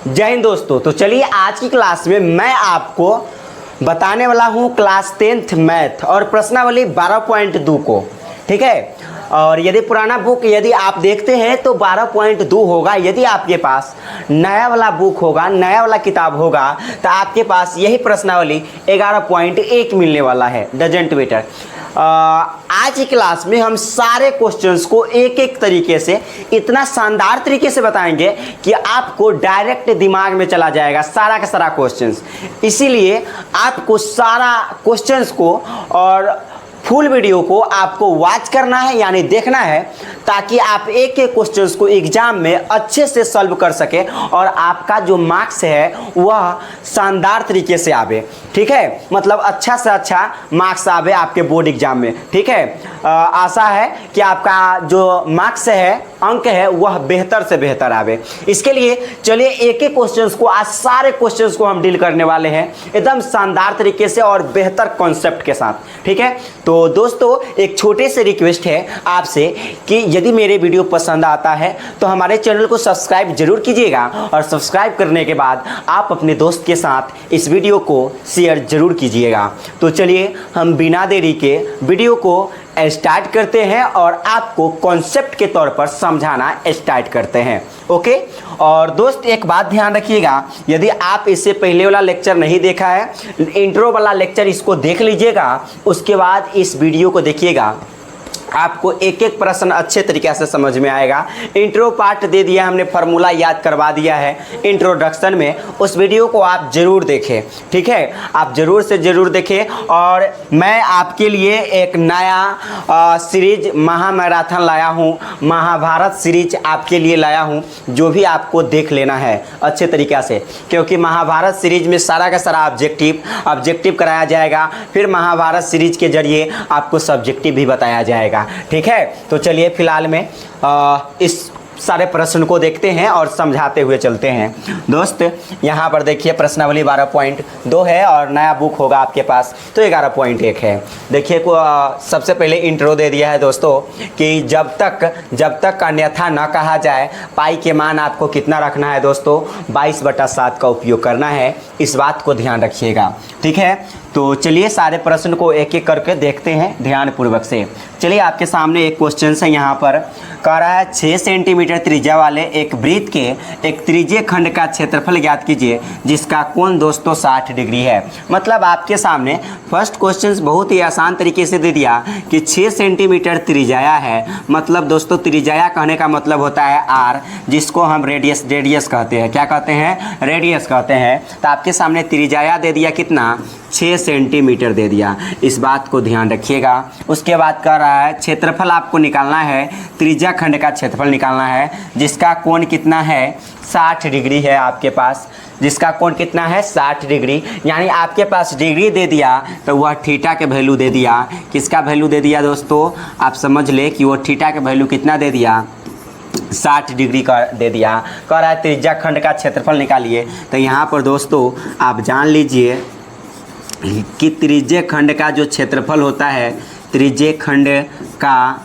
जय हिंद दोस्तों। तो चलिए आज की क्लास में मैं आपको बताने वाला हूं क्लास 10th मैथ और प्रश्नावली 12.2 को। ठीक है, और यदि पुराना बुक यदि आप देखते हैं तो 12.2 होगा। यदि आपके पास नया वाला बुक होगा, नया वाला किताब होगा, तो आपके पास यही प्रश्नावली 11.1 मिलने वाला है। Doesn't matter. आज की क्लास में हम सारे क्वेश्चंस को एक एक तरीके से इतना शानदार तरीके से बताएंगे कि आपको डायरेक्ट दिमाग में चला जाएगा सारा का सारा क्वेश्चंस। इसीलिए आपको सारा क्वेश्चंस को और फुल वीडियो को आपको वॉच करना है, यानी देखना है, ताकि आप एक एक क्वेश्चंस को एग्जाम में अच्छे से सॉल्व कर सके और आपका जो मार्क्स है वह शानदार तरीके से आवे। ठीक है, मतलब अच्छा से अच्छा मार्क्स आवे आपके बोर्ड एग्जाम में। ठीक है, आशा है कि आपका जो मार्क्स है, अंक है, वह बेहतर से बेहतर आवे। इसके लिए चलिए एक एक क्वेश्चंस को, आज सारे क्वेश्चंस को हम डील करने वाले हैं एकदम शानदार तरीके से और बेहतर कॉन्सेप्ट के साथ। ठीक है, तो दोस्तों एक छोटे से रिक्वेस्ट है आपसे कि यदि मेरे वीडियो पसंद आता है तो हमारे चैनल को सब्सक्राइब जरूर कीजिएगा, और सब्सक्राइब करने के बाद आप अपने दोस्त के साथ इस वीडियो को शेयर जरूर कीजिएगा। तो चलिए हम बिना देरी के वीडियो को स्टार्ट करते हैं और आपको कॉन्सेप्ट के तौर पर समझाना स्टार्ट करते हैं। ओके, और दोस्त एक बात ध्यान रखिएगा, यदि आप इससे पहले वाला लेक्चर नहीं देखा है, इंट्रो वाला लेक्चर इसको देख लीजिएगा, उसके बाद इस वीडियो को देखिएगा, आपको एक एक प्रश्न अच्छे तरीके से समझ में आएगा। इंट्रो पार्ट दे दिया हमने, फार्मूला याद करवा दिया है इंट्रोडक्शन में, उस वीडियो को आप जरूर देखें। ठीक है, आप जरूर से जरूर देखें। और मैं आपके लिए एक नया सीरीज महामैराथन लाया हूं, महाभारत सीरीज आपके लिए लाया हूं, जो भी आपको देख लेना है अच्छे तरीक़े से, क्योंकि महाभारत सीरीज में सारा का सारा ऑब्जेक्टिव कराया जाएगा। फिर महाभारत सीरीज के जरिए आपको सब्जेक्टिव भी बताया जाएगा। ठीक है, तो चलिए फिलहाल में इस सारे प्रश्न को देखते हैं और समझाते हुए चलते हैं। दोस्त यहाँ पर देखिए प्रश्नावली 12.2 है और नया बुक होगा आपके पास तो 11.1 है। देखिए सबसे पहले इंट्रो दे दिया है दोस्तों कि जब तक अन्यथा न कहा जाए, पाई के मान आपको कितना रखना है दोस्तों, 22/7 का उपयोग करना है। इस बात को ध्यान रखिएगा। ठीक है, तो चलिए सारे प्रश्न को एक एक करके देखते हैं ध्यानपूर्वक से। चलिए आपके सामने एक क्वेश्चन है, यहाँ पर कह रहा है 6 सेंटीमीटर त्रिज्या वाले एक वृत्त के एक त्रिज्यीय खंड का क्षेत्रफल ज्ञात कीजिए जिसका कोण दोस्तों 60 डिग्री है। मतलब आपके सामने फर्स्ट क्वेश्चन बहुत ही आसान तरीके से दे दिया कि 6 सेंटीमीटर त्रिज्या है। मतलब दोस्तों त्रिज्या कहने का मतलब होता है आर, जिसको हम रेडियस कहते हैं। क्या कहते हैं? रेडियस कहते हैं। तो आपके सामने त्रिज्या दे दिया कितना, 6 सेंटीमीटर दे दिया। इस बात को ध्यान रखिएगा। उसके बाद कह रहा है क्षेत्रफल आपको निकालना है, त्रिज्या खंड का क्षेत्रफल निकालना है जिसका कोण कितना है, 60 डिग्री है आपके पास। जिसका कोण कितना है, 60 डिग्री। यानी आपके पास डिग्री दे दिया तो वह थीटा के वैल्यू दे दिया। किसका वैल्यू दे दिया दोस्तों, आप समझ ले कि वो थीटा के वैल्यू कितना दे दिया, 60 डिग्री का दे दिया। कह रहा है त्रिज्या खंड का क्षेत्रफल निकालिए। तो यहाँ पर दोस्तों आप जान लीजिए कि त्रिज्यीय खंड का जो क्षेत्रफल होता है, त्रिज्यीय खंड का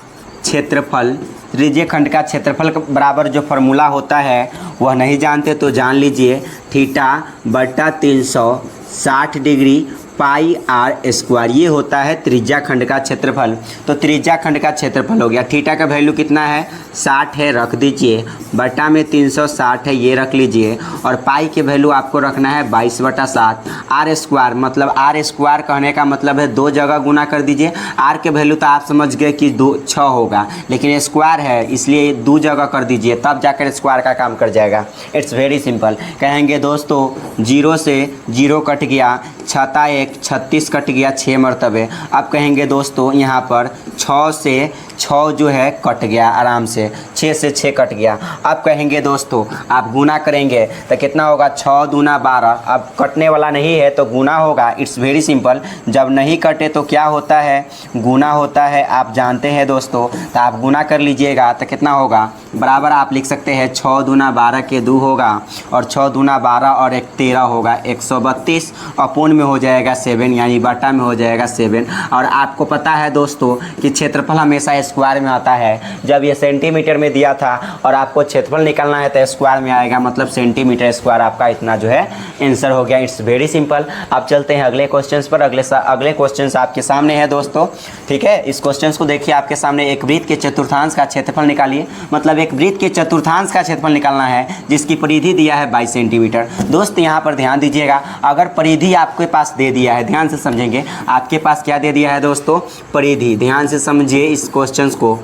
क्षेत्रफल के बराबर जो फार्मूला होता है वह नहीं जानते तो जान लीजिए, θ/360 डिग्री पाई आर स्क्वायर, ये होता है त्रिज्या खंड का क्षेत्रफल। तो त्रिज्या खंड का क्षेत्रफल हो गया। थीटा का वैल्यू कितना है, 60 है, रख दीजिए, बटा में 360 है, ये रख लीजिए, और पाई के वैल्यू आपको रखना है 22/7। आर स्क्वायर मतलब आर स्क्वायर कहने का मतलब है 2 जगह गुना कर दीजिए। आर के वैल्यू तो आप समझ गए कि 6 होगा, लेकिन स्क्वायर है इसलिए 2 जगह कर दीजिए, तब जाकर स्क्वायर का काम कर जाएगा। It's very simple. कहेंगे दोस्तों 0 से 0 कट गया, 6 36 कट गया 6 मरतबे। अब कहेंगे दोस्तों यहाँ पर 6 से 6 जो है कट गया आराम से, 6 से 6 कट गया। अब कहेंगे दोस्तों आप गुना करेंगे तो कितना होगा, 6 दूना 12। अब कटने वाला नहीं है तो गुना होगा। It's very simple. जब नहीं कटे तो क्या होता है, गुना होता है, आप जानते हैं दोस्तों। तो आप गुना कर लीजिएगा तो कितना होगा, बराबर आप लिख सकते हैं 6 दूना 12 के 2 होगा, और 6 दूना 12 और 1 13 होगा, 132 अपूर्ण में हो जाएगा 7, यानी बटा में हो जाएगा 7। और आपको पता है दोस्तों कि क्षेत्रफल हमेशा स्क्वायर में आता है। जब ये सेंटीमीटर में दिया था और आपको क्षेत्रफल निकालना है तो स्क्वायर में आएगा, मतलब सेंटीमीटर स्क्वायर आपका इतना जो है आंसर हो गया। It's very simple. अब चलते हैं अगले क्वेश्चन पर। अगले क्वेश्चन आपके सामने है दोस्तों, ठीक है। इस क्वेश्चन को देखिए आपके सामने, एक वृत्त के चतुर्थांश का क्षेत्रफल निकालिए। मतलब एक वृत्त के चतुर्थांश का क्षेत्रफल निकालना है जिसकी परिधि दिया है 22 सेंटीमीटर। दोस्त यहाँ पर ध्यान दीजिएगा, अगर परिधि आपके पास दे दिया है, ध्यान से समझेंगे, आपके पास क्या दे दिया है दोस्तों, परिधि। ध्यान से समझिए इस क्वेश्चन को,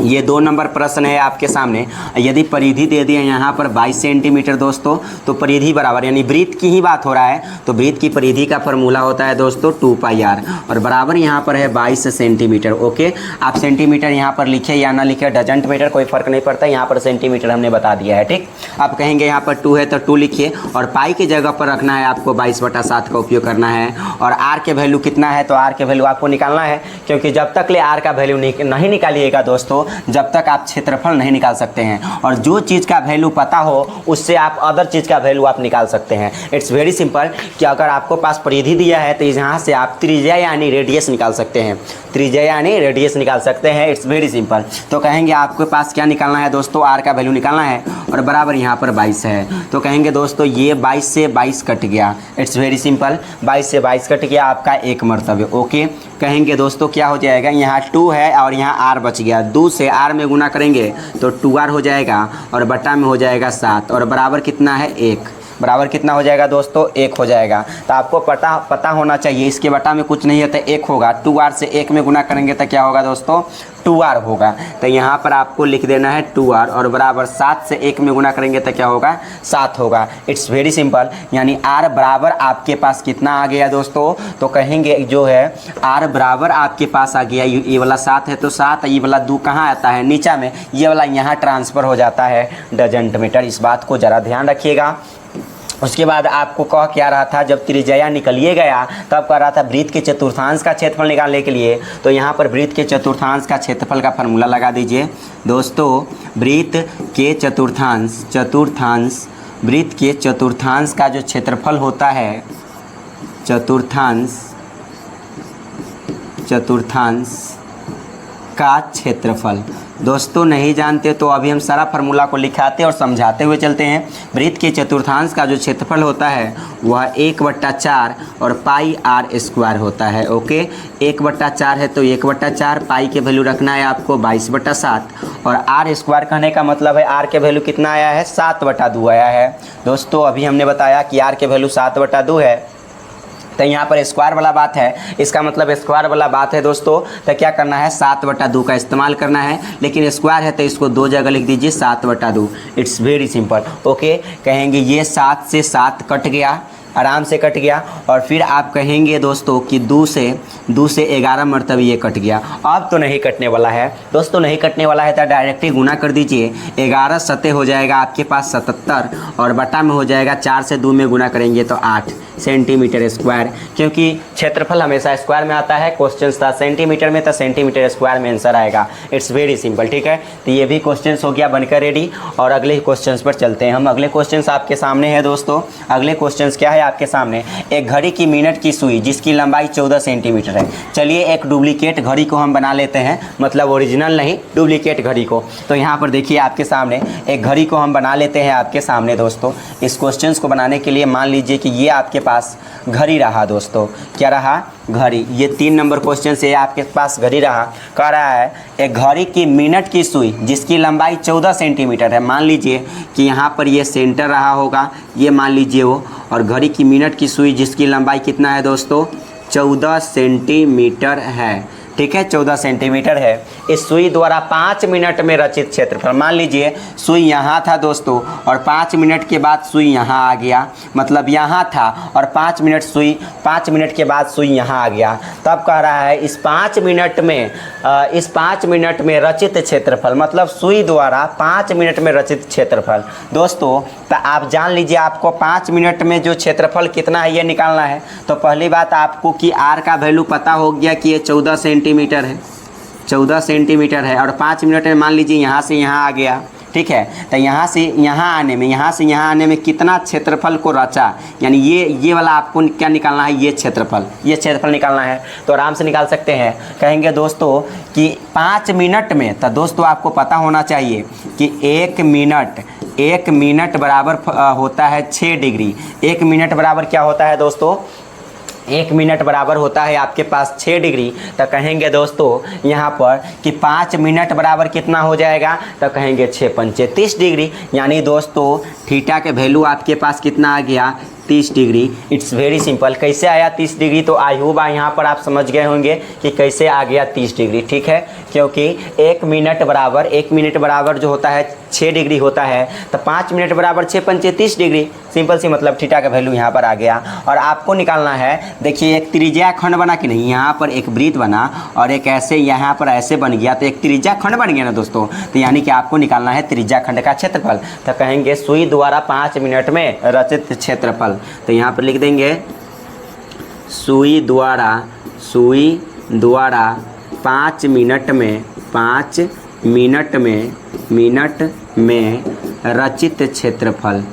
ये 2 नंबर प्रश्न है आपके सामने। यदि परिधि दे दिया यहाँ पर 22 सेंटीमीटर दोस्तों, तो परिधि बराबर, यानी वृत्त की ही बात हो रहा है, तो वृत्त की परिधि का फॉर्मूला होता है दोस्तों 2πr, और बराबर यहाँ पर है 22 सेंटीमीटर। ओके, आप सेंटीमीटर यहाँ पर लिखे या ना लिखे डजंट मैटर, कोई फर्क नहीं पड़ता, यहाँ पर सेंटीमीटर हमने बता दिया है, ठीक। आप कहेंगे यहाँ पर 2 है तो 2 लिखिए, और पाई की जगह पर रखना है आपको 22/7 का उपयोग करना है। और आर के वैल्यू कितना है, तो आर के वैल्यू आपको निकालना है, क्योंकि जब तक ले आर का वैल्यू नहीं निकालिएगा दोस्तों, जब तक आप क्षेत्रफल नहीं निकाल सकते हैं। और जो चीज़ का वैल्यू पता हो उससे आप अदर चीज़ का वैल्यू आप निकाल सकते हैं। इट्स वेरी सिंपल कि अगर आपको पास परिधि दिया है तो यहाँ से आप त्रिज्या यानी रेडियस निकाल सकते हैं, त्रिज्या यानी रेडियस निकाल सकते हैं। It's very simple. तो कहेंगे आपके पास क्या निकालना है दोस्तों, आर का वैल्यू निकालना है, और बराबर यहाँ पर 22 है। तो कहेंगे दोस्तों ये 22 से 22 कट गया। इट्स वेरी सिंपल, 22 से 22 कट गया आपका एक मर्तबे। ओके, कहेंगे दोस्तों क्या हो जाएगा, यहाँ 2 है और यहाँ आर बच गया, 2 से आर में गुना करेंगे तो 2r हो जाएगा, और बटा में हो जाएगा 7, और बराबर कितना है 1। बराबर कितना हो जाएगा दोस्तों, 1 हो जाएगा। तो आपको पता होना चाहिए, इसके बटा में कुछ नहीं है तो 1 होगा। 2r से 1 में गुना करेंगे तो क्या होगा दोस्तों, 2r होगा। तो यहाँ पर आपको लिख देना है 2r, और बराबर 7 से 1 में गुना करेंगे तो क्या होगा, 7 होगा। इट्स वेरी सिंपल, यानी r बराबर आपके पास कितना आ गया दोस्तों, तो कहेंगे जो है r बराबर आपके पास आ गया, ये वाला 7 है तो 7, ये वाला 2 कहाँ आता है, नीचा में, ये वाला यहाँ ट्रांसफ़र हो जाता है डजंट मैटर। इस बात को ज़रा ध्यान रखिएगा। उसके बाद आपको कह क्या रहा था, जब त्रिज्या निकलिए गया तब कह रहा था वृत्त के चतुर्थांश का क्षेत्रफल निकालने के लिए। तो यहाँ पर वृत्त के चतुर्थांश का क्षेत्रफल का फार्मूला लगा दीजिए दोस्तों। वृत्त के वृत्त के चतुर्थांश का जो क्षेत्रफल होता है, चतुर्थांश का क्षेत्रफल दोस्तों नहीं जानते तो अभी हम सारा फार्मूला को लिखाते और समझाते हुए चलते हैं। वृत्त के चतुर्थांश का जो क्षेत्रफल होता है वह 1/4 और πr² होता है। ओके, 1/4 है तो 1/4, पाई के वैल्यू रखना है आपको 22/7, और r² कहने का मतलब है r के वैल्यू कितना आया है, 7/2 आया है दोस्तों। अभी हमने बताया कि r के वैल्यू 7/2 है, तो यहाँ पर स्क्वायर वाला बात है, इसका मतलब स्क्वायर वाला बात है दोस्तों। तो क्या करना है, 7/2 का इस्तेमाल करना है, लेकिन स्क्वायर है तो इसको 2 जगह लिख दीजिए 7/2। It's very simple. ओके, कहेंगे ये 7 से 7 कट गया, आराम से कट गया, और फिर आप कहेंगे दोस्तों कि 2 से 11 मरतबे ये कट गया। अब तो नहीं कटने वाला है दोस्तों, नहीं कटने वाला है तो डायरेक्टली गुना कर दीजिए। 11 सतह हो जाएगा आपके पास 77, और बटा में हो जाएगा 4 से 2 में गुना करेंगे तो 8 सेंटीमीटर स्क्वायर, क्योंकि क्षेत्रफल हमेशा स्क्वायर में आता है। क्वेश्चन था सेंटीमीटर में, तो सेंटीमीटर स्क्वायर में आंसर आएगा। इट्स वेरी सिंपल, ठीक है। तो ये भी क्वेश्चन हो गया बनकर रेडी, और अगले क्वेश्चन पर चलते हैं हम। अगले क्वेश्चन आपके सामने है दोस्तों। अगले क्वेश्चन क्या है आपके सामने, एक घड़ी की मिनट की सुई जिसकी लंबाई 14 सेंटीमीटर है। चलिए एक डुप्लीकेट घड़ी को हम बना लेते हैं, मतलब ओरिजिनल नहीं, डुप्लीकेट घड़ी को। तो यहाँ पर देखिए आपके सामने एक घड़ी को हम बना लेते हैं आपके सामने दोस्तों। इस क्वेश्चन को बनाने के लिए मान लीजिए कि ये आपके पास घड़ी रहा दोस्तों। क्या रहा, घड़ी। ये 3 नंबर क्वेश्चन से आपके पास घड़ी रहा। कह रहा है एक घड़ी की मिनट की सुई जिसकी लंबाई 14 सेंटीमीटर है। मान लीजिए कि यहाँ पर ये सेंटर रहा होगा, ये मान लीजिए वो, और घड़ी की मिनट की सुई जिसकी लंबाई कितना है दोस्तों, 14 सेंटीमीटर है। ठीक है, 14 सेंटीमीटर है। इस सुई द्वारा 5 मिनट में रचित क्षेत्रफल, मान लीजिए सुई यहाँ था दोस्तों, और 5 मिनट के बाद सुई यहाँ आ गया, मतलब यहाँ था और 5 मिनट के बाद सुई यहाँ आ गया। तब कह रहा है इस 5 मिनट में रचित क्षेत्रफल, मतलब सुई द्वारा 5 मिनट में रचित क्षेत्रफल। दोस्तों तो आप जान लीजिए आपको 5 मिनट में जो क्षेत्रफल कितना है ये निकालना है। तो पहली बात आपको कि आर का वैल्यू पता हो गया कि ये 14 सेंटीमीटर है, 14 सेंटीमीटर है, और 5 मिनट में मान लीजिए यहाँ से यहाँ आ गया। ठीक है। तो यहाँ से यहाँ आने में, यहाँ से यहाँ आने में कितना क्षेत्रफल को रचा, यानी ये वाला आपको क्या निकालना है, ये क्षेत्रफल निकालना है। तो आराम से निकाल सकते हैं। कहेंगे दोस्तों कि 5 मिनट में, तो दोस्तों आपको पता होना चाहिए कि 1 मिनट बराबर होता है 6 डिग्री। 1 मिनट बराबर क्या होता है दोस्तों, 1 मिनट बराबर होता है आपके पास 6 डिग्री। तो कहेंगे दोस्तों यहाँ पर कि 5 मिनट बराबर कितना हो जाएगा, तो कहेंगे 6 पंचे 30 डिग्री। यानी दोस्तों थीटा के वैल्यू आपके पास कितना आ गया, 30 डिग्री। It's very simple. कैसे आया 30 डिग्री, तो आई होप यहाँ पर आप समझ गए होंगे कि कैसे आ गया 30 डिग्री, ठीक है। क्योंकि 1 मिनट बराबर जो होता है 6 डिग्री होता है, तो 5 मिनट बराबर 6 पंचे 30 डिग्री। सिंपल सी मतलब थीटा का वैल्यू यहाँ पर आ गया। और आपको निकालना है, देखिए एक त्रिज्या खंड बना कि नहीं, यहाँ पर एक वृत्त बना और एक ऐसे यहाँ पर ऐसे बन गया, तो एक त्रिज्या खंड बन गया ना दोस्तों। तो यानी कि आपको निकालना है त्रिज्या खंड का क्षेत्रफल। तो कहेंगे सुई द्वारा 5 मिनट में रचित क्षेत्रफल। तो यहाँ पर लिख देंगे सुई द्वारा 5 मिनट में रचित क्षेत्रफल।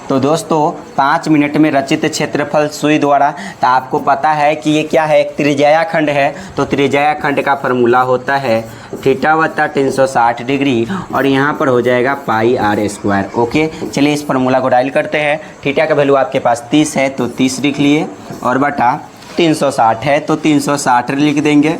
तो दोस्तों 5 मिनट में रचित क्षेत्रफल सुई द्वारा, तो आपको पता है कि ये क्या है, एक त्रिज्या खंड है। तो त्रिज्या खंड का फॉर्मूला होता है थीटा बटा 360 डिग्री और यहाँ पर हो जाएगा पाई आर स्क्वायर। ओके, चलिए इस फॉर्मूला को डायल करते हैं। थीटा का वैल्यू आपके पास 30 है तो 30 लिख लिए, और बटा 360 है तो 360 लिख देंगे,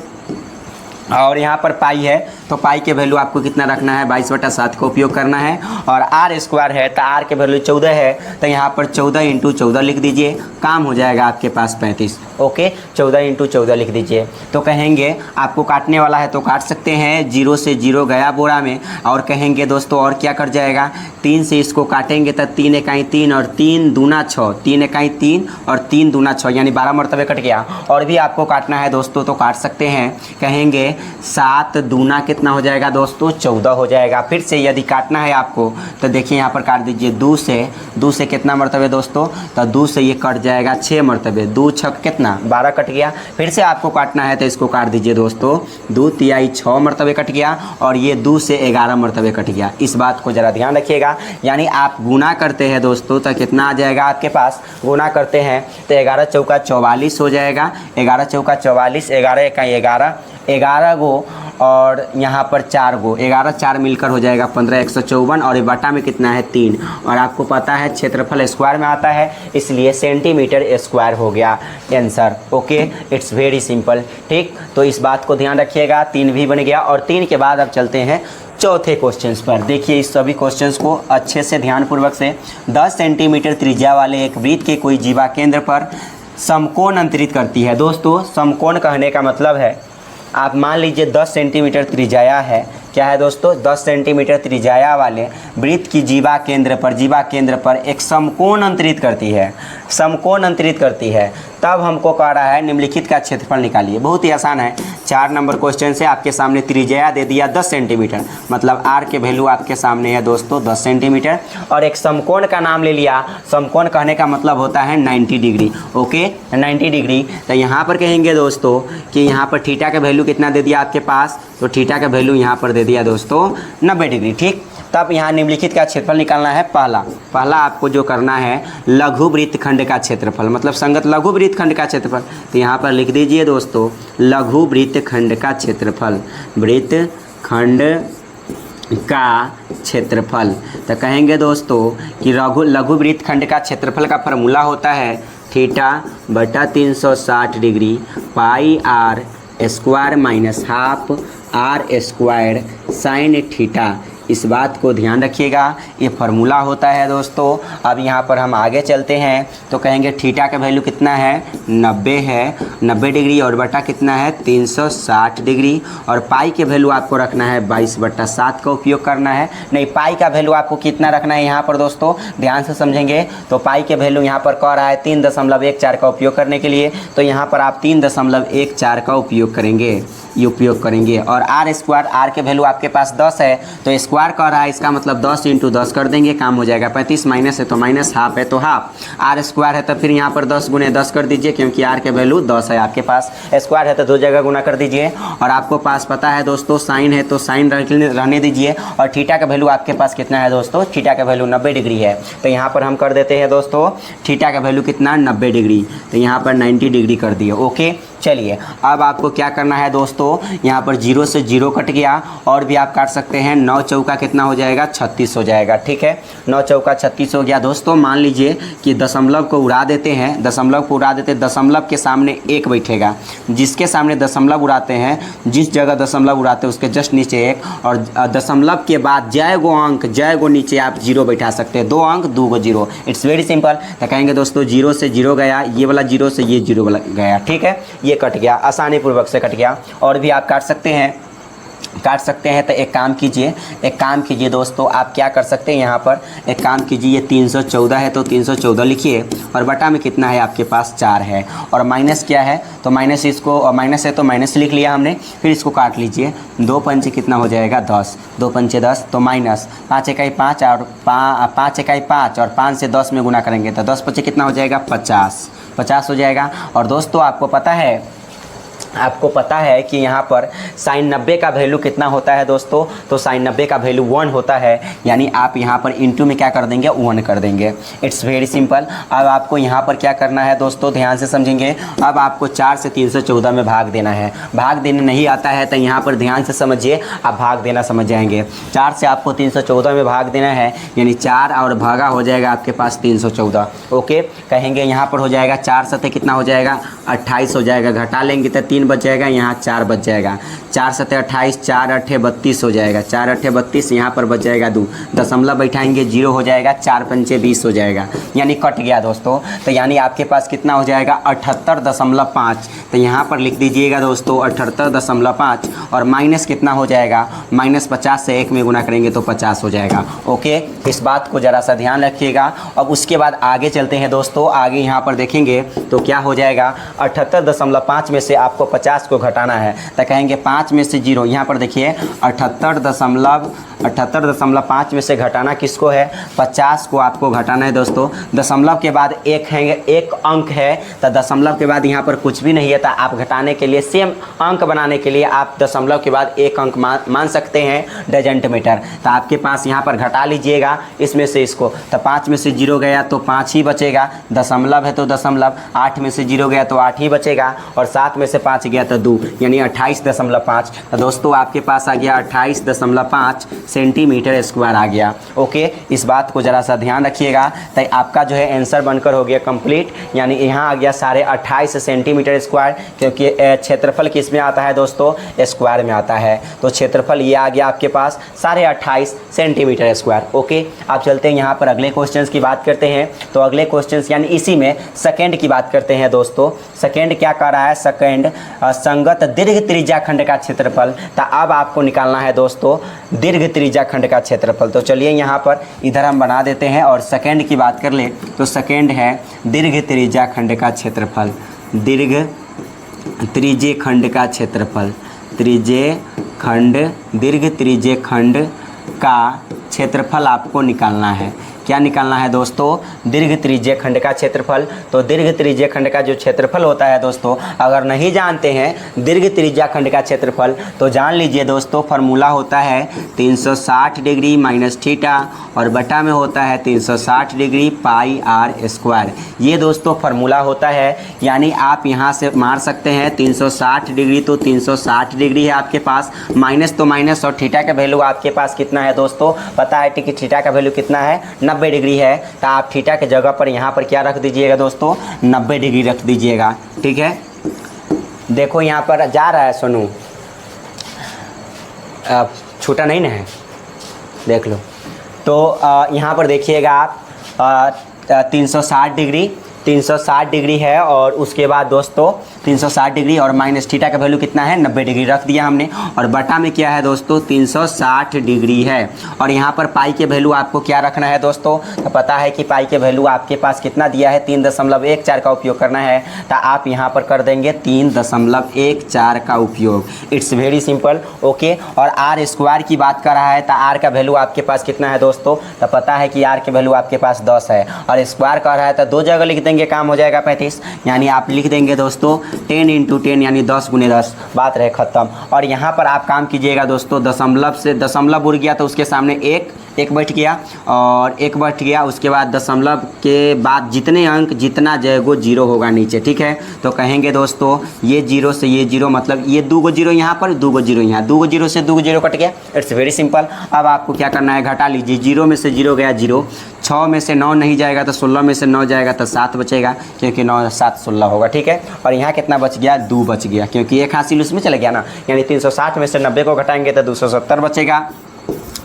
और यहाँ पर पाई है तो पाई के वैल्यू आपको कितना रखना है, 22/7 का उपयोग करना है। और आर स्क्वायर है तो आर के वैल्यू 14 है, तो यहाँ पर 14 × 14 लिख दीजिए, काम हो जाएगा आपके पास 35। ओके, 14 × 14 लिख दीजिए। तो कहेंगे आपको काटने वाला है तो काट सकते हैं, 0 से 0 गया बोरा में। और कहेंगे दोस्तों और क्या कर जाएगा, 3 से इसको काटेंगे तो 3 × 3 और 3 दूना 6, 3 × 3 और 3 दूना 6, यानी 12 मरतबे कट गया। और भी आपको काटना है दोस्तों तो काट सकते हैं। कहेंगे 7 दूना कितना हो जाएगा दोस्तों, 14 हो जाएगा। फिर से यदि काटना है आपको तो देखिए यहाँ पर काट दीजिए 2 से कितना मरतबे दोस्तों, तो 2 से ये कट जाएगा 6 मरतबे, 2 छक कितना 12 कट गया। फिर से आपको काटना है तो इसको काट दीजिए दोस्तों, 2 तिहाई 6 मरतबे कट गया, और ये 2 से 11 मरतबे कट गया। इस बात को ज़रा ध्यान रखिएगा। यानी आप गुना करते हैं दोस्तों तो कितना आ जाएगा आपके पास, गुना करते हैं तो 11 चौका 44 हो जाएगा, 11 चौका 44, 11 एका 11 गो, और यहाँ पर 4 गो, 11 4 मिलकर हो जाएगा 15, 154, और ये बटा में कितना है 3। और आपको पता है क्षेत्रफल स्क्वायर में आता है, इसलिए सेंटीमीटर स्क्वायर हो गया answer. Okay, it's very simple. ठीक, तो इस बात को ध्यान रखिएगा। 3 भी बन गया, और 3 के बाद अब चलते हैं चौथे क्वेश्चंस पर। देखिए इस सभी क्वेश्चंस को अच्छे से ध्यानपूर्वक से। 10 सेंटीमीटर त्रिज्या वाले एक वृत्त के कोई जीवा केंद्र पर समकोण अंतरित करती है। दोस्तों समकोण कहने का मतलब है, आप मान लीजिए 10 सेंटीमीटर त्रिज्या है, क्या है दोस्तों, 10 सेंटीमीटर त्रिज्या वाले वृत्त की जीवा केंद्र पर एक समकोण अंतरित करती है, तब हमको कह रहा है निम्नलिखित का क्षेत्रफल निकालिए। बहुत ही आसान है, 4 नंबर क्वेश्चन से आपके सामने त्रिज्या दे दिया 10 सेंटीमीटर, मतलब आर के वैल्यू आपके सामने है दोस्तों 10 सेंटीमीटर, और एक समकोण का नाम ले लिया। समकोण कहने का मतलब होता है 90 डिग्री। Okay, 90 degree. तो यहाँ पर कहेंगे दोस्तों कि यहाँ पर थीटा का वैल्यू कितना दे दिया आपके पास, तो थीटा का वैल्यू यहाँ पर दे दिया दोस्तों 90 डिग्री। ठीक, तब यहाँ निम्नलिखित का क्षेत्रफल निकालना है। पहला आपको जो करना है लघु वृत्त खंड का क्षेत्रफल, मतलब संगत लघु वृत्त खंड का क्षेत्रफल। तो यहाँ पर लिख दीजिए दोस्तों लघु वृत्त खंड का क्षेत्रफल, वृत्त खंड का क्षेत्रफल। तो कहेंगे दोस्तों कि लघु वृत्त खंड का क्षेत्रफल का फॉर्मूला होता है थीटा बटा 360 degree pi r square minus half r square sine theta. इस बात को ध्यान रखिएगा, ये फार्मूला होता है दोस्तों। अब यहाँ पर हम आगे चलते हैं तो कहेंगे थीटा का वैल्यू कितना है 90 है, 90 डिग्री, और बटा कितना है 360 डिग्री, और पाई के वैल्यू आपको रखना है 22/7 का उपयोग करना है। नहीं, पाई का वैल्यू आपको कितना रखना है यहाँ पर दोस्तों, ध्यान से समझेंगे। तो पाई के वैल्यू यहाँ पर कह रहा है 3.14 का उपयोग करने के लिए, तो यहाँ पर आप 3.14 का उपयोग करेंगे। और आर स्क्वायर, आर के वैल्यू आपके पास 10 है तो स्क्वायर कर रहा है, इसका मतलब 10 × 10 कर देंगे, काम हो जाएगा 35, माइनस है तो माइनस, हाफ है तो हाफ, आर स्क्वायर है तो फिर यहाँ पर 10 × 10 कर दीजिए, क्योंकि आर के वैल्यू 10 है आपके पास, स्क्वायर है तो 2 जगह गुना कर दीजिए। और आपको पास पता है दोस्तों साइन है तो साइन रहने दीजिए। और थीटा का वैल्यू आपके पास कितना है दोस्तों, थीटा का वैल्यू 90 डिग्री है, तो यहाँ पर हम कर देते हैं दोस्तों थीटा का वैल्यू कितना 90 डिग्री, तो यहाँ पर 90 डिग्री कर दिए। ओके चलिए अब आपको क्या करना है दोस्तों, यहाँ पर 0 से 0 कट गया, और भी आप काट सकते हैं, 9 चौका कितना हो जाएगा 36 हो जाएगा। ठीक है 9 चौका 36 हो गया दोस्तों। मान लीजिए कि दशमलव को उड़ा देते हैं, दशमलव को उड़ा देते, दशमलव के सामने 1 बैठेगा, जिसके सामने दशमलव उड़ाते हैं, जिस जगह दशमलव उड़ाते हैं उसके जस्ट नीचे 1, और दशमलव के बाद जय गो अंक, जय गो नीचे आप 0 बैठा सकते हैं, 2 अंक 2 गो 0, इट्स वेरी सिंपल। तो कहेंगे दोस्तों 0 से 0 गया, ये वाला 0 से ये 0 वाला गया। ठीक है ये कट गया, आसानी पूर्वक से कट गया। और भी आप काट सकते हैं तो एक काम कीजिए दोस्तों, आप क्या कर सकते हैं, यहाँ पर एक काम कीजिए, ये 314 है तो 314 लिखिए, और बटा में कितना है आपके पास 4 है, और माइनस क्या है तो माइनस, इसको माइनस है तो माइनस लिख लिया हमने, फिर इसको काट लीजिए, 2 पंचे कितना हो जाएगा 10, 2 पंचे 10 तो माइनस 5 इकाई 5 और 5 इकाई 5 और 5 से 10 में गुना करेंगे तो 10 पचे कितना हो जाएगा 50 हो जाएगा। और दोस्तों आपको पता है कि यहाँ पर साइन 90 का वैल्यू कितना होता है दोस्तों, तो साइन 90 का वैल्यू 1 होता है, यानी आप यहाँ पर इंटू में क्या कर देंगे 1 कर देंगे। It's very simple. अब आपको यहाँ पर क्या करना है दोस्तों, ध्यान से समझेंगे। अब आपको 4 से 314 में भाग देना है, भाग देने नहीं आता है तो यहाँ पर ध्यान से समझिए, आप भाग देना समझ जाएंगे। 4 से आपको 314 में भाग देना है, यानी 4 और भागा हो जाएगा आपके पास 314। ओके कहेंगे यहाँ पर हो जाएगा 4 सतह कितना हो जाएगा 28 हो जाएगा, घटा लेंगे तो 3 बच जाएगा, यहाँ 4 बच जाएगा, 4 सतह 28, 4 अट्ठे 32 हो जाएगा, 4 अट्ठे 32, यहाँ पर बच जाएगा 2, दशमलव बैठाएंगे 0 हो जाएगा, 4 पंचे 20 हो जाएगा, यानी कट गया दोस्तों। तो यानी आपके पास कितना हो जाएगा 78.5, तो यहाँ पर लिख दीजिएगा दोस्तों 78.5, और माइनस कितना हो जाएगा, माइनस 50 से 1 में गुना करेंगे तो 50 हो जाएगा। ओके इस बात को ज़रा सा ध्यान रखिएगा। अब उसके बाद आगे चलते हैं दोस्तों, आगे यहाँ पर देखेंगे तो क्या हो जाएगा 78.5 में से आपको 50 को घटाना है, तो कहेंगे 5 में से 0, यहाँ पर देखिए 78.5 में से घटाना किसको है 50 को आपको घटाना है दोस्तों। दशमलव के बाद एक अंक है, तो दशमलव के बाद यहाँ पर कुछ भी नहीं है, तो आप घटाने के लिए सेम अंक बनाने के लिए आप दशमलव के बाद एक अंक मान सकते हैं, डजंट मैटर। तो आपके पास यहाँ पर घटा लीजिएगा इसमें से इसको, तो 5 में से 0 गया तो 5 ही बचेगा, दशमलव है तो दशमलव, 8 में से 0 गया तो 8 ही बचेगा, और 7 में से 5 गया तो 2, यानी 28.5। तो दोस्तों आपके पास आ गया 28.5 सेंटीमीटर स्क्वायर आ गया। ओके इस बात को ज़रा सा ध्यान रखिएगा। तो आपका जो है आंसर बनकर हो गया कंप्लीट, यानी यहाँ आ गया 28.5 सेंटीमीटर स्क्वायर, क्योंकि क्षेत्रफल किस में आता है दोस्तों स्क्वायर में आता है, तो क्षेत्रफल ये आ गया आपके पास 28.5 सेंटीमीटर स्क्वायर। ओके आप चलते हैं यहाँ पर अगले क्वेश्चन की बात करते हैं। तो अगले क्वेश्चन यानी इसी में सेकेंड की बात करते हैं दोस्तों। सेकेंड क्या कर रहा है, सेकेंड संगत दीर्घ त्रिज्या खंड का क्षेत्रफल। तो अब आपको निकालना है दोस्तों दीर्घ त्रिज्या खंड का क्षेत्रफल। तो चलिए यहाँ पर इधर हम बना देते हैं और सेकेंड की बात कर ले, तो सेकेंड है दीर्घ त्रिज्या खंड का क्षेत्रफल, दीर्घ त्रिज्य खंड का क्षेत्रफल, दीर्घ त्रिज्य खंड का क्षेत्रफल आपको निकालना है। क्या निकालना है दोस्तों, दीर्घ त्रिज्य खंड का क्षेत्रफल। तो दीर्घ त्रिज्य खंड का जो क्षेत्रफल होता है दोस्तों, अगर नहीं जानते हैं दीर्घ त्रिज्या खंड का क्षेत्रफल तो जान लीजिए दोस्तों, फार्मूला होता है 360 डिग्री माइनस थीटा और बटा में होता है 360 डिग्री पाई आर स्क्वायर। ये दोस्तों फार्मूला होता है, यानी आप यहाँ से मार सकते हैं 360 डिग्री, तो 360 डिग्री है आपके पास, माइनस तो माइनस, और थीटा का वैल्यू आपके पास कितना है दोस्तों, पता है कि थीटा का वैल्यू कितना है 90 डिग्री है। तो आप थीटा के जगह पर यहाँ पर क्या रख दीजिएगा दोस्तों 90 डिग्री रख दीजिएगा। ठीक है देखो यहाँ पर जा रहा है सोनू, छूटा नहीं ना है, देख लो। तो यहाँ पर देखिएगा आप 360 डिग्री है, और उसके बाद दोस्तों 360 डिग्री, और माइनस थीटा का वैल्यू कितना है 90 डिग्री रख दिया हमने, और बटा में क्या है दोस्तों 360 डिग्री है। और यहाँ पर पाई के वैल्यू आपको क्या रखना है दोस्तों, तो पता है कि पाई के वैल्यू आपके पास कितना दिया है 3.14 का उपयोग करना है, तो आप यहाँ पर कर देंगे 3.14 का उपयोग। It's very simple. ओके, और आर स्क्वायर की बात कर रहा है तो आर का वैल्यू आपके पास कितना है दोस्तों, तो पता है कि आर के वैल्यू आपके पास 10 है, और स्क्वायर कर रहा है तो 2 जगह लिख देंगे, काम हो जाएगा 35, यानी आप लिख देंगे दोस्तों 10 × 10 यानी 10 × 10, बात रहे ख़त्म। और यहाँ पर आप काम कीजिएगा दोस्तों, दशमलव से दशमलव उड़ गया तो उसके सामने एक बैठ गया, और एक बैठ गया, उसके बाद दशमलव के बाद जितने अंक जितना जगह 0 होगा नीचे, ठीक है। तो कहेंगे दोस्तों ये 0 से ये 0, मतलब ये 2 गो 0 यहाँ पर, 2 गो 0 यहाँ, 2 गो 0 से 2 गो 0 कट गया। It's very simple. अब आपको क्या करना है, घटा लीजिए, 0 में से 0 गया 0, 6 में से 9 नहीं जाएगा तो 16 में से 9 जाएगा तो 7 बचेगा, क्योंकि 9 7 16 होगा, ठीक है। और यहाँ कितना बच गया, 2 बच गया, क्योंकि एक हासिल उसमें चला गया ना, यानी 360 में से 90 को घटाएंगे तो 270 बचेगा,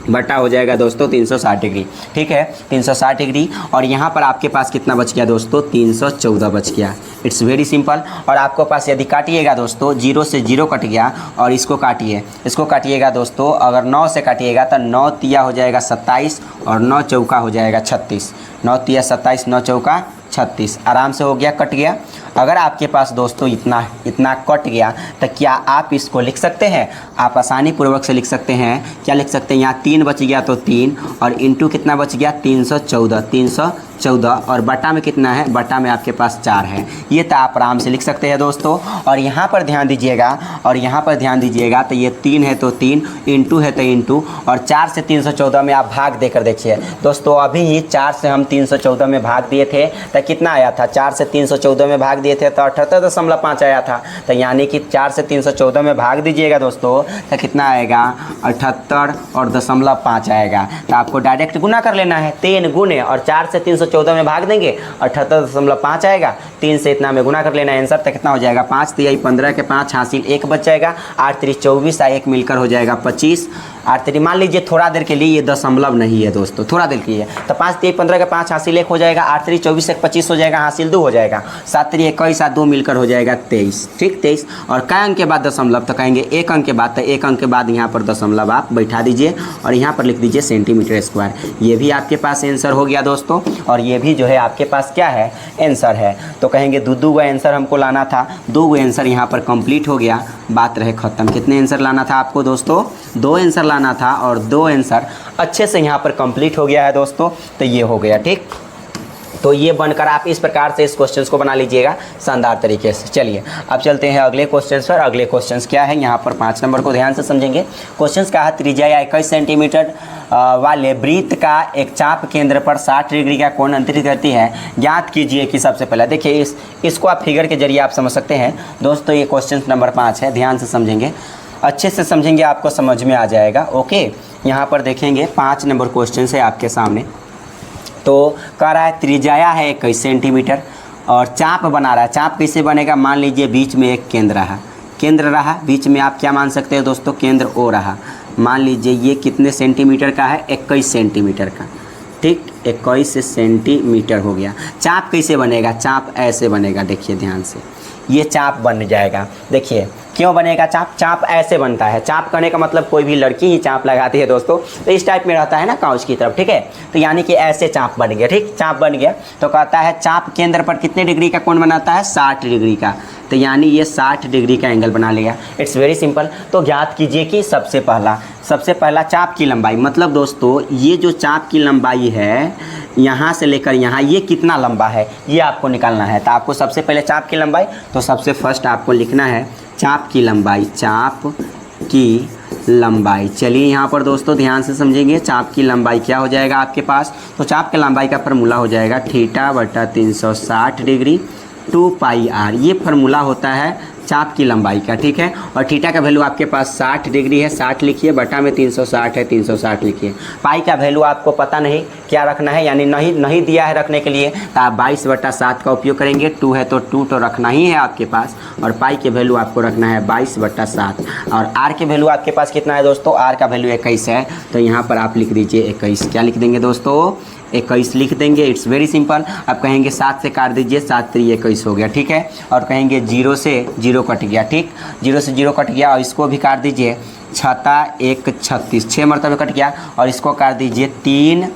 बटा हो जाएगा दोस्तों 360 डिग्री, ठीक है, 360 डिग्री। और यहाँ पर आपके पास कितना बच गया दोस्तों, 314 बच गया। It's very simple. और आपको पास यदि काटिएगा दोस्तों, 0 से 0 कट गया, और इसको काटिएगा दोस्तों, अगर 9 से काटिएगा तो 9 तिया हो जाएगा 27, और 9 चौका हो जाएगा 36, 9 तिया 27, 9 चौका 36, आराम से हो गया, कट गया। अगर आपके पास दोस्तों इतना कट गया तो क्या आप इसको लिख सकते हैं, आप आसानी पूर्वक से लिख सकते हैं। क्या लिख सकते हैं, यहाँ 3 बच गया तो 3, और इंटू कितना बच गया 314, और बटा में कितना है, बटा में आपके पास 4 है। ये तो आप आराम से लिख सकते हैं दोस्तों। और यहाँ पर ध्यान दीजिएगा, तो ये 3 है तो 3, इंटू है तो इंटू, और 4 से 314 में आप भाग देकर देखिए दोस्तों। अभी ही 4 से हम 314 में भाग दिए थे तो कितना आया था, 4 से 314 में भाग दिए थे तो 78.5 आया था। तो यानी कि 4 से 314 में भाग दीजिएगा दोस्तों तो कितना आएगा, 78.5 आएगा। तो आपको डायरेक्ट गुना कर लेना है, 3 गुने और 4 से 314 में भाग देंगे, 78.5 आएगा, 3 से इतना में गुना कर लेना है, आंसर तो कितना हो जाएगा 5 तिहाई 15 के 5 हासिल 1 बच जाएगा, 8 3 24 1 मिलकर हो जाएगा 25, 8 3 मान लीजिए थोड़ा देर के लिए ये दशमलव नहीं है दोस्तों, थोड़ा देर के लिए, तो 5 तिहाई 15 के 5 हासिल 1 हो जाएगा, 8 3 24 1 25 हो जाएगा, हासिल 2 हो जाएगा, 7 3 21 2 मिलकर हो जाएगा 23, ठीक 23। और कै अंक के बाद दशमलव, तो कहेंगे 1 अंक के बाद, तो 1 अंक के बाद यहाँ पर दशमलव आप बैठा दीजिए और यहाँ पर लिख दीजिए सेंटीमीटर स्क्वायर। ये भी आपके पास आंसर हो गया दोस्तों, और ये भी जो है आपके पास क्या है, आंसर है। तो कहेंगे 2 गो आंसर हमको लाना था, 2 गो आंसर यहाँ पर कंप्लीट हो गया, बात रहे ख़त्म। कितने आंसर लाना था आपको दोस्तों, 2 आंसर लाना था, और 2 आंसर अच्छे से यहाँ पर कंप्लीट हो गया है दोस्तों। तो ये हो गया, ठीक। तो ये बनकर आप इस प्रकार से इस क्वेश्चंस को बना लीजिएगा शानदार तरीके से। चलिए अब चलते हैं अगले क्वेश्चंस पर। अगले क्वेश्चंस क्या है, यहाँ पर 5 नंबर को ध्यान से समझेंगे। क्वेश्चंस का है, त्रिज्या 21 सेंटीमीटर वाले वृत्त का एक चाप केंद्र पर 60 डिग्री का कोण अंतरित करती है, ज्ञात कीजिए कि सबसे पहले देखिए इसको आप फिगर के जरिए आप समझ सकते हैं दोस्तों। ये क्वेश्चन नंबर 5 है, ध्यान से समझेंगे, अच्छे से समझेंगे, आपको समझ में आ जाएगा। ओके, यहाँ पर देखेंगे 5 नंबर क्वेश्चन है आपके सामने। तो कह रहा है त्रिज्या है 21 सेंटीमीटर और चाप बना रहा है। चाप कैसे बनेगा, मान लीजिए बीच में एक केंद्र रहा, बीच में आप क्या मान सकते हैं दोस्तों, केंद्र ओ रहा। मान लीजिए ये कितने सेंटीमीटर का है, 21 सेंटीमीटर का, ठीक, 21 सेंटीमीटर हो गया। चाप कैसे बनेगा, चाप ऐसे बनेगा, देखिए ध्यान से, ये चाप बन जाएगा। देखिए क्यों बनेगा चाप, चाप ऐसे बनता है। चाप करने का मतलब कोई भी लड़की ही चाप लगाती है दोस्तों, तो इस टाइप में रहता है ना काउच की तरफ, ठीक है। तो यानी कि ऐसे चाप बन गया, ठीक, चाप बन गया। तो कहता है चाप केंद्र पर कितने डिग्री का कोण बनाता है, 60 डिग्री का। तो यानी ये 60 डिग्री का एंगल बना लिया। It's very simple. तो ज्ञात कीजिए कि सबसे पहला चाप की लंबाई, मतलब दोस्तों ये जो चाप की लंबाई है यहाँ से लेकर यहाँ, ये कितना लंबा है ये आपको निकालना है। तो आपको सबसे पहले चाप की लंबाई, तो सबसे फर्स्ट आपको लिखना है चाप की लंबाई। चलिए यहाँ पर दोस्तों ध्यान से समझेंगे, चाप की लंबाई क्या हो जाएगा आपके पास। तो चाप की लंबाई का फार्मूला हो जाएगा θ/360 डिग्री 2 पाई r। ये फार्मूला होता है चाप की लंबाई का, ठीक है। और थीटा का वैल्यू आपके पास 60 डिग्री है, 60 लिखिए, बटा में 360 है, 360 लिखिए। पाई का वैल्यू आपको पता नहीं क्या रखना है, यानी नहीं दिया है रखने के लिए, तो आप 22/7 का उपयोग करेंगे। 2 है तो 2 तो रखना ही है आपके पास, और पाई के वैल्यू आपको रखना है 22/7। और आर के वैल्यू आपके पास कितना है दोस्तों, आर का वैल्यू 21 है, तो यहाँ पर आप लिख दीजिए 21। क्या लिख देंगे दोस्तों, 21 लिख देंगे। It's very simple. अब कहेंगे 7 से काट दीजिए, 7 3 21 हो गया, ठीक है। और कहेंगे 0 से 0 कट गया, ठीक, 0 से 0 कट गया और इसको भी काट दीजिए, 6 1 36, 6 मरतबे कट गया। और इसको काट दीजिए 3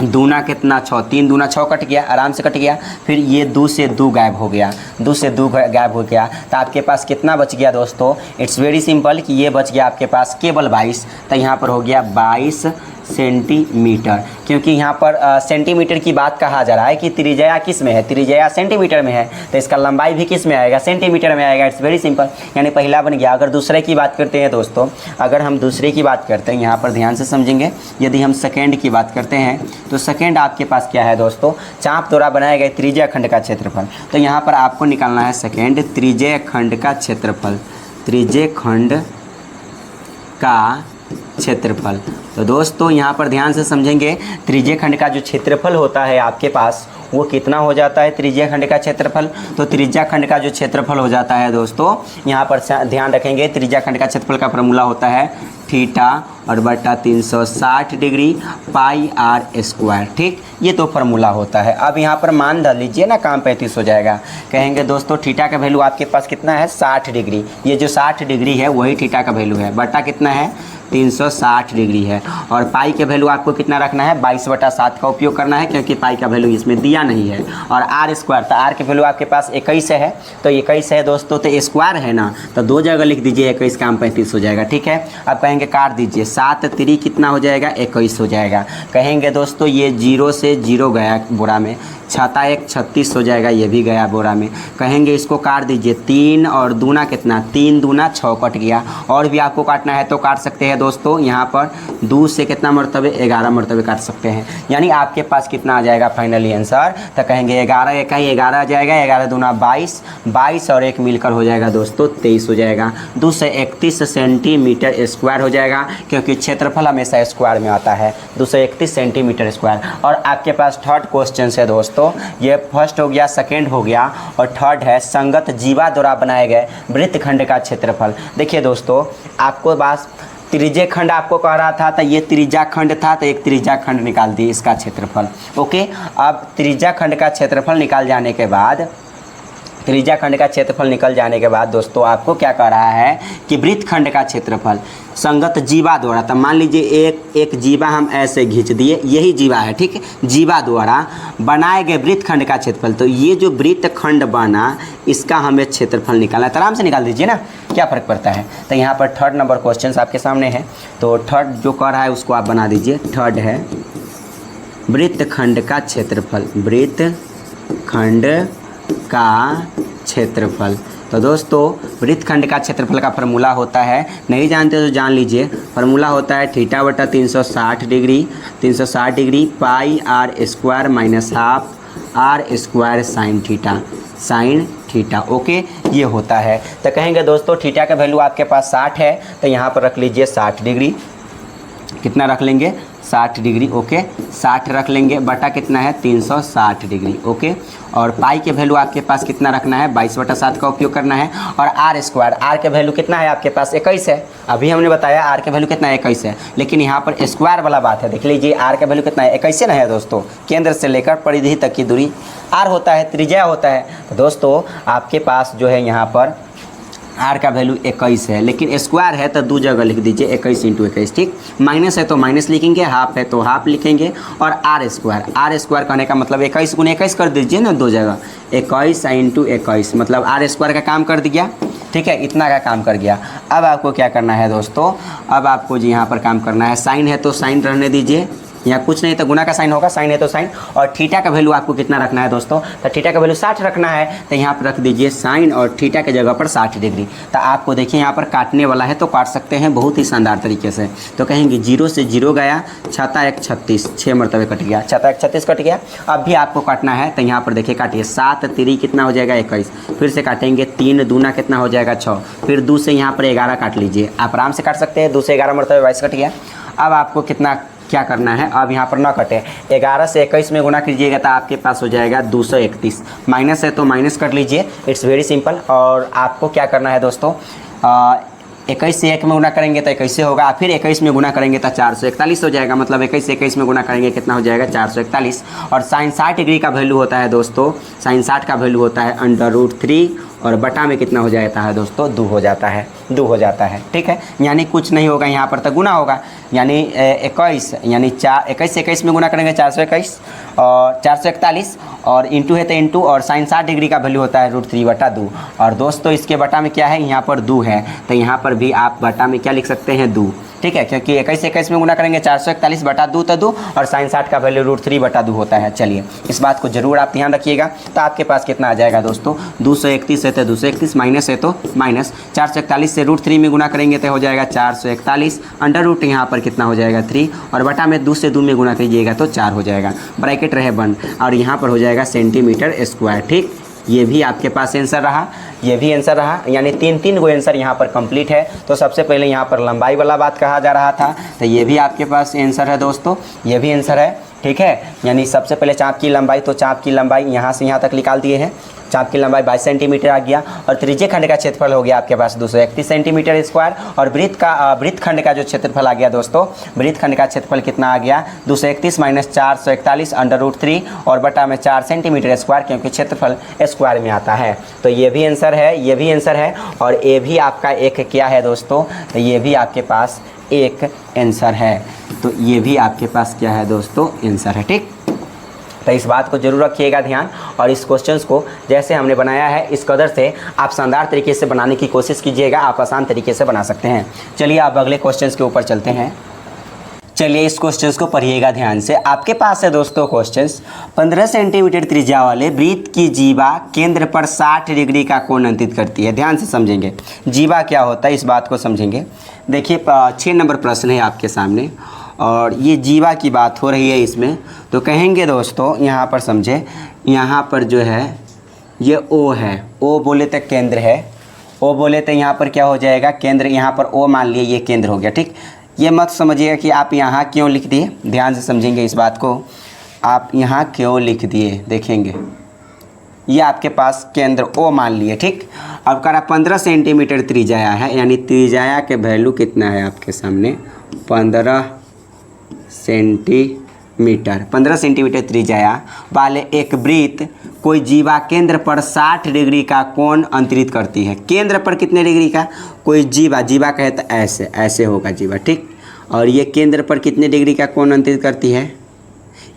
दूना कितना 6, 3 दूना 6 कट गया, आराम से कट गया। फिर ये 2 से 2 गायब हो गया, 2 से 2 गायब हो गया। तो आपके पास कितना बच गया दोस्तों? इट्स वेरी सिंपल कि ये बच गया आपके पास केवल 22। तो यहाँ पर हो गया 22 सेंटीमीटर, क्योंकि यहाँ पर सेंटीमीटर की बात कहा जा रहा है कि त्रिज्या किस में है, त्रिज्या सेंटीमीटर में है, तो इसका लंबाई भी किस में आएगा, सेंटीमीटर में आएगा। इट्स वेरी सिंपल, यानी पहला बन गया। अगर दूसरे की बात करते हैं दोस्तों, अगर हम दूसरे की बात करते हैं, यहाँ पर ध्यान से समझेंगे, यदि हम सेकेंड की बात करते हैं तो सेकेंड आपके पास क्या है दोस्तों? चाप द्वारा बनाए गए त्रिज्या खंड का क्षेत्रफल। तो यहाँ पर आपको निकालना है सेकेंड त्रिज्या खंड का क्षेत्रफल, त्रिज्या खंड का क्षेत्रफल। तो दोस्तों यहाँ पर ध्यान से समझेंगे, त्रिज्या खंड का जो क्षेत्रफल होता है आपके पास वो कितना हो जाता है त्रिज्या खंड का क्षेत्रफल? तो त्रिज्या खंड का जो क्षेत्रफल हो जाता है दोस्तों, यहाँ पर ध्यान रखेंगे, त्रिज्या खंड का क्षेत्रफल का फॉर्मूला होता है थीटा और बटा 360 डिग्री पाई आर स्क्वायर, ठीक, ये तो फार्मूला होता है। अब यहाँ पर मान डाल लीजिए ना, काम 35 हो जाएगा। कहेंगे दोस्तों थीटा का वैल्यू आपके पास कितना है? 60 डिग्री। ये जो 60 डिग्री है वही थीटा का वैल्यू है, बटा कितना है? 360 डिग्री है। और पाई के वैल्यू आपको कितना रखना है? 22/7 का उपयोग करना है, क्योंकि पाई का वैल्यू इसमें दिया नहीं है। और आर स्क्वायर, तो आर के वैल्यू आपके पास 21 है, तो 21 है दोस्तों, तो स्क्वायर है ना, तो 2 जगह लिख दीजिए, 21 काम 35 हो जाएगा, ठीक है। अब कहेंगे काट दीजिए, 7 3 कितना हो जाएगा? 21 हो जाएगा। कहेंगे दोस्तों ये 0 से 0 गया बोरा में, 6 1 36 हो जाएगा, ये भी गया बोरा में। कहेंगे इसको काट दीजिए, 3 और दूना कितना? 3 दूना 6 कट गया। और भी आपको काटना है तो काट सकते हैं दोस्तों, यहाँ पर 2 से कितना मरतबे? 11 मरतबे काट सकते हैं। यानी आपके पास कितना आ जाएगा फाइनली आंसर? तो कहेंगे 11 1 11 आ जाएगा, 11 दूना 22, 22 और 1 मिलकर हो जाएगा दोस्तों 23 हो जाएगा। 231 सेंटीमीटर स्क्वायर हो जाएगा, क्योंकि क्षेत्रफल हमेशा स्क्वायर में आता है, 231 सेंटीमीटर स्क्वायर। और आपके पास थर्ड क्वेश्चन है दोस्तों, ये फर्स्ट हो गया, सेकेंड हो गया और थर्ड है संगत जीवा द्वारा बनाए गए वृत्तखंड का क्षेत्रफल। देखिए दोस्तों, आपको बस त्रिज्या खंड आपको कह रहा था, तो ये त्रिज्या खंड था, तो एक त्रिज्या खंड निकाल दिए इसका क्षेत्रफल, ओके। अब त्रिज्या खंड का क्षेत्रफल निकाल जाने के बाद, त्रिज्या खंड का क्षेत्रफल निकल जाने के बाद दोस्तों आपको क्या कह रहा है कि वृत्तखंड का क्षेत्रफल संगत जीवा द्वारा, तो मान लीजिए एक जीवा हम ऐसे खींच दिए, यही जीवा है, ठीक है, जीवा द्वारा बनाए गए वृत्तखंड का क्षेत्रफल। तो ये जो वृत्तखंड बना इसका हमें क्षेत्रफल निकालना है, तो आराम से निकाल दीजिए ना, क्या फ़र्क पड़ता है। तो यहाँ पर थर्ड नंबर क्वेश्चन आपके सामने है, तो थर्ड जो कह रहा है उसको आप बना दीजिए। थर्ड है वृत्तखंड का क्षेत्रफल, वृत्तखंड का क्षेत्रफल। तो दोस्तों वृत्तखंड का क्षेत्रफल का फार्मूला होता है, नहीं जानते तो जान लीजिए, फार्मूला होता है थीटा बटा 360 degree, 360 degree pi r square minus half r square sine theta, sine theta, okay, ये होता है। तो कहेंगे दोस्तों थीटा का वैल्यू आपके पास 60 है, तो यहाँ पर रख लीजिए 60 डिग्री, कितना रख लेंगे? 60 डिग्री, ओके, 60 रख लेंगे, बटा कितना है? 360 डिग्री, ओके। और पाई के वैल्यू आपके पास कितना रखना है? 22/7 का उपयोग करना है। और आर स्क्वायर, आर के वैल्यू कितना है आपके पास? 21 है, अभी हमने बताया आर के वैल्यू कितना है? 21 है, लेकिन यहाँ पर स्क्वायर वाला बात है, देख लीजिए आर का वैल्यू कितना है? 21 ना है दोस्तों, केंद्र से लेकर परिधि तक की दूरी आर होता है, त्रिज्या होता है। तो दोस्तों आपके पास जो है यहाँ पर आर का वैल्यू 21 है, लेकिन स्क्वायर है तो 2 जगह लिख दीजिए, 21 × 21, ठीक। माइनस है तो माइनस लिखेंगे, हाफ है तो हाफ लिखेंगे। और आर स्क्वायर कहने का मतलब 21 × 21 कर दीजिए ना, 2 जगह, 21 × 21 मतलब आर स्क्वायर का काम कर दिया, ठीक है, इतना का काम कर गया। अब आपको क्या करना है दोस्तों? अब आपको जी यहाँ पर काम करना है, साइन है तो साइन रहने दीजिए, यहाँ कुछ नहीं तो गुना का साइन होगा, साइन है तो साइन। और थीटा का वैल्यू आपको कितना रखना है दोस्तों? तो थीटा का वैल्यू 60 रखना है, तो यहाँ पर रख दीजिए साइन और थीटा के जगह पर 60 डिग्री। तो आपको देखिए यहाँ पर काटने वाला है तो काट सकते हैं बहुत ही शानदार तरीके से। तो कहेंगे 0 से 0 गया, 6 1 36, 6 मरतबे कट गया, 6 1 36 कट गया। अब भी आपको काटना है, तो यहाँ पर देखिए काटिए, 7 3 कितना हो जाएगा? 21, फिर से काटेंगे, 3 दूना कितना हो जाएगा? 6, फिर 2 से यहाँ पर 11 काट लीजिए, आप आराम से काट सकते हैं, 2 से 11 मरतबे 22 कट गया। अब आपको कितना क्या करना है? अब यहाँ पर ना कटे, 11 से 21 में गुना कीजिएगा तो आपके पास हो जाएगा 231, माइनस है तो माइनस कर लीजिए, इट्स वेरी सिंपल। और आपको क्या करना है दोस्तों? 21 से 1 में गुना करेंगे तो 21 से होगा, फिर 21 में गुना करेंगे तो 441 हो जाएगा, मतलब 21 से 21 में गुना करेंगे कितना हो जाएगा 441। और साइन 60 डिग्री का वैल्यू होता है दोस्तों, साइन 60 का वैल्यू होता है √3 और बटा में कितना हो जाता है दोस्तों 2 हो जाता है, 2 हो जाता है। ठीक है, यानी कुछ नहीं होगा यहाँ पर तो गुना होगा, यानी 21 यानी 21 से 21 में गुना करेंगे 421 और 441 और इंटू है तो इंटू, और साइन 60 डिग्री का वैल्यू होता है √3/2। और दोस्तों इसके बटा में क्या है, यहाँ पर 2 है, तो यहाँ पर भी आप बटा में क्या लिख सकते हैं 2। ठीक है, क्योंकि 21 से 21 में गुना करेंगे 441/2 तो 2 और साइन 60 का वैल्यू √3/2 होता है। चलिए इस बात को जरूर आप ध्यान रखिएगा। तो आपके पास कितना आ जाएगा दोस्तों 231 है तो 231, माइनस है तो माइनस, 441 से √3 में गुना करेंगे तो हो जाएगा 441, अंडर यहाँ पर कितना हो जाएगा 3 और बटा में 2 से 2 में गुना कीजिएगा तो 4 हो जाएगा, ब्रैकेट रहे बंद और यहाँ पर हो जाएगा सेंटीमीटर स्क्वायर। ठीक, ये भी आपके पास आंसर रहा, ये भी आंसर रहा, यानी 3 गो आंसर यहाँ पर कंप्लीट है। तो सबसे पहले यहाँ पर लंबाई वाला बात कहा जा रहा था, तो ये भी आपके पास आंसर है दोस्तों, ये भी आंसर है। ठीक है, यानी सबसे पहले चाप की लंबाई, तो चाप की लंबाई यहाँ से यहाँ तक निकाल दिए हैं, चाप की लंबाई 22 सेंटीमीटर आ गया और त्रिज्य खंड का क्षेत्रफल हो गया आपके पास 231 सेंटीमीटर स्क्वायर और वृत्त खंड का जो क्षेत्रफल आ गया दोस्तों, वृत्त खंड का क्षेत्रफल कितना आ गया 231 माइनस 441 √3 और बटा में 4 सेंटीमीटर स्क्वायर, क्योंकि क्षेत्रफल स्क्वायर में आता है। तो ये भी आंसर है, ये भी आंसर है और ये भी आपका एक क्या है दोस्तों, तो ये भी आपके पास एक आंसर है। तो ये भी आपके पास क्या है दोस्तों आंसर है। ठीक, तो इस बात को जरूर रखिएगा ध्यान और इस क्वेश्चंस को जैसे हमने बनाया है इस कदर से आप शानदार तरीके से बनाने की कोशिश कीजिएगा, आप आसान तरीके से बना सकते हैं। चलिए आप अगले क्वेश्चंस के ऊपर चलते हैं। चलिए इस क्वेश्चंस को पढ़िएगा ध्यान से। आपके पास है दोस्तों क्वेश्चंस, 15 सेंटीमीटर त्रिज्या वाले वृत्त की जीवा केंद्र पर 60 डिग्री का कोण अंकित करती है। ध्यान से समझेंगे जीवा क्या होता है, इस बात को समझेंगे। देखिए 6 नंबर प्रश्न है आपके सामने और ये जीवा की बात हो रही है इसमें, तो कहेंगे दोस्तों यहाँ पर समझे, यहाँ पर जो है ये O है, O बोले तो केंद्र है, O बोले तो यहाँ पर क्या हो जाएगा केंद्र, यहाँ पर O मान लिए ये केंद्र हो गया। ठीक, ये मत समझिएगा कि आप यहाँ क्यों लिख दिए, ध्यान से समझेंगे इस बात को, आप यहाँ क्यों लिख दिए देखेंगे, ये आपके पास केंद्र O मान लिए। ठीक, अब करा 15 सेंटीमीटर त्रिज्या है, यानी त्रिज्या के वैल्यू कितना है आपके सामने 15 सेंटीमीटर, 15 सेंटीमीटर त्रिज्या वाले एक वृत्त कोई जीवा केंद्र पर 60 डिग्री का कोण अंतरित करती है। केंद्र पर कितने डिग्री का, कोई जीवा, जीवा कहे तो ऐसे ऐसे होगा जीवा। ठीक, और ये केंद्र पर कितने डिग्री का कोण अंतरित करती है,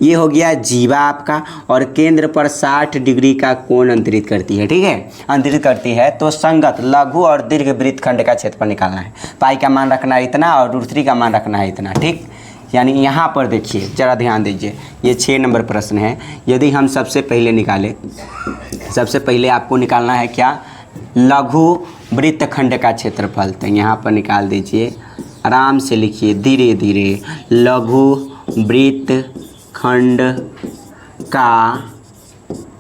ये हो गया जीवा आपका, और केंद्र पर 60 डिग्री का कोण अंतरित करती है। ठीक है, अंतरित करती है तो संगत लघु और दीर्घ वृत्त खंड का क्षेत्रफल निकालना है। पाई का मान रखना है इतना और √3 का मान रखना है इतना। ठीक, यानी यहाँ पर देखिए जरा ध्यान दीजिए, ये 6 नंबर प्रश्न है। यदि हम सबसे पहले निकालें, सबसे पहले आपको निकालना है क्या, लघु वृत्त खंड का क्षेत्रफल। तो यहाँ पर निकाल दीजिए, आराम से लिखिए धीरे धीरे, लघु वृत्त खंड का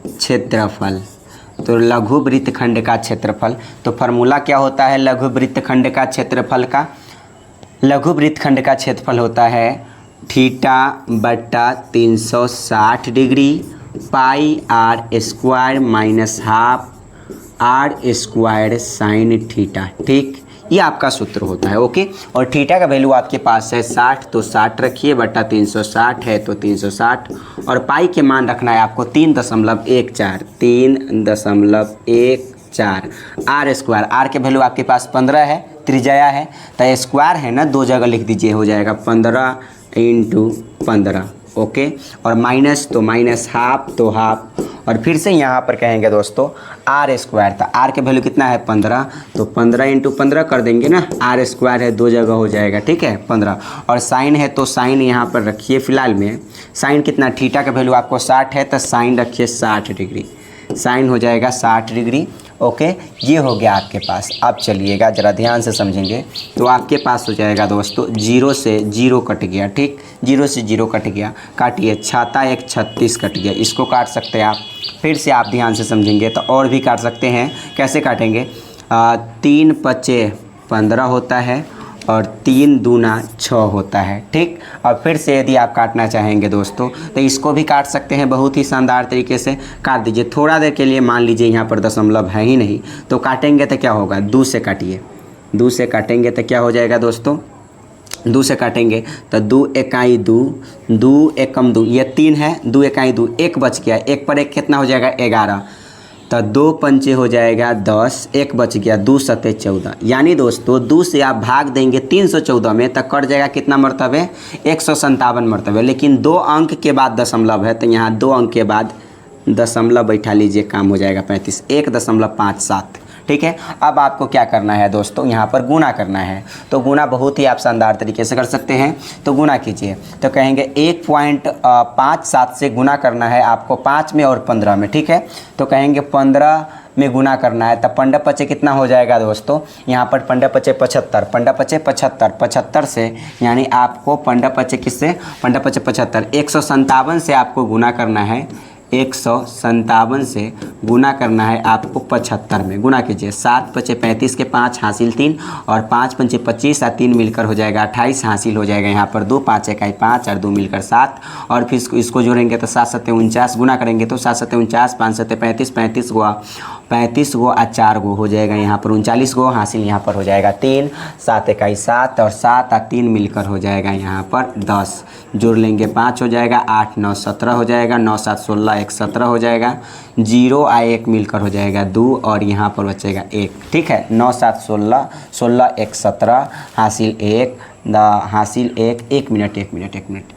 क्षेत्रफल। तो लघु वृत्त खंड का क्षेत्रफल, तो फार्मूला क्या होता है लघु वृत्त खंड का क्षेत्रफल का, लघु वृत्त खंड का क्षेत्रफल होता है θ/360 degree pi r² minus ½ r² sine theta. ठीक, ये आपका सूत्र होता है। ओके, और थीटा का वैल्यू आपके पास है 60, तो 60 रखिए, बटा 360 है तो 360, और पाई के मान रखना है आपको 3.14, 3.14 r²। r के वैल्यू आपके पास 15 है, त्रिज्या है, तो स्क्वायर है ना, 2 जगह लिख दीजिए, हो जाएगा 15 × 15। ओके, और माइनस तो माइनस ½ तो ½ और फिर से यहाँ पर कहेंगे दोस्तों r², तो r के वैल्यू कितना है 15, तो 15 × 15 कर देंगे ना, r² है 2 जगह हो जाएगा। ठीक है 15, और साइन है तो साइन यहाँ पर रखिए, फिलहाल में साइन कितना, थीटा का वैल्यू आपको 60 है तो साइन रखिए 60 डिग्री, साइन हो जाएगा 60 डिग्री। ओके, ये हो गया आपके पास। अब चलिएगा जरा ध्यान से समझेंगे, तो आपके पास हो जाएगा दोस्तों 0 से 0 कट गया। ठीक, 0 से 0 कट गया, काटिए, 6 × 36 कट गया, इसको काट सकते हैं आप। फिर से आप ध्यान से समझेंगे तो और भी काट सकते हैं, कैसे काटेंगे, 3 × 5 = 15 होता है और 3 दूना 6 होता है। ठीक, और फिर से यदि आप काटना चाहेंगे दोस्तों तो इसको भी काट सकते हैं, बहुत ही शानदार तरीके से काट दीजिए। थोड़ा देर के लिए मान लीजिए यहाँ पर दशमलव है ही नहीं, तो काटेंगे तो क्या होगा, 2 से काटिए, 2 से काटेंगे तो क्या हो जाएगा दोस्तों, 2 से काटेंगे तो 2 एकाई 2, 2 एकम 2, ये 3 है, 2 एकाई 2, 1 बच गया, 1 पर 1 कितना हो जाएगा 11, तो 2 पंचे हो जाएगा 10, 1 बच गया, 2 सते 14। यानी दोस्तों 2 से आप भाग देंगे 314 में तो कट जाएगा कितना मरतबे, 157 मरतबे। लेकिन 2 अंक के बाद दशमलव है तो यहाँ 2 अंक के बाद दशमलव बैठा लीजिए, काम हो जाएगा 35, 1.57। ठीक है। अब आपको क्या करना है दोस्तों, यहाँ पर गुना करना है। तो गुना बहुत ही आप शानदार तरीके से कर सकते हैं। तो गुना कीजिए, तो कहेंगे 1.57 से गुना करना है आपको 5 में और 15 में। ठीक है, तो कहेंगे 15 में गुना करना है, तब 15 पचे कितना हो जाएगा दोस्तों, यहाँ पर 15 पचे 75, 15 पचे 75, 75 से यानी आपको 15 पचे किससे, 15 पचे 75, 157 से आपको गुना करना है, 157 से गुना करना है आपको 75 में। गुना कीजिए, 7 पचे 35 के 5 हासिल 3 और 5 पंचे 25 और 3 मिलकर हो जाएगा 28 हासिल हो जाएगा यहाँ पर 2, 5 इकाई 5 और 2 मिलकर 7, और फिर इसको जोड़ेंगे तो 7 सत्ते 49, गुना करेंगे तो 7 सत्ते 49, 5 सत्ते 35, 35 गो और 4 गो हो जाएगा यहाँ पर 39 गो हासिल, यहाँ पर हो जाएगा 3, 7 इकाई 7 और 7 और 3 मिलकर हो जाएगा यहाँ पर 10, जोड़ लेंगे 5 हो जाएगा, 8 9 17 हो जाएगा, 9 7 16 1 17 हो जाएगा, 0 और 1 मिलकर हो जाएगा 2 और यहाँ पर बचेगा 1। ठीक है, 9 7 16, 16 1 17 हासिल 1, हासिल 1 मिनट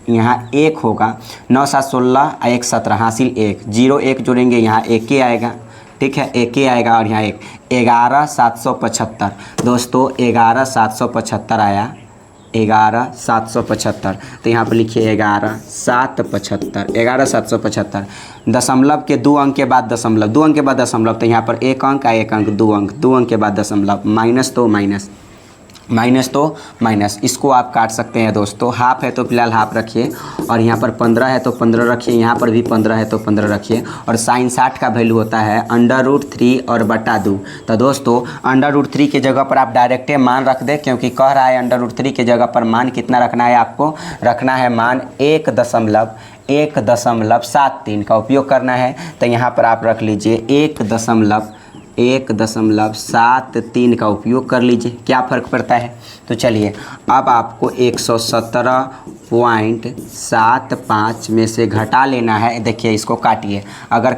यहाँ 1 होगा, 9 7 16 1 17 हासिल 1, 0 1 जोड़ेंगे यहाँ 1 ही आएगा। ठीक है, 1 ही आएगा और यहाँ 1, 11,775 दोस्तों, 11,775 आया, 11,775। तो यहाँ पर लिखिए 11,775, 11,775। दशमलव के 2 अंक के बाद दशमलव, 2 अंक के बाद दशमलव, तो यहाँ पर 1 अंक 1 अंक 2 अंक, 2 अंक के बाद दशमलव, माइनस तो माइनस, माइनस तो माइनस, इसको आप काट सकते हैं दोस्तों। हाफ है तो फिलहाल हाफ रखिए, और यहाँ पर 15 है तो 15 रखिए, यहाँ पर भी 15 है तो 15 रखिए, और साइन 60 का वैल्यू होता है √3 और बटा 2। तो दोस्तों √3 के जगह पर आप डायरेक्टे मान रख दें, क्योंकि कह रहा है √3 के जगह पर मान कितना रखना है, आपको रखना है मान 1.73 का उपयोग करना है। तो यहाँ पर आप रख लीजिए 1.73 का उपयोग कर लीजिए, क्या फ़र्क पड़ता है। तो चलिए अब आपको 117.75 में से घटा लेना है। देखिए इसको काटिए, अगर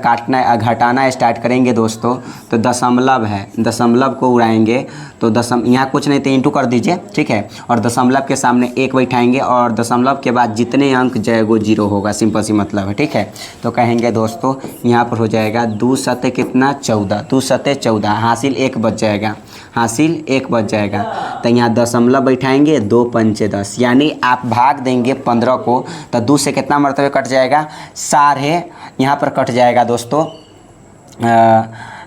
घटाना स्टार्ट करेंगे दोस्तों तो दशमलव है, दशमलव को उड़ाएंगे तो यहाँ कुछ नहीं तो इंटू कर दीजिए। ठीक है, और दशमलव के सामने 1 बैठाएंगे और दशमलव के बाद जितने अंक जाएगो 0 होगा, सिंपल सी मतलब है। ठीक है, तो कहेंगे दोस्तों यहाँ पर हो जाएगा 2 सते कितना 14, 2 सते 14 हासिल 1 बच जाएगा, हासिल 1 बच जाएगा। तो यहाँ दशमलव बैठाएंगे, 2 पंचे 10, यानी आप भाग देंगे 15 को तो 2 से कितना मरतबे कट जाएगा, साढ़े, यहाँ पर कट जाएगा दोस्तों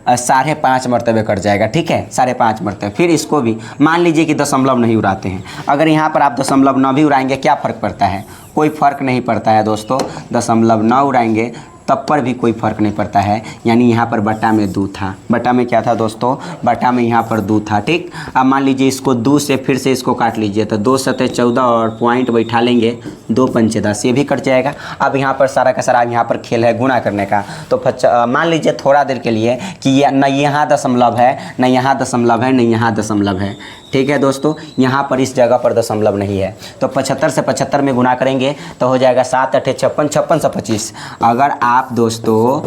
5.5 मरतबे कट जाएगा। ठीक है, 5.5 मरतबे। फिर इसको भी मान लीजिए कि दशमलव नहीं उड़ाते हैं, अगर यहाँ पर आप दशमलव न भी उड़ाएंगे क्या फ़र्क पड़ता है, कोई फ़र्क नहीं पड़ता है दोस्तों। दशमलव न उड़ाएंगे तब पर भी कोई फ़र्क नहीं पड़ता है, यानी यहाँ पर बटा में 2 था, बटा में क्या था दोस्तों, बटा में यहाँ पर 2 था। ठीक, अब मान लीजिए इसको 2 से फिर से इसको काट लीजिए, तो 2 सते 14 और पॉइंट बैठा लेंगे, 2 पंचे 10, ये भी कट जाएगा। अब यहाँ पर सारा का सारा यहाँ पर खेल है गुना करने का। तो मान लीजिए थोड़ा देर के लिए कि न यहाँ दशमलव है, न यहाँ दशमलव है, न यहाँ दशमलव है। ठीक है दोस्तों, यहाँ पर इस जगह पर दशमलव नहीं है, तो 75 से 75 में गुना करेंगे तो हो जाएगा 7 8 56, 56 से 25। अगर आप दोस्तों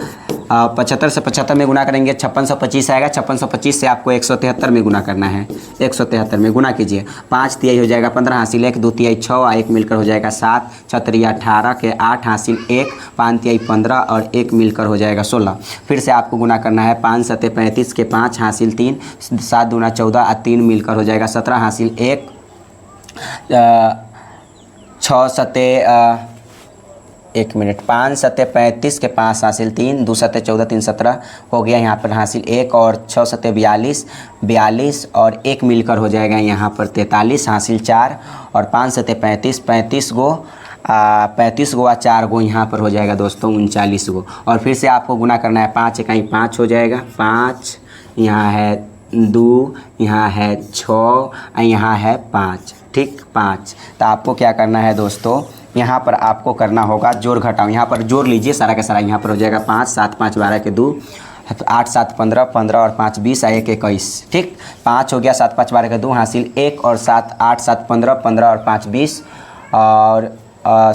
75 से 75 में गुना करेंगे 56 से 25 आएगा, 56 से 25 से आपको 173 में गुना करना है, 173 में गुना कीजिए, 5 तिहाई हो जाएगा 15 हासिल 1, 2 तिहाई 6 और 1 मिलकर हो जाएगा 7, 6 तिहाई 18 के 8 हासिल 1, 5 तिहाई 15 और 1 मिलकर हो जाएगा 16। फिर से आपको गुना करना है, 5 सते 35 के 5 हासिल 3, 7 दूना 14 और 3 मिलकर हो जाएगा 17 हासिल 1, 6 सते 1 मिनट, 5 सते 35 के 5 हासिल 3, 2 सते 14 3 17 हो गया यहाँ पर हासिल 1, और 6 सते 42 42 और 1 मिलकर हो जाएगा यहाँ पर 43 हासिल 4, और 5 सते 35 35 गो 35 गो और 4 गो यहाँ पर हो जाएगा दोस्तों 39 गो। और फिर से आपको गुना करना है, 5 इकाई 5 हो जाएगा, 5 यहाँ है 2, यहाँ है 6 और यहाँ है 5। ठीक, 5। तो आपको क्या करना है दोस्तों, यहाँ पर आपको करना होगा जोड़ घटाओ, यहाँ पर जोड़ लीजिए सारा का सारा, यहाँ पर हो जाएगा 5 7 5 12 के 2, तो 8 7 15, 15 और 5 20, 1 21, ठीक। 5 हो गया, 7 5 12 का 2 हासिल 1 और 7 8 7 15, 15 और 5 20 और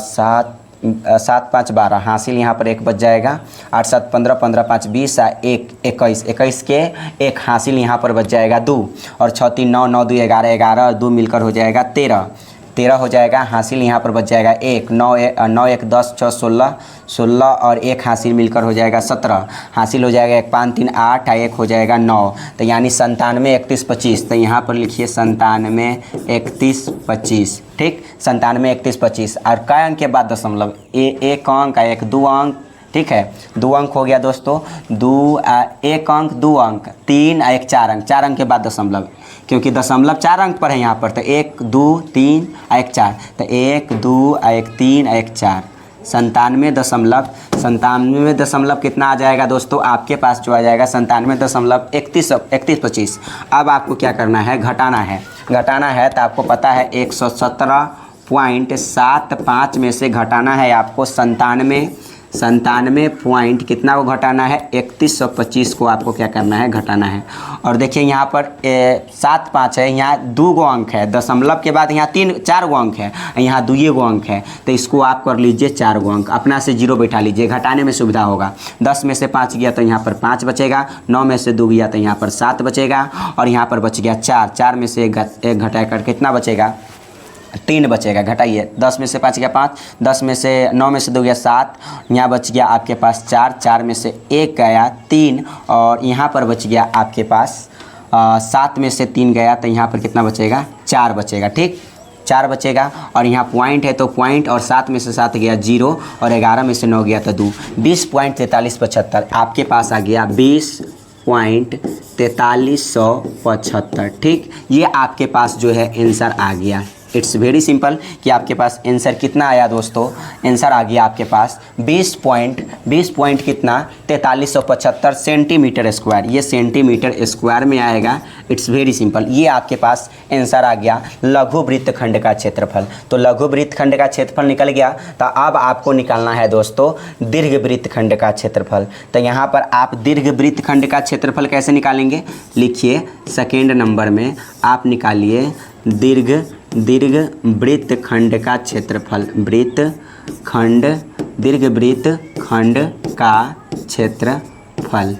7 7 5 12 हासिल यहाँ पर 1 बच जाएगा। 8 7 15, 15 5 20 1 21, 21 के 1 हासिल यहाँ पर बच जाएगा 2 और 6 3 9, 9 2 11, 11 और 2 मिलकर हो जाएगा 13, 13 हो जाएगा। हासिल यहाँ पर बच जाएगा 1, 9 1 10 6 16, 16 और 1 हासिल मिलकर हो जाएगा 17, हासिल हो जाएगा 1 5 3 8 1 हो जाएगा 9, तो यानी 97 31 25। तो यहाँ पर लिखिए 97 31 25, ठीक। 97 31 25 और कई अंक के बाद दशमलव, एक अंक 1 2 अंक, ठीक है। 2 अंक हो गया दोस्तों, 1 अंक 2 अंक, 3 1 4 अंक, 4 अंक के बाद दशमलव, क्योंकि दशमलव 4 अंक पर है यहाँ पर, तो 1 2 3 1 4, तो 1 2 1 3 1 4, 97 दशमलव कितना आ जाएगा दोस्तों आपके पास, जो आ जाएगा 97 31 25। अब आपको क्या करना है, घटाना है। घटाना है तो आपको पता है 117.75 में से घटाना है आपको 97 पॉइंट कितना को घटाना है, 3125 को आपको क्या करना है, घटाना है। और देखिए यहाँ पर 7 5 है, यहाँ 2 गो अंक है, दशमलव के बाद यहाँ 3 4 गो अंक है, यहाँ 2 गो अंक है, तो इसको आप कर लीजिए 4 गो अंक, अपना से 0 बैठा लीजिए, घटाने में सुविधा होगा। 10 में से 5 गया तो यहाँ पर 5 बचेगा, 9 में से 2 गया तो यहाँ पर 7 बचेगा और यहाँ पर बच गया 4, 4 में से 1 घटा कर कितना बचेगा, 3 बचेगा। घटाइए, 10 में से 5 गया 5, 10 में से 9 में से 2 गया 7, यहाँ बच गया आपके पास 4, 4 में से 1 गया 3 और यहाँ पर बच गया आपके पास 7 में से 3 गया तो यहाँ पर कितना बचेगा, 4 बचेगा, ठीक। 4 बचेगा और यहाँ पॉइंट है तो पॉइंट, और 7 में से 7 गया 0 और 11 में से 9 गया तो 2, 20.4375 आपके पास आ गया 20.4375, ठीक। ये आपके पास जो है आंसर आ गया। इट्स वेरी सिंपल कि आपके पास आंसर कितना आया दोस्तों, आंसर आ गया आपके पास 20 पॉइंट कितना 4375 सेंटीमीटर स्क्वायर, ये सेंटीमीटर स्क्वायर में आएगा। इट्स वेरी सिंपल, ये आपके पास आंसर आ गया लघु वृत्तखंड का क्षेत्रफल। तो लघु वृत्तखंड का क्षेत्रफल निकल गया, तो अब आपको निकालना है दोस्तों दीर्घ वृत्तखंड का क्षेत्रफल। तो यहाँ पर आप दीर्घ वृत्तखंड का क्षेत्रफल कैसे निकालेंगे, लिखिए सेकेंड नंबर में आप निकालिए दीर्घ वृत्तखंड का क्षेत्रफल, दीर्घ वृत्तखंड का क्षेत्रफल,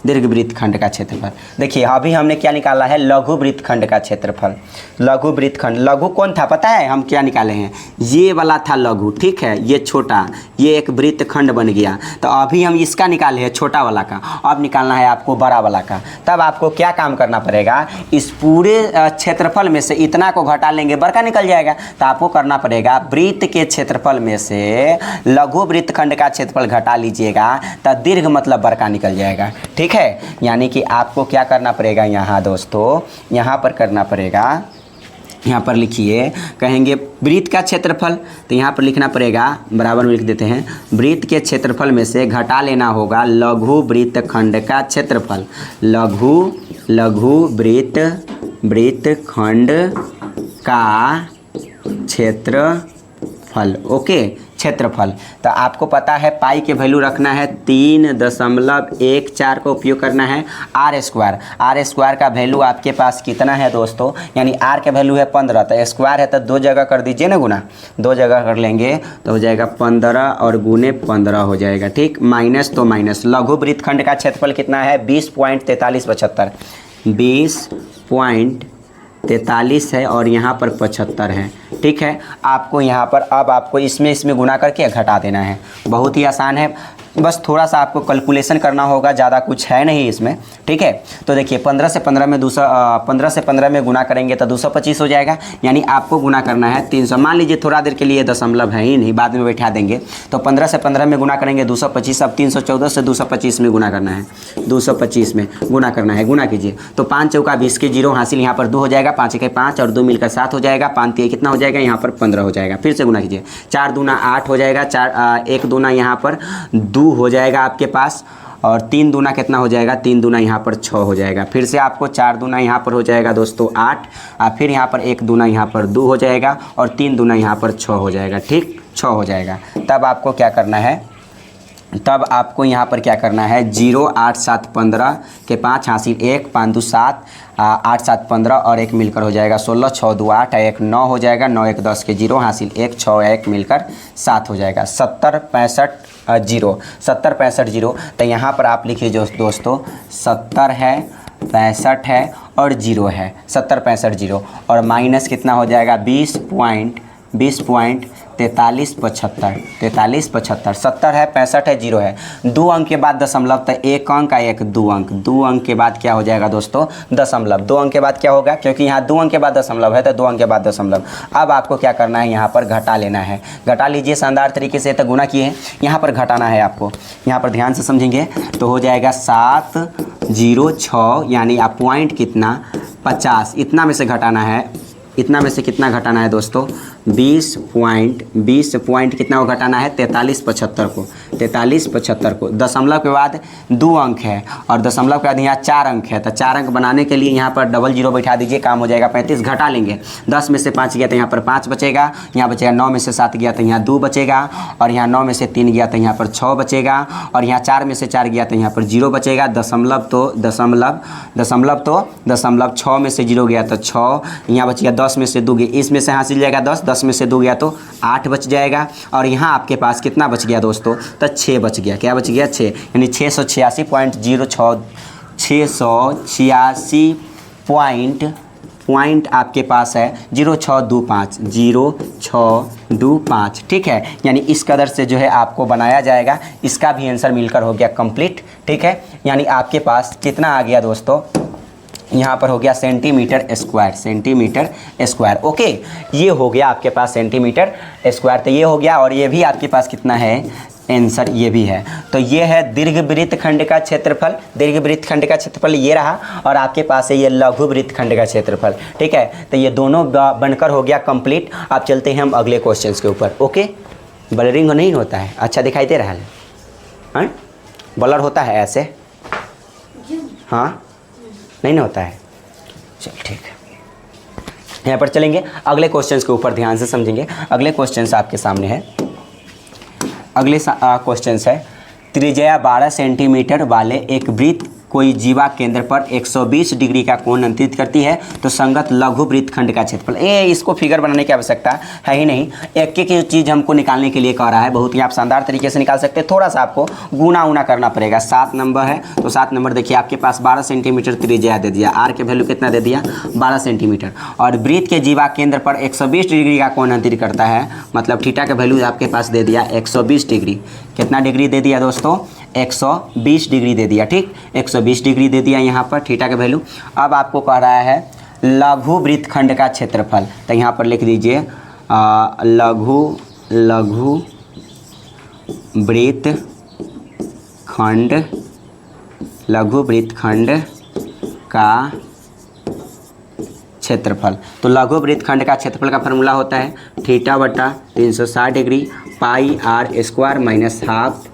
दीर्घ वृत्तखंड का क्षेत्रफल। देखिए अभी हमने क्या निकाला है, लघु वृत्तखंड का क्षेत्रफल। लघु वृत्तखंड, लघु कौन था पता है, हम क्या निकाले हैं, ये वाला था लघु, ठीक है, ये छोटा, ये एक वृत्तखंड बन गया। तो अभी हम इसका निकाले हैं छोटा वाला का, अब निकालना है आपको बड़ा वाला का। तब आपको क्या काम करना पड़ेगा, इस पूरे क्षेत्रफल में से इतना को घटा लेंगे, बड़का निकल जाएगा। तो आपको करना पड़ेगा वृत्त के क्षेत्रफल में से लघु वृत्तखंड का क्षेत्रफल घटा लीजिएगा, तो दीर्घ मतलब बड़का निकल जाएगा, ठीक है। यानी कि आपको क्या करना पड़ेगा यहाँ दोस्तों, यहाँ पर करना पड़ेगा, यहाँ पर लिखिए, कहेंगे वृत्त का क्षेत्रफल, तो यहाँ पर लिखना पड़ेगा, बराबर में लिख देते हैं, वृत्त के क्षेत्रफल में से घटा लेना होगा लघु वृत्तखंड का क्षेत्रफल, लघु वृत्तखंड का क्षेत्रफल, ओके, क्षेत्रफल। तो आपको पता है पाई के वैल्यू रखना है 3.14 का उपयोग करना है आर स्क्वायर का वैल्यू आपके पास कितना है दोस्तों, यानी आर के वैल्यू है 15, तो स्क्वायर है तो 2 जगह कर दीजिए ना गुना, 2 जगह कर लेंगे तो हो जाएगा 15 और गुने 15 हो जाएगा, ठीक। माइनस तो माइनस, लघु वृत्तखंड का क्षेत्रफल कितना है 20.4375, 20.43 है और यहाँ पर 75 है, ठीक है। आपको यहाँ पर अब आपको इसमें गुना करके घटा देना है, बहुत ही आसान है, बस थोड़ा सा आपको कैलकुलेशन करना होगा, ज़्यादा कुछ है नहीं इसमें, ठीक है। तो देखिए 15 से 15 में गुना करेंगे तो 225 हो जाएगा, यानी आपको गुना करना है 300। मान लीजिए थोड़ा देर के लिए दशमलव है ही नहीं, बाद में बैठा देंगे, तो 15 से 15 में गुना करेंगे 225, अब 314 से 225 में गुना करना है, 225 में गुना करना है, गुना कीजिए तो 5 चौका 20 के 0 हासिल, यहाँ पर 2 हो जाएगा, 5 के 5 और 2 मिलकर 7 हो जाएगा, 5 3 कितना हो जाएगा, यहाँ पर 15 हो जाएगा। फिर से गुना कीजिए, 4 दूना 8 हो जाएगा, 1 दूना यहाँ पर 2 हो जाएगा आपके पास, और 3 दूना कितना हो जाएगा, 3 दूना यहाँ पर 6 हो जाएगा। फिर से आपको 4 दूना यहाँ पर हो जाएगा दोस्तों 8, और फिर यहाँ पर 1 दूना यहाँ पर 2 हो जाएगा, और 3 दूना यहाँ पर 6 हो जाएगा, ठीक, 6 हो जाएगा। तब आपको क्या करना है, तब आपको यहाँ पर क्या करना है, 0 8 7 15 के 5 हासिल 1 5 2 7 8 7 15 और 1 मिलकर हो जाएगा 16 6 2 8 1 9 हो जाएगा 9 1 10 के 0 हासिल 1 6 1 मिलकर 7 हो जाएगा 70 65 0 70 65 0। तो यहाँ पर आप लिखिए जो दोस्तों 70 है 65 है और 0 है 70 65 0 और माइनस कितना हो जाएगा 20 पॉइंट 43 75 43 75 70 है 65 है 0 है 2 अंक के बाद दशमलव, तो 1 अंक का 1 2 अंक 2 अंक के बाद क्या हो जाएगा दोस्तों दशमलव, 2 अंक के बाद क्या होगा, क्योंकि यहाँ 2 अंक के बाद दशमलव है तो 2 अंक के बाद दशमलव। अब आपको क्या करना है, यहाँ पर घटा लेना है, घटा लीजिए शानदार तरीके से। तो गुना किए हैं, यहाँ पर घटाना है आपको, यहाँ पर ध्यान से समझेंगे तो हो जाएगा 706 यानी आप पॉइंट कितना 50, इतना में से घटाना है, इतना में से कितना घटाना है दोस्तों 20 पॉइंट कितना को घटाना है 43 75 को, 43 75 को। दशमलव के बाद 2 अंक है और दशमलव के बाद यहाँ 4 अंक है, तो 4 अंक बनाने के लिए यहाँ पर डबल 0 बैठा दीजिए, काम हो जाएगा 35। घटा लेंगे, 10 में से 5 गया तो यहाँ पर 5 बचेगा, यहाँ बचेगा 9 में से 7 गया तो यहाँ 2 बचेगा और यहाँ 9 में से 3 गया तो यहाँ पर 6 बचेगा और यहाँ 4 में से 4 गया तो यहाँ पर 0 बचेगा। दशमलव 6 में से 0 गया तो 6, यहाँ बचेगा 10 में से 2 गया, इसमें से हासिल जाएगा 10 में से 2 गया तो 8 बच जाएगा और यहाँ आपके पास कितना बच गया दोस्तों, तो 6 बच गया। क्या बच गया 6, यानी 686.06 686 पॉइंट आपके पास है 0625। ठीक है, यानी इस कदर से जो है आपको बनाया जाएगा। इसका भी आंसर मिलकर हो गया कंप्लीट। ठीक है, यानी आपके पास कितना आ गया दोस्तों, यहाँ पर हो गया सेंटीमीटर स्क्वायर। ओके, ये हो गया आपके पास सेंटीमीटर स्क्वायर, तो ये हो गया। और ये भी आपके पास कितना है आंसर, ये भी है। तो ये है दीर्घवृत्त खंड का क्षेत्रफल, दीर्घवृत्त खंड का क्षेत्रफल ये रहा और आपके पास है ये लघु वृत्त खंड का क्षेत्रफल। ठीक है, तो ये दोनों बनकर हो गया कंप्लीट। अब चलते हैं हम अगले क्वेश्चन के ऊपर। ओके, ब्लरिंग नहीं होता है, अच्छा दिखाई दे रहा है, हाँ ब्लर होता है ऐसे, हाँ नहीं ना होता है, चल ठीक है। यहाँ पर चलेंगे अगले क्वेश्चंस के ऊपर, ध्यान से समझेंगे। अगले क्वेश्चंस आपके सामने है, अगले क्वेश्चंस है त्रिज्या 12 सेंटीमीटर वाले एक वृत्त कोई जीवा केंद्र पर 120 डिग्री का कोण अंकित करती है तो संगत लघु वृत्त खंड का क्षेत्रफल। इसको फिगर बनाने की आवश्यकता है ही नहीं, एक एक चीज़ हमको निकालने के लिए कह रहा है। बहुत ही आप शानदार तरीके से निकाल सकते हैं, थोड़ा सा आपको गुना उना करना पड़ेगा। 7 नंबर है तो 7 नंबर देखिए आपके पास 12 सेंटीमीटर त्रिज्या दे दिया, आर के वैल्यू कितना दे दिया 12 सेंटीमीटर, और वृत्त के जीवा केंद्र पर 120 डिग्री का कोण अंकित करता है, मतलब थीटा का वैल्यू आपके पास दे दिया 120 डिग्री। कितना डिग्री दे दिया दोस्तों 120 डिग्री दे दिया। ठीक, 120 डिग्री दे दिया यहाँ पर थीटा का वैल्यू। अब आपको कह रहा है लघु वृत्त खंड का क्षेत्रफल, तो यहाँ पर लिख दीजिए लघु वृत्त खंड का क्षेत्रफल। तो लघु वृत्त खंड का क्षेत्रफल का फॉर्मूला होता है थीटा बटा 360 degree pi r square minus half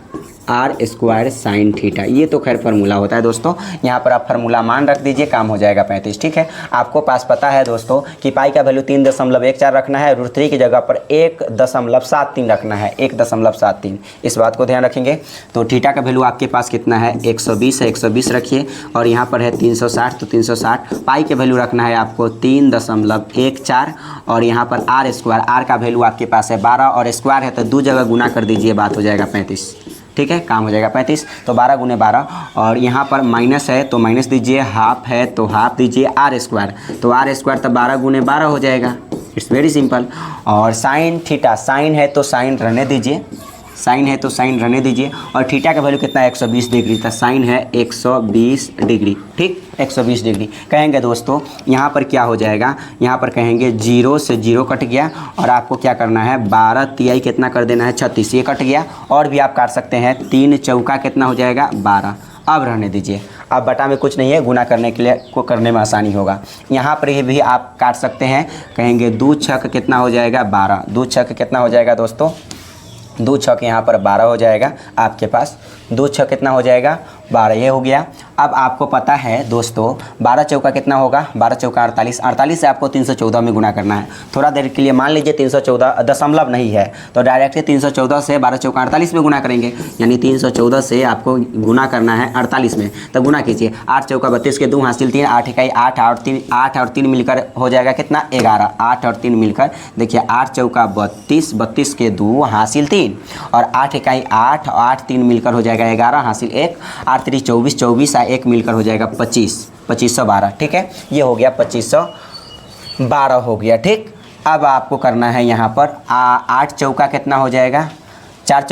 r square sine theta. ये तो खैर फार्मूला होता है दोस्तों, यहाँ पर आप फार्मूला मान रख दीजिए, काम हो जाएगा 35। ठीक है, आपको पास पता है दोस्तों कि पाई का वैल्यू 3.14 रखना है, √3 की जगह पर 1.73 रखना है, 1.73। इस बात को ध्यान रखेंगे। तो थीटा का वैल्यू आपके पास कितना है 120 है, 120 रखिए, और यहाँ पर है 360 तो 360। पाई के वैल्यू रखना है आपको 3.14 और यहाँ पर आर स्क्वायर, आर का वैल्यू आपके पास है 12 और स्क्वायर है तो 2 जगह गुना कर दीजिए, बात हो जाएगा 35। ठीक है, काम हो जाएगा 35। तो 12 गुने 12 और यहाँ पर माइनस है तो माइनस दीजिए, हाफ है तो हाफ दीजिए, आर स्क्वायर तो आर स्क्वायर तो 12 गुने 12 हो जाएगा। It's very simple. और साइन थीटा, साइन है तो साइन रहने दीजिए, साइन है तो साइन रहने दीजिए, और थीटा का वैल्यू कितना है 120 डिग्री, तो साइन है 120 डिग्री। ठीक, 120 डिग्री कहेंगे दोस्तों। यहाँ पर क्या हो जाएगा, यहाँ पर कहेंगे 0 से 0 कट गया और आपको क्या करना है 12 तिहाई कितना कर देना है 36, ये कट गया। और भी आप काट सकते हैं, 3 चौका कितना हो जाएगा 12। अब रहने दीजिए, अब बटा में कुछ नहीं है, गुना करने के लिए को करने में आसानी होगा। यहाँ पर ये भी आप काट सकते हैं, कहेंगे 2 छक कितना हो जाएगा 12, 2 छक कितना हो जाएगा दोस्तों 2 छक यहाँ पर 12 हो जाएगा आपके पास, 2 छक कितना हो जाएगा 12, ये हो गया। अब आपको पता है दोस्तों 12 चौका कितना होगा, 12 चौका 48, 48 से आपको 314 में गुना करना है। थोड़ा देर के लिए मान लीजिए 314 दशमलव नहीं है तो डायरेक्टली 314 से 12 चौका 48 में गुना करेंगे, यानी 314 से आपको गुना करना है 48 में। तो गुना कीजिए, 8 चौका 32 के 2 हासिल 3, 8 इकाई 8 और 3 मिलकर हो जाएगा कितना 11, 8 और 3 मिलकर देखिए 8 चौका 32, 32 के 2 हासिल 3 और 8 इकाई 8 और 8 3 मिलकर हो जाएगा 11 हासिल 1, 8 3 24, 24 और 1 मिलकर हो जाएगा 25, 2512। ठीक है, ये हो गया 2512 हो गया। ठीक, अब आपको करना है यहाँ पर 8 चौका कितना हो जाएगा, 4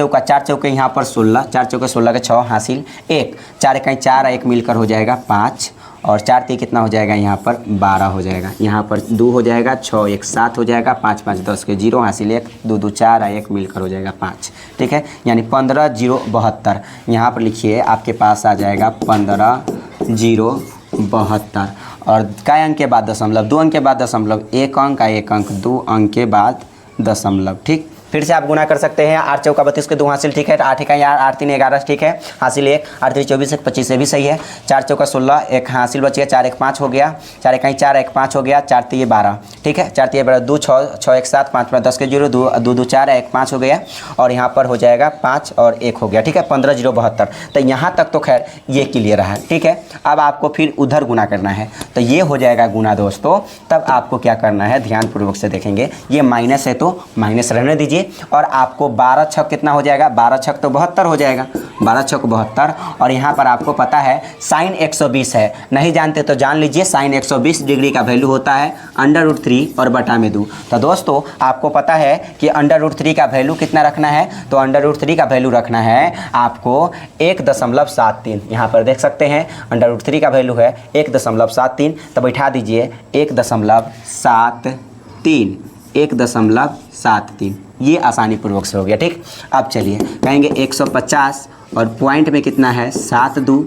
चौके यहाँ पर 16, 4 चौके 16 के 6 हासिल 1, 4 इकाई 4 1 मिलकर हो जाएगा 5 और 4 3 कितना हो जाएगा यहाँ पर 12 हो जाएगा, यहाँ पर 2 हो जाएगा, 6 1 7 हो जाएगा, 5 5 10 के 0 हासिल 1, 2 2 4 1 मिलकर हो जाएगा 5। ठीक है, यानी 15072 यहाँ पर लिखिए, आपके पास आ जाएगा 15072 और कई अंक के बाद दशमलव, 2 अंक के बाद दशमलव, 1 अंक 1 अंक, 2 अंक के बाद दशमलव। ठीक, फिर से आप गुना कर सकते हैं, 8 चौका 32 के 2 हासिल, ठीक है, 8 इकाई 8 3 11, ठीक है, हासिल 1, 8 3 24 1 25 से भी सही है, 4 चौका 16 1 हासिल बच गया, 4 1 5 हो गया, 4 इकाई 4 1 5 हो गया, 4 3 12, ठीक है, 4 3 12 2 6 6 1 7 5 5 10 के 0 2 2 2 4 1 5 हो गया और यहाँ पर हो जाएगा 5 और 1 हो गया। ठीक है, 15072। तो यहाँ तक तो खैर ये क्लियर है। ठीक है, अब आपको फिर उधर गुना करना है, तो ये हो जाएगा गुना दोस्तों। तब आपको क्या करना है, ध्यानपूर्वक से देखेंगे, ये माइनस है तो माइनस रहने दीजिए और आपको 12 छक कितना हो जाएगा, 12 छक तो 72 हो जाएगा, 12 छक 72 और यहाँ पर आपको पता है साइन 120 है, नहीं जानते तो जान लीजिए, साइन 120 डिग्री का वैल्यू होता है √3 और बटा में 2। तो दोस्तों आपको पता है कि √3 का वैल्यू कितना रखना है, तो √3 का वैल्यू रखना है आपको 1.73। यहाँ पर देख सकते हैं √3 का वैल्यू है 1.73, तो बैठा दीजिए 1.73, 1.73, ये आसानी पूर्वक से हो गया। ठीक, अब चलिए कहेंगे 150 और पॉइंट में कितना है 7 2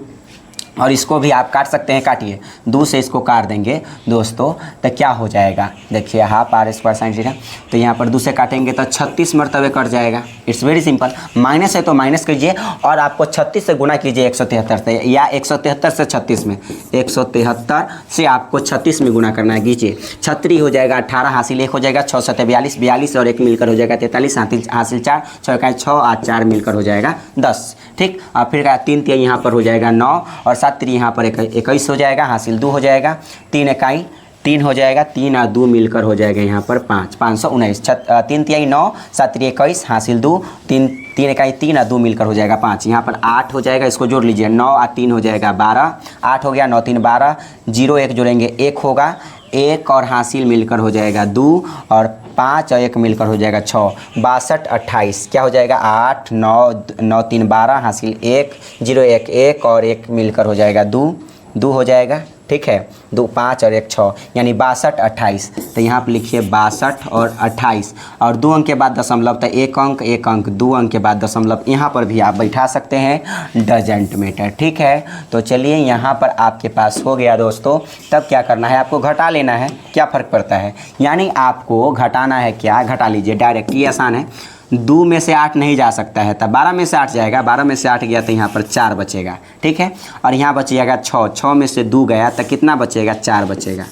और इसको भी आप काट सकते हैं, काटिए, 2 से इसको काट देंगे दोस्तों तो क्या हो जाएगा, देखिए half r square sine theta, तो यहाँ पर 2 से काटेंगे तो 36 मरतबे कट जाएगा। इट्स वेरी सिंपल, माइनस है तो माइनस कीजिए और आपको 36 से गुना कीजिए 173 से, या 173 से 36 में, 173 से आपको 36 में गुना करना है। कीजिए 36 हो जाएगा 18 हासिल 1 हो जाएगा, 6 7 42, 42 और 1 मिलकर हो जाएगा 43 हासिल 4, 6 इकाई 6 8 4 मिलकर हो जाएगा 10। ठीक, और फिर 3 3 यहाँ पर हो जाएगा 9 और 7 3 यहाँ पर 21 हो जाएगा, हासिल 2 हो जाएगा, 3 इकाई 3 हो जाएगा, 3 और 2 मिलकर हो जाएगा यहाँ पर 5, 519, 3 3 9 7 3 21 हासिल 2, 3 इकाई 3 और 2 मिलकर हो जाएगा 5, यहाँ पर 8 हो जाएगा, इसको जोड़ लीजिए, 9 और 3 हो जाएगा 12, 8 हो गया, 9 3 12, 0 1 जोड़ेंगे 1 होगा, 1 और हासिल मिलकर हो जाएगा 2 और 5 और 1 मिलकर हो जाएगा 6, 62 28 क्या हो जाएगा 8 9 9 3 12 हासिल 1 0 1 1 और 1 मिलकर हो जाएगा 2 2 हो जाएगा। ठीक है, 2 5 और 1 6 यानी 62 28। तो यहाँ पर लिखिए 62 और 28 और 2 अंक के बाद दशमलव, तो 1 अंक 1 अंक, 2 अंक के बाद दशमलव, यहाँ पर भी आप बैठा सकते हैं, डजंट मैटर। ठीक है, तो चलिए यहाँ पर आपके पास हो गया दोस्तों। तब क्या करना है, आपको घटा लेना है, क्या फ़र्क पड़ता है, यानी आपको घटाना है, क्या घटा लीजिए डायरेक्ट, ये आसान है। 2 में से 8 नहीं जा सकता है, तब 12 में से 8 जाएगा, 12 में से 8 गया तो यहाँ पर 4 बचेगा। ठीक है, और यहाँ बचेगा 6, 6 में से 2 गया तो कितना बचेगा, 4 बचेगा,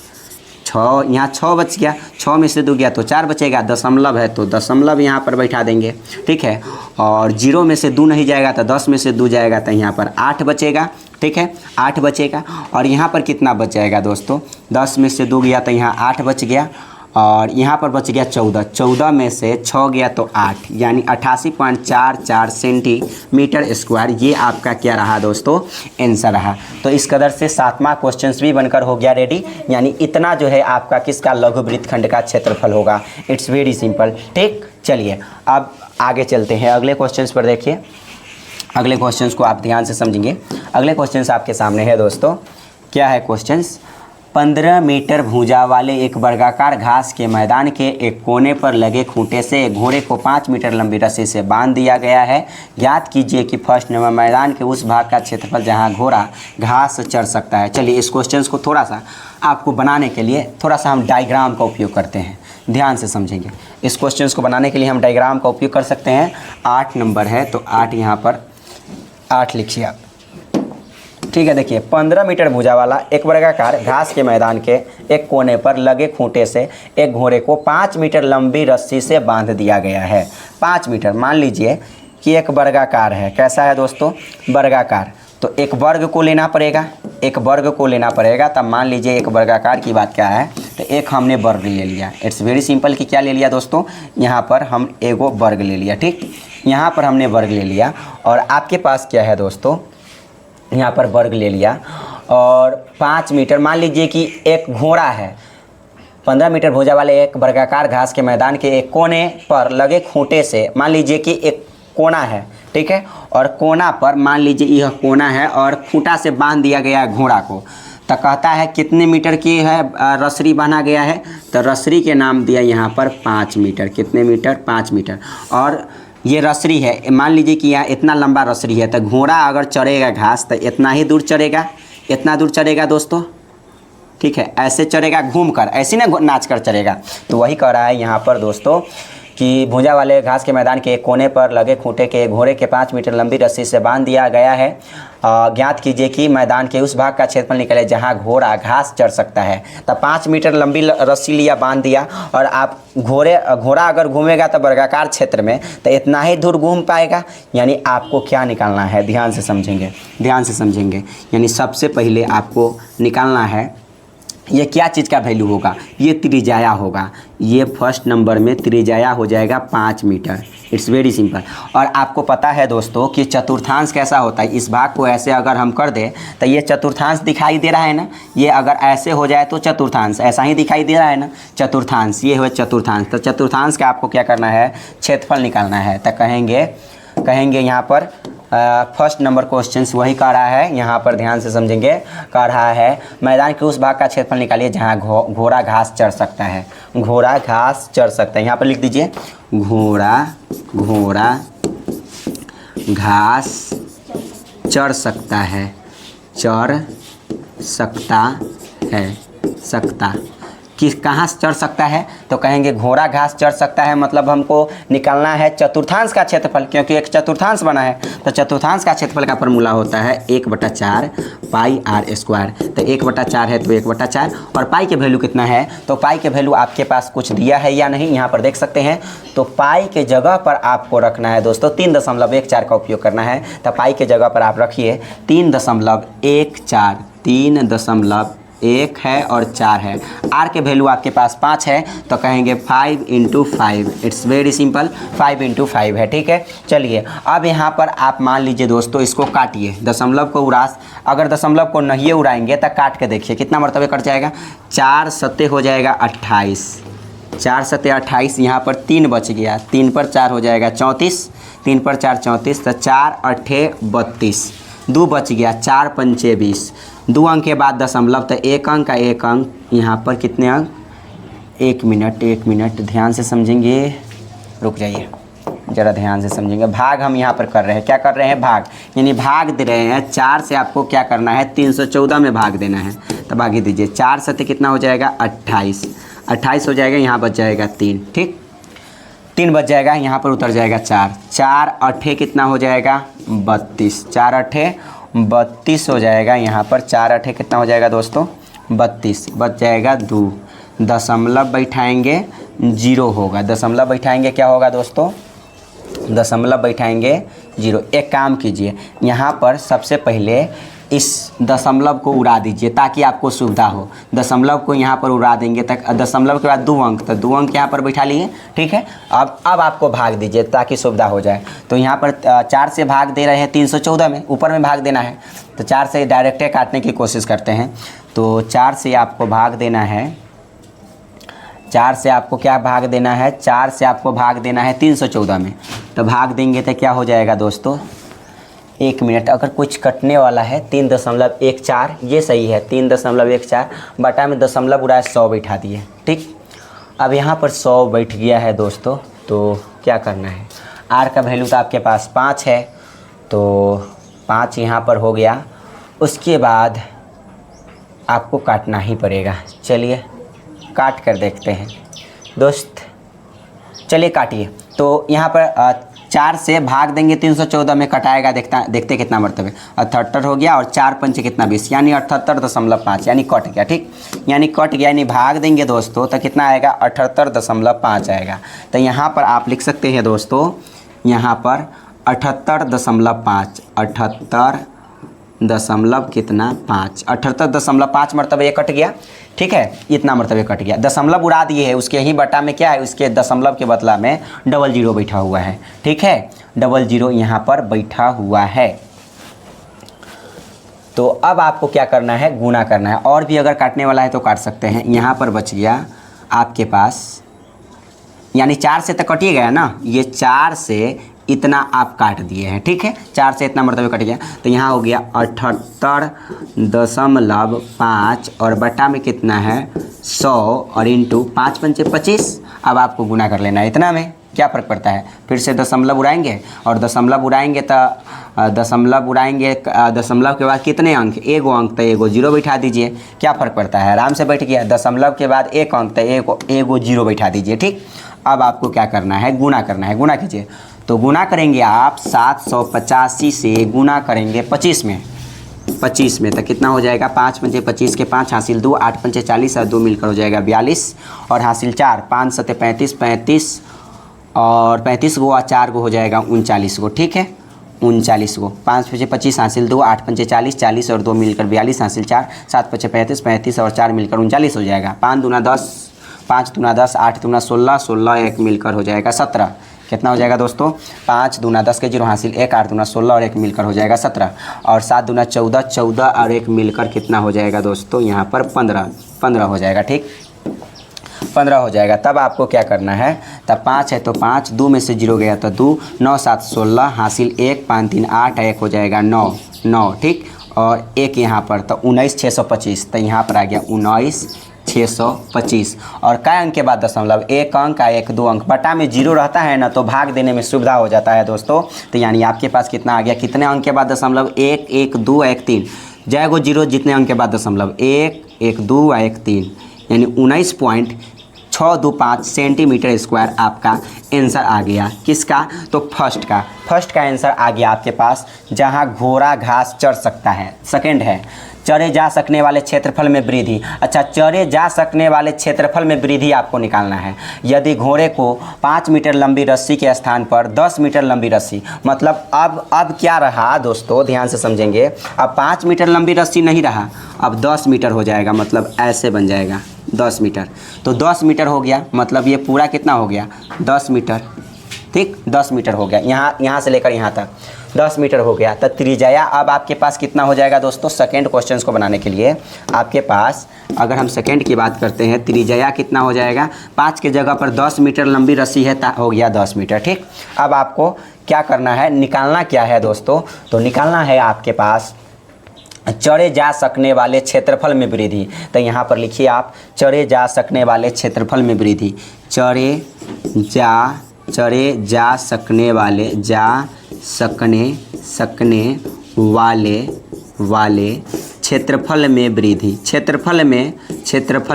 6 यहाँ 6 बच गया, 6 में से 2 गया तो 4 बचेगा, दशमलव है तो दशमलव यहाँ पर बैठा देंगे। ठीक है, और 0 में से 2 नहीं जाएगा तो 10 में से 2 जाएगा तो यहाँ पर 8 बचेगा। ठीक है, 8 बचेगा और यहाँ पर कितना बच जाएगा दोस्तों, 10 में से 2 गया तो यहाँ 8 बच गया और यहाँ पर बच गया 14, 14 में से 6 गया तो 8 यानी 88.44 सेंटीमीटर स्क्वायर। ये आपका क्या रहा दोस्तों, आंसर रहा। तो इस कदर से 7वां क्वेश्चन भी बनकर हो गया रेडी, यानी इतना जो है आपका किसका, लघु वृत्तखंड का क्षेत्रफल होगा। It's very simple. ठीक, चलिए अब आगे चलते हैं अगले क्वेश्चन पर। देखिए अगले क्वेश्चन को आप ध्यान से समझेंगे। अगले क्वेश्चन आपके सामने है दोस्तों, क्या है क्वेश्चन, 15 मीटर भुजा वाले एक वर्गाकार घास के मैदान के एक कोने पर लगे खूंटे से एक घोड़े को 5 मीटर लंबी रस्सी से बांध दिया गया है। ज्ञात कीजिए कि फर्स्ट नंबर मैदान के उस भाग का क्षेत्रफल जहां घोड़ा घास चर सकता है। चलिए इस क्वेश्चन को थोड़ा सा आपको बनाने के लिए थोड़ा सा हम डायग्राम का उपयोग करते हैं, ध्यान से समझेंगे। इस क्वेश्चन को बनाने के लिए हम डायग्राम का उपयोग कर सकते हैं। 8 नंबर है तो 8 यहाँ पर 8 लिखिए आप। ठीक है, देखिए 15 मीटर भुजा वाला एक वर्गाकार घास के मैदान के एक कोने पर लगे खूंटे से एक घोड़े को 5 मीटर लंबी रस्सी से बांध दिया गया है। 5 मीटर, मान लीजिए कि एक वर्गाकार है। कैसा है दोस्तों? वर्गाकार। तो एक वर्ग को लेना पड़ेगा, एक वर्ग को लेना पड़ेगा। तब मान लीजिए एक वर्गाकार की बात क्या है, तो एक हमने वर्ग ले लिया। इट्स वेरी सिंपल कि क्या ले लिया दोस्तों, यहाँ पर हम एगो वर्ग ले लिया। ठीक, यहाँ पर हमने वर्ग ले लिया और आपके पास क्या है दोस्तों, यहाँ पर वर्ग ले लिया और 5 मीटर, मान लीजिए कि एक घोड़ा है। 15 मीटर भुजा वाले एक वर्गाकार घास के मैदान के एक कोने पर लगे खूंटे से, मान लीजिए कि एक कोना है, ठीक है, और कोना पर मान लीजिए यह कोना है और खूंटा से बांध दिया गया है घोड़ा को। तो कहता है कितने मीटर की है रसरी बांधा गया है, तो रसरी के नाम दिया यहाँ पर 5 मीटर। कितने मीटर? 5 मीटर। और ये रसरी है, मान लीजिए कि यहाँ इतना लंबा रसरी है, तो घोड़ा अगर चढ़ेगा घास तो इतना ही दूर चढ़ेगा, इतना दूर चढ़ेगा दोस्तों। ठीक है, ऐसे चढ़ेगा घूमकर, ऐसे ना नाच कर चढ़ेगा। तो वही कह रहा है यहाँ पर दोस्तों कि भुजा वाले घास के मैदान के एक कोने पर लगे खूंटे के घोड़े के 5 मीटर लंबी रस्सी से बांध दिया गया है। ज्ञात कीजिए कि मैदान के उस भाग का क्षेत्रफल निकले जहां घोड़ा घास चढ़ सकता है। तब 5 मीटर लंबी रस्सी लिया, बांध दिया, और आप घोड़ा अगर घूमेगा तो वर्गाकार क्षेत्र में तो इतना ही दूर घूम पाएगा। यानी आपको क्या निकालना है, ध्यान से समझेंगे, ध्यान से समझेंगे। यानी सबसे पहले आपको निकालना है ये क्या चीज़ का वैल्यू होगा, ये त्रिज्या होगा। ये फर्स्ट नंबर में त्रिज्या हो जाएगा 5 मीटर। It's very simple. और आपको पता है दोस्तों कि चतुर्थांश कैसा होता है, इस भाग को ऐसे अगर हम कर दें तो ये चतुर्थांश दिखाई दे रहा है ना, ये अगर ऐसे हो जाए तो चतुर्थांश ऐसा ही दिखाई दे रहा है ना, चतुर्थांश, ये हुआ चतुर्थांश। तो चतुर्थांश का आपको क्या करना है, क्षेत्रफल निकालना है। तो कहेंगे यहाँ पर फर्स्ट नंबर क्वेश्चन वही कह रहा है, यहाँ पर ध्यान से समझेंगे। कह रहा है मैदान के उस भाग का क्षेत्रफल निकालिए जहाँ घोड़ा घास चढ़ सकता है। घोड़ा घास चढ़ सकता है, यहाँ पर लिख दीजिए घोड़ा घास चढ़ सकता है, चढ़ सकता है, सकता किस कहाँ से चढ़ सकता है, तो कहेंगे घोड़ा घास चढ़ सकता है। मतलब हमको निकालना है चतुर्थांश का क्षेत्रफल, क्योंकि एक चतुर्थांश बना है। तो चतुर्थांश का क्षेत्रफल का फॉर्मूला होता है 1/4 पाई r स्क्वायर। तो 1/4 है तो 1/4, और पाई के वैल्यू कितना है, तो पाई के वैल्यू आपके पास कुछ दिया है या नहीं, यहाँ पर देख सकते हैं। तो पाई के जगह पर आपको रखना है दोस्तों 3.14 का उपयोग करना है। तो पाई के जगह पर आप रखिए 3.14, 3.1 है और 4 है। आर के वैल्यू आपके पास 5 है, तो कहेंगे 5 × 5। इट्स वेरी सिंपल, 5 × 5 है। ठीक है, चलिए अब यहाँ पर आप मान लीजिए दोस्तों इसको काटिए, दशमलव को अगर दशमलव को नहीं उड़ाएंगे तो काट के देखिए कितना मरतबे कट जाएगा। 4 सत्ते हो जाएगा 28, 4 सत्ते 28, यहाँ पर 3 बच गया, 3 पर 4 हो जाएगा 34, 3 पर 4 34, तो 4 8 32, 2 बच गया, 4 पंचे 20, 2 अंक के बाद दशमलव, तो 1 अंक का 1 अंक, यहाँ पर कितने अंक, 1 मिनट ध्यान से समझेंगे, रुक जाइए ज़रा ध्यान से समझेंगे। भाग हम यहाँ पर कर रहे हैं, क्या कर रहे हैं, भाग, यानी भाग दे रहे हैं। 4 से आपको क्या करना है, 314 में भाग देना है। तो भागी दीजिए, 4 सत्ते कितना हो जाएगा 28, 28 हो जाएगा, यहाँ बच जाएगा 3, ठीक 3 बच जाएगा, यहाँ पर उतर जाएगा 4, 4 8 कितना हो जाएगा 32, 4 8 32 हो जाएगा, यहाँ पर 4 8 कितना हो जाएगा दोस्तों 32, बच जाएगा 2, दशमलव बैठाएंगे 0 होगा, दशमलव बैठाएंगे क्या होगा दोस्तों, दशमलव बैठाएंगे 0। एक काम कीजिए, यहाँ पर सबसे पहले इस दशमलव को उड़ा दीजिए ताकि आपको सुविधा हो। दशमलव को यहाँ पर उड़ा देंगे तक, दशमलव के बाद 2 अंक, तो 2 अंक यहाँ पर बैठा लिए, ठीक है। अब आपको भाग दीजिए ताकि सुविधा हो जाए। तो यहाँ पर 4 से भाग दे रहे हैं 314 में, ऊपर में भाग देना है, तो 4 से डायरेक्ट काटने की कोशिश करते हैं। तो 4 से आपको भाग देना है, 4 से आपको क्या भाग देना है, 4 से आपको भाग देना है 314 में। तो भाग देंगे तो क्या हो जाएगा दोस्तों, 1 मिनट, अगर कुछ कटने वाला है 3.14, ये सही है 3.14, बटा में दशमलव उड़ाए 100 बैठा दिए, ठीक। अब यहाँ पर 100 बैठ गया है दोस्तों, तो क्या करना है, आर का वैल्यू तो आपके पास 5 है, तो 5 यहाँ पर हो गया। उसके बाद आपको काटना ही पड़ेगा। चलिए काट कर देखते हैं दोस्त, चलिए काटिए। तो यहाँ पर 4 से भाग देंगे 314 में, कटाएगा, देखते कितना मरतबे, 78 हो गया और 4 पंचे कितना 20, यानी 78.5, यानी कट गया। ठीक, यानी कट गया, यानी भाग देंगे दोस्तों तो कितना आएगा 78.5 आएगा। तो यहाँ पर आप लिख सकते हैं दोस्तों, यहाँ पर 78.5, 78.5 मरतबे ये कट गया। ठीक है, इतना मरतबे कट गया, दशमलव उड़ा दिए है, उसके ही बटा में क्या है, उसके दशमलव के बदला में डबल जीरो बैठा हुआ है। ठीक है, डबल जीरो यहाँ पर बैठा हुआ है। तो अब आपको क्या करना है, गुना करना है, और भी अगर काटने वाला है तो काट सकते हैं। यहाँ पर बच गया आपके पास, यानी 4 से तो कटिए गया ना, ये 4 से इतना आप काट दिए हैं। ठीक है, 4 से इतना मरतबे कट गया, तो यहाँ हो गया 78.5 और बटा में कितना है 100 और इंटू 5 पंचे 25। अब आपको गुना कर लेना है, इतना में क्या फ़र्क पड़ता है, फिर से दशमलव उड़ाएंगे, और दशमलव उड़ाएंगे तो दशमलव के बाद कितने अंक, एगो अंक, तो एगो जीरो बैठा दीजिए, क्या फ़र्क पड़ता है, आराम से बैठ गया। दशमलव के बाद एक अंक, तो एगो जीरो बैठा दीजिए। ठीक, अब आपको क्या करना है, गुना करना है, गुना कीजिए। तो गुना करेंगे आप 785 से गुना करेंगे 25 में, तो कितना हो जाएगा, 5 पंचे 25 के 5 हासिल 2, 8 पंचे 40 और 2 मिलकर हो जाएगा 42 और हासिल 4, 5 सते 35 और 35 गो और 4 गो हो जाएगा 39 गो। ठीक है, 39 गो, 5 पंचे 25 हासिल 2, 8 पंचे 40, 40 और 2 मिलकर 42 हासिल 4, 7 पंचे 35 और 4 मिलकर 39 हो जाएगा। 5 दूना 10, 5 दूना 10, 8 दूना 16, 16 एक मिलकर हो जाएगा 17। कितना हो जाएगा दोस्तों, 5 दूना 10 के जीरो हासिल 1, 8 दूना 16 और 1 मिलकर हो जाएगा 17, और 7 दूना 14, 14 और 1 मिलकर कितना हो जाएगा दोस्तों, यहाँ पर 15 हो जाएगा। ठीक, 15 हो जाएगा। तब आपको क्या करना है, तब 5 है तो 5, 2 में से 0 गया तो 2, 9 7 16 हासिल 1, 5 3 8, 1 हो जाएगा 9। ठीक, और 1 यहाँ पर तो 19 625, तो यहाँ पर आ गया 19 625। और कै अंक के बाद दशमलव, एक अंक का 1 2 अंक, बटा में 0 रहता है ना तो भाग देने में सुविधा हो जाता है दोस्तों। तो यानी आपके पास कितना आ गया, कितने अंक के बाद दशमलव, 1 1 2 1 3, जाएगो 0 जितने अंक के बाद दशमलव, 1 1 2 1 3, यानी 19.625 सेंटीमीटर स्क्वायर आपका आंसर आ गया। किसका, तो फर्स्ट का आंसर आ गया आपके पास, जहां घोड़ा घास चढ़ सकता है। सेकंड है चढ़े जा सकने वाले क्षेत्रफल में वृद्धि। अच्छा, चढ़े जा सकने वाले क्षेत्रफल में वृद्धि आपको निकालना है। यदि घोड़े को 5 मीटर लंबी रस्सी के स्थान पर 10 मीटर लंबी रस्सी, मतलब अब क्या रहा दोस्तों, ध्यान से समझेंगे, अब 5 मीटर लंबी रस्सी नहीं रहा, अब 10 मीटर हो जाएगा, मतलब ऐसे बन जाएगा 10 मीटर। तो 10 मीटर हो गया, मतलब ये पूरा कितना हो गया 10 मीटर। ठीक, 10 मीटर हो गया, यहाँ से लेकर यहाँ तक 10 मीटर हो गया। तो त्रिज्या अब आपके पास कितना हो जाएगा दोस्तों, सेकेंड क्वेश्चन को बनाने के लिए आपके पास, अगर हम सेकेंड की बात करते हैं, त्रिज्या कितना हो जाएगा, 5 के जगह पर 10 मीटर लंबी रस्सी है, हो गया 10 मीटर। ठीक, अब आपको क्या करना है, निकालना क्या है दोस्तों, तो निकालना है आपके पास चढ़े जा सकने वाले क्षेत्रफल में वृद्धि। तो यहाँ पर लिखिए आप, चढ़े जा सकने वाले क्षेत्रफल में वृद्धि, चढ़े जा सकने वाले क्षेत्रफल में वृद्धि। क्षेत्रफल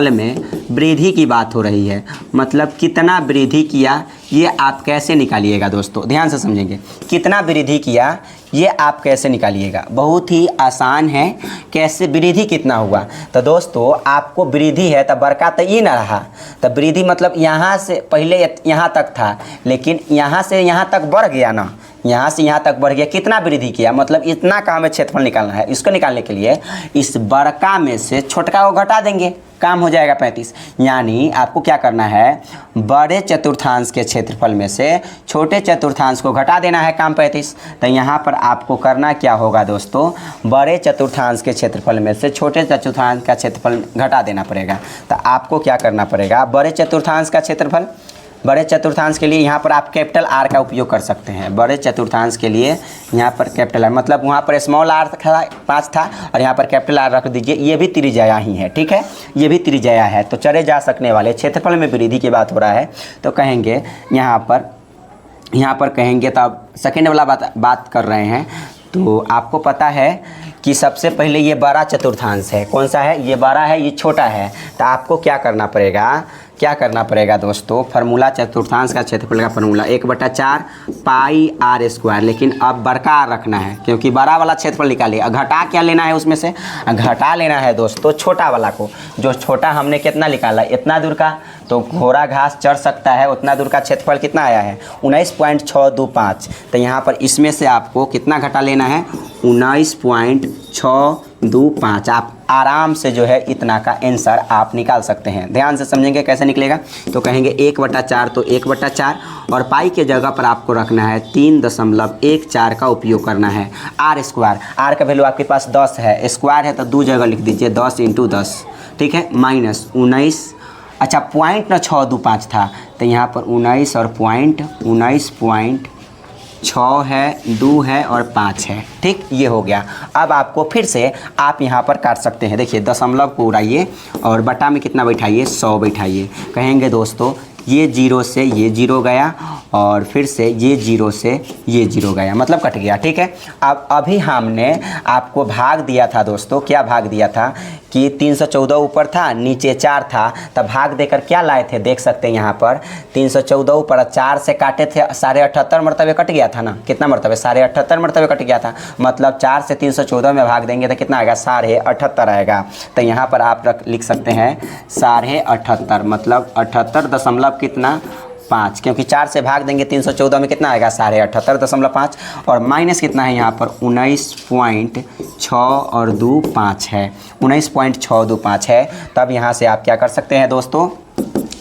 में वृद्धि की बात हो रही है, मतलब कितना वृद्धि किया, ये आप कैसे निकालिएगा दोस्तों, ध्यान से समझेंगे, कितना वृद्धि किया ये आप कैसे निकालिएगा, बहुत ही आसान है। कैसे, वृद्धि कितना हुआ, तो दोस्तों आपको वृद्धि है तो बड़का तो ये ना रहा, तो वृद्धि मतलब यहाँ से पहले यहाँ तक था, लेकिन यहाँ से यहाँ तक बढ़ गया ना, यहाँ से यहाँ तक बढ़ गया, कितना वृद्धि किया, मतलब इतना का हमें क्षेत्रफल निकालना है। इसको निकालने के लिए इस बड़का में से छोटका को घटा देंगे, काम हो जाएगा 35। यानी आपको क्या करना है, बड़े चतुर्थांश के क्षेत्रफल में से छोटे चतुर्थांश को घटा देना है, काम 35। तो यहाँ पर आपको करना क्या होगा दोस्तों, बड़े चतुर्थांश के क्षेत्रफल में से छोटे चतुर्थांश का क्षेत्रफल घटा देना पड़ेगा। तो आपको क्या करना पड़ेगा, बड़े चतुर्थांश का क्षेत्रफल, बड़े चतुर्थांश के लिए यहाँ पर आप कैपिटल आर का उपयोग कर सकते हैं। बड़े चतुर्थांश के लिए यहाँ पर कैपिटल आर, मतलब वहाँ पर स्मॉल आर था 5 था और यहाँ पर कैपिटल आर रख दीजिए, ये भी त्रिज्या ही है। ठीक है, ये भी त्रिज्या है। तो चढ़े जा सकने वाले क्षेत्रफल में वृद्धि की बात हो रहा है, तो कहेंगे यहाँ पर कहेंगे, तो आप सेकेंड वाला बात कर रहे हैं। तो आपको पता है कि सबसे पहले ये बड़ा चतुर्थांश है, कौन सा है, ये बड़ा है, ये छोटा है। तो आपको क्या करना पड़ेगा, क्या करना पड़ेगा दोस्तों, फार्मूला चतुर्थांश का क्षेत्रफल का फार्मूला 1/4 पाई आर स्क्वायर। लेकिन अब बड़का आर रखना है क्योंकि बड़ा वाला क्षेत्रफल निकालिए। घटा क्या लेना है उसमें से, घटा लेना है दोस्तों छोटा वाला को। जो छोटा हमने कितना निकाला, इतना दूर का, तो घोड़ा घास चढ़ सकता है उतना दूर का क्षेत्रफल कितना आया है 19.625। तो यहाँ पर इसमें से आपको कितना घटा लेना है 19.625। आप आराम से जो है इतना का आंसर आप निकाल सकते हैं। ध्यान से समझेंगे कैसे निकलेगा। तो कहेंगे 1/4 तो 1/4 और पाई के जगह पर आपको रखना है 3.14 का उपयोग करना है। आर स्क्वायर, आर का वैल्यू आपके पास 10 है, स्क्वायर है तो 2 जगह लिख दीजिए 10 × 10, ठीक है, माइनस 19, अच्छा पॉइंट ना 625 था तो यहाँ पर 19 और पॉइंट 19.6 है, 2 है और 5 है, ठीक, ये हो गया। अब आपको फिर से आप यहाँ पर काट सकते हैं। देखिए दशमलव को उड़ाइए और बटा में कितना बैठाइए 100 बैठाइए। कहेंगे दोस्तों ये 0 से ये 0 गया और फिर से ये 0 से ये 0 गया, मतलब कट गया, ठीक है। अब अभी हमने आपको भाग दिया था दोस्तों, क्या भाग दिया था कि 314 ऊपर था नीचे 4 था, तब भाग देकर क्या लाए थे देख सकते हैं यहाँ पर 314 ऊपर 4 से काटे थे 78.5 मरतबे कट गया था ना, कितना मरतबे 78.5 मरतबे कट गया था, मतलब 4 से 314 में भाग देंगे तो कितना आएगा 78.5 आएगा। तो यहाँ पर आप लिख सकते हैं 78.5 मतलब 78 दशमलव कितना 5, क्योंकि 4 से भाग देंगे 314 में कितना आएगा 78.5 और माइनस कितना है यहाँ पर 19.6 और 2 5 है, 19.625 है। तब यहाँ से आप क्या कर सकते हैं दोस्तों,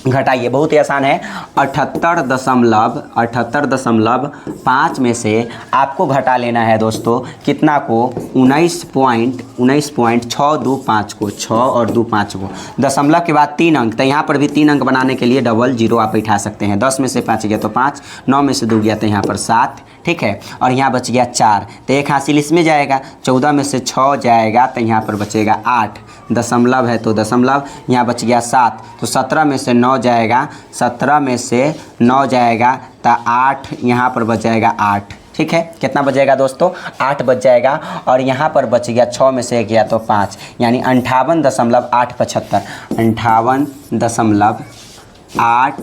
घटाइए, बहुत ही आसान है। 78.5 में से आपको घटा लेना है दोस्तों कितना को 19.625 को, 6 और 2 5 को, दशमलव के बाद 3 अंक, तो यहाँ पर भी 3 अंक बनाने के लिए डबल 0 आप बैठा सकते हैं। 10 में से 5 गया तो 5, 9 में से 2 गया तो यहाँ पर 7, ठीक है, और यहाँ बच गया 4 तो एक हासिल इसमें जाएगा, 14 में से 6 जाएगा तो यहाँ पर बचेगा 8, दशमलव है तो दशमलव, यहाँ बच गया 7, तो 17 में से 9 जाएगा, 17 में से 9 जाएगा तो 8, यहाँ पर बच जाएगा 8, ठीक है, कितना बच जाएगा दोस्तों 8 बच जाएगा। और यहाँ पर बच गया 6 में से 1 गया तो 5, यानी 58.875, 58.8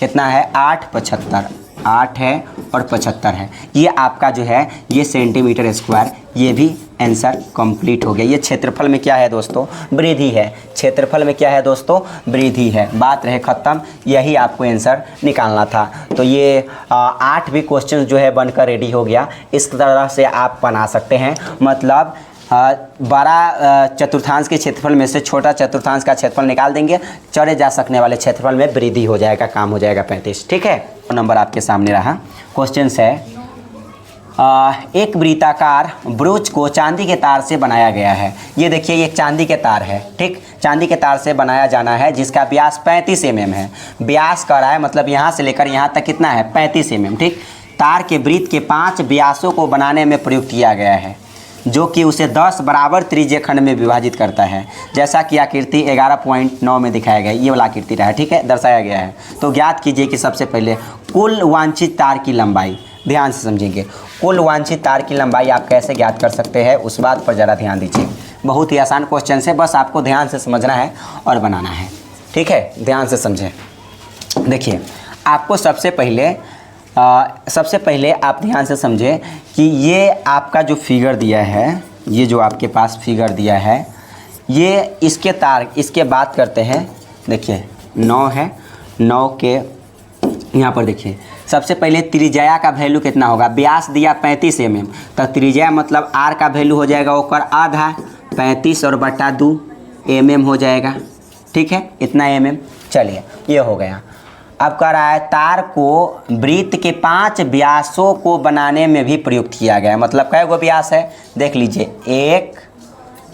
कितना है 875, 8 है और 75 है। ये आपका जो है ये सेंटीमीटर स्क्वायर, ये भी आंसर कंप्लीट हो गया। ये क्षेत्रफल में क्या है दोस्तों वृद्धि है, क्षेत्रफल में क्या है दोस्तों वृद्धि है। बात रहे ख़त्म, यही आपको आंसर निकालना था। तो ये 8 भी क्वेश्चन जो है बनकर रेडी हो गया। इस तरह से आप बना सकते हैं, मतलब बड़ा चतुर्थांश के क्षेत्रफल में से छोटा चतुर्थांश का क्षेत्रफल निकाल देंगे, चढ़े जा सकने वाले क्षेत्रफल में वृद्धि हो जाएगा, काम हो जाएगा 35, ठीक है। नंबर आपके सामने रहा, क्वेश्चन है एक वृत्ताकार ब्रोच को चांदी के तार से बनाया गया है। ये देखिए ये एक चांदी के तार है, ठीक, चांदी के तार से बनाया जाना है जिसका व्यास 35 mm है। व्यास कर रहा है मतलब यहाँ से लेकर यहाँ तक कितना है 35 mm, ठीक। तार के वृत्त के 5 व्यासों को बनाने में प्रयुक्त किया गया है जो कि उसे 10 बराबर त्रिज्यीय खंड में विभाजित करता है, जैसा कि आकृति 11.9 में दिखाया गया है। ये वाला आकृति रहा है, ठीक है, दर्शाया गया है। तो ज्ञात कीजिए कि सबसे पहले कुल वांछित तार की लंबाई, ध्यान से समझेंगे, कुल वांछित तार की लंबाई आप कैसे ज्ञात कर सकते हैं उस बात पर ज़रा ध्यान दीजिए। बहुत ही आसान क्वेश्चन है, बस आपको ध्यान से समझना है और बनाना है, ठीक है, ध्यान से समझें। देखिए आपको सबसे पहले आप ध्यान से समझें कि ये आपका जो फिगर दिया है, ये जो आपके पास फिगर दिया है, ये इसके तार, इसके बात करते हैं। देखिए 9 है, 9 के यहाँ पर देखिए सबसे पहले त्रिज्या का वैल्यू कितना होगा, व्यास दिया 35 mm, तो त्रिज्या मतलब r का वैल्यू हो जाएगा ओकर आधा, 35 और बटा 2 mm हो जाएगा, ठीक है, इतना mm। चलिए ये हो गया। अब कह रहा है तार को वृत्त के 5 व्यासों को बनाने में भी प्रयुक्त किया गया है। मतलब कै गो व्यास है देख लीजिए, 1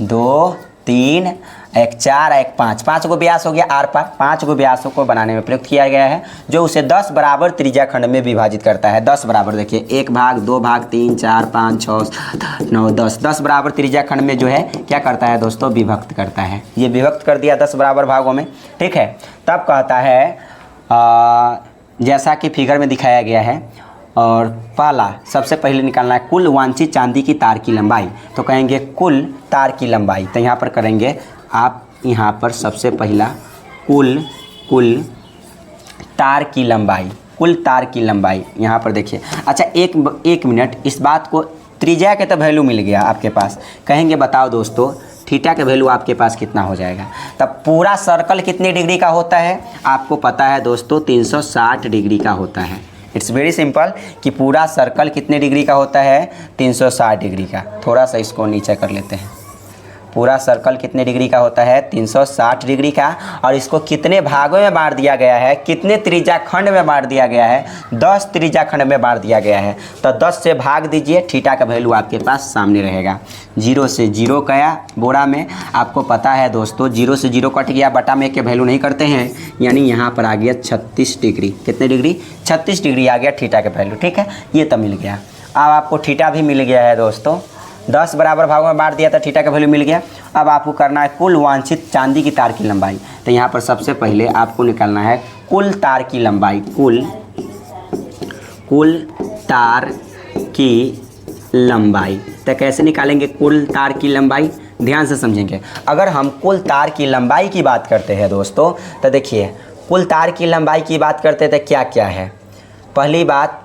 2 3 1 4 1 5, 5 गो व्यास हो गया आर पार। 5 गो व्यासों को बनाने में प्रयुक्त किया गया है जो उसे 10 बराबर त्रिज्या खंड में विभाजित करता है। 10 बराबर देखिए 1 भाग 2 भाग 3 4 5 6 7 9 10, 10 बराबर त्रिज्या खंड में जो है क्या करता है दोस्तों विभक्त करता है। ये विभक्त कर दिया 10 बराबर भागों में, ठीक है। तब कहता है जैसा कि फिगर में दिखाया गया है, और पहला सबसे पहले निकालना है कुल वांछित चांदी की तार की लंबाई। तो कहेंगे कुल तार की लंबाई, तो यहाँ पर करेंगे आप, यहाँ पर सबसे पहला कुल कुल तार की लंबाई, कुल तार की लंबाई यहाँ पर देखिए। अच्छा एक मिनट, इस बात को त्रिज्या के तो वैल्यू मिल गया आपके पास, कहेंगे बताओ दोस्तों थीटा का वैल्यू आपके पास कितना हो जाएगा। तब पूरा सर्कल कितने डिग्री का होता है आपको पता है दोस्तों, 360 डिग्री का होता है। इट्स वेरी सिंपल कि पूरा सर्कल कितने डिग्री का होता है, 360 डिग्री का। थोड़ा सा इसको नीचे कर लेते हैं। पूरा सर्कल कितने डिग्री का होता है, 360 डिग्री का। और इसको कितने भागों में बांट दिया गया है, कितने त्रिज्या खंड में बांट दिया गया है, 10 त्रिज्या खंड में बांट दिया गया है। तो 10 से भाग दीजिए, थीटा का वैल्यू आपके पास सामने रहेगा। 0 से 0 गया बोरा में, आपको पता है दोस्तों 0 से 0 कट गया, बटा में के वैल्यू नहीं करते हैं, यानी यहाँ पर आ गया 36 डिग्री। कितने डिग्री, 36 डिग्री आ गया थीटा का वैल्यू। ठीक है, ये तो मिल गया। अब आपको थीटा भी मिल गया है दोस्तों, 10 बराबर भागों में बांट दिया था, थीटा का वैल्यू मिल गया। अब आपको करना है कुल वांछित चांदी की तार की लंबाई। तो यहाँ पर सबसे पहले आपको निकालना है कुल तार की लंबाई, कुल तार की लंबाई। तो कैसे निकालेंगे कुल तार की लंबाई, ध्यान से समझेंगे। अगर हम कुल तार की लंबाई की बात करते हैं दोस्तों, तो देखिए कुल तार की लंबाई की बात करते हैं तो क्या क्या है। पहली बात,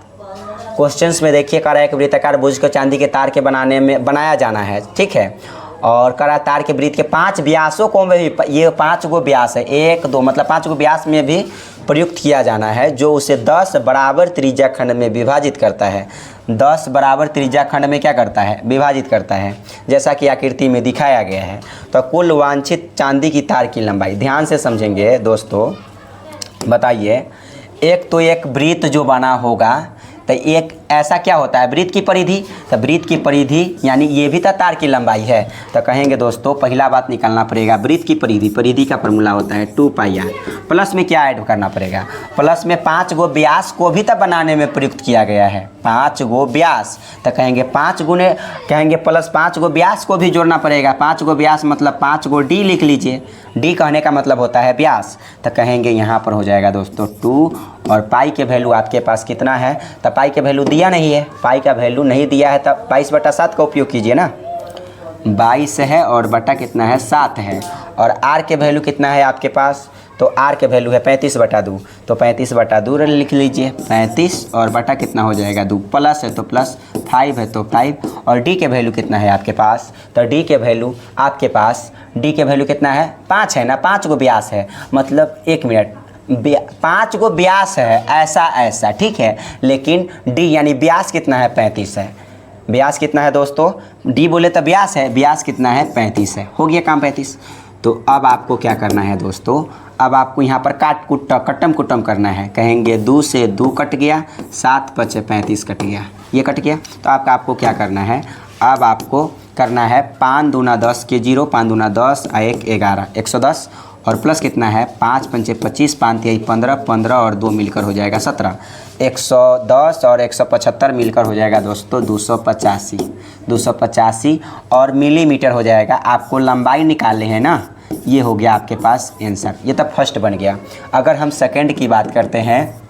क्वेश्चंस में देखिए कह रहा है कि वृत्ताकार भुज को चांदी के तार के बनाया जाना है। ठीक है, और कह रहा है तार के वृत्त के 5 व्यासों को में भी, ये 5 गो व्यास है, 1 2 मतलब 5 गो व्यास में भी प्रयुक्त किया जाना है, जो उसे 10 बराबर त्रिज्या खंड में विभाजित करता है। 10 बराबर त्रिज्या खंड में क्या करता है, विभाजित करता है, जैसा कि आकृति में दिखाया गया है। तो कुल वांछित चांदी की तार की लंबाई, ध्यान से समझेंगे दोस्तों। बताइए, एक तो एक वृत्त जो बना होगा, तो एक ऐसा क्या होता है वृत्त की परिधि, तो वृत्त की परिधि यानी ये भी तो तार की लंबाई है। तो कहेंगे दोस्तों पहला बात निकालना पड़ेगा वृत्त की परिधि। परिधि का फॉर्मूला होता है 2πr, प्लस में क्या ऐड करना पड़ेगा, प्लस में 5 गो व्यास को भी तो बनाने में प्रयुक्त किया गया है, 5 गो व्यास। तो कहेंगे 5 गुने, कहेंगे प्लस 5 गो व्यास को भी जोड़ना पड़ेगा। 5 गो व्यास मतलब 5 गो डी लिख लीजिए, डी कहने का मतलब होता है व्यास। तो कहेंगे यहाँ पर हो जाएगा दोस्तों 2, और पाई के वैल्यू आपके पास कितना है, तो पाई के वैल्यू दिया नहीं है, पाई का वैल्यू नहीं दिया है, तब 22/7 का उपयोग कीजिए ना। 22 है और बटा कितना है 7 है, और आर के वैल्यू कितना है आपके पास, तो आर के वैल्यू है 35/2, तो 35/2 लिख लीजिए 35, और बटा कितना हो जाएगा 2, प्लस है तो प्लस, 5 है तो 5, और डी के वैल्यू कितना है आपके पास, तो डी के वैल्यू आपके पास, डी के वैल्यू कितना है 5 है ना, 5 गो व्यास है, मतलब 1 मिनट, 5 गो व्यास है ऐसा, ठीक है, लेकिन डी यानी व्यास कितना है 35 है। व्यास कितना है दोस्तों, डी बोले तो व्यास है, व्यास कितना है 35 है, हो गया काम 35। तो अब आपको क्या करना है दोस्तों, अब आपको यहाँ पर कट्टम कुट्टम करना है। कहेंगे 2 से 2 कट गया, 7 × 5 = 35 कट गया, ये कट गया। तो आपको क्या करना है, अब आपको करना है 5 दूना 10 के 0, 5 दूना 10 और 1 11, 110, और प्लस कितना है 5 × 5 = 25, 5 × 3 = 15, 15 और 2 मिलकर हो जाएगा 17, 110 और 175 मिलकर हो जाएगा दोस्तों 285 और मिलीमीटर हो जाएगा। आपको लंबाई निकालने हैं ना, ये हो गया आपके पास आंसर, ये तो फर्स्ट बन गया। अगर हम सेकंड की बात करते हैं,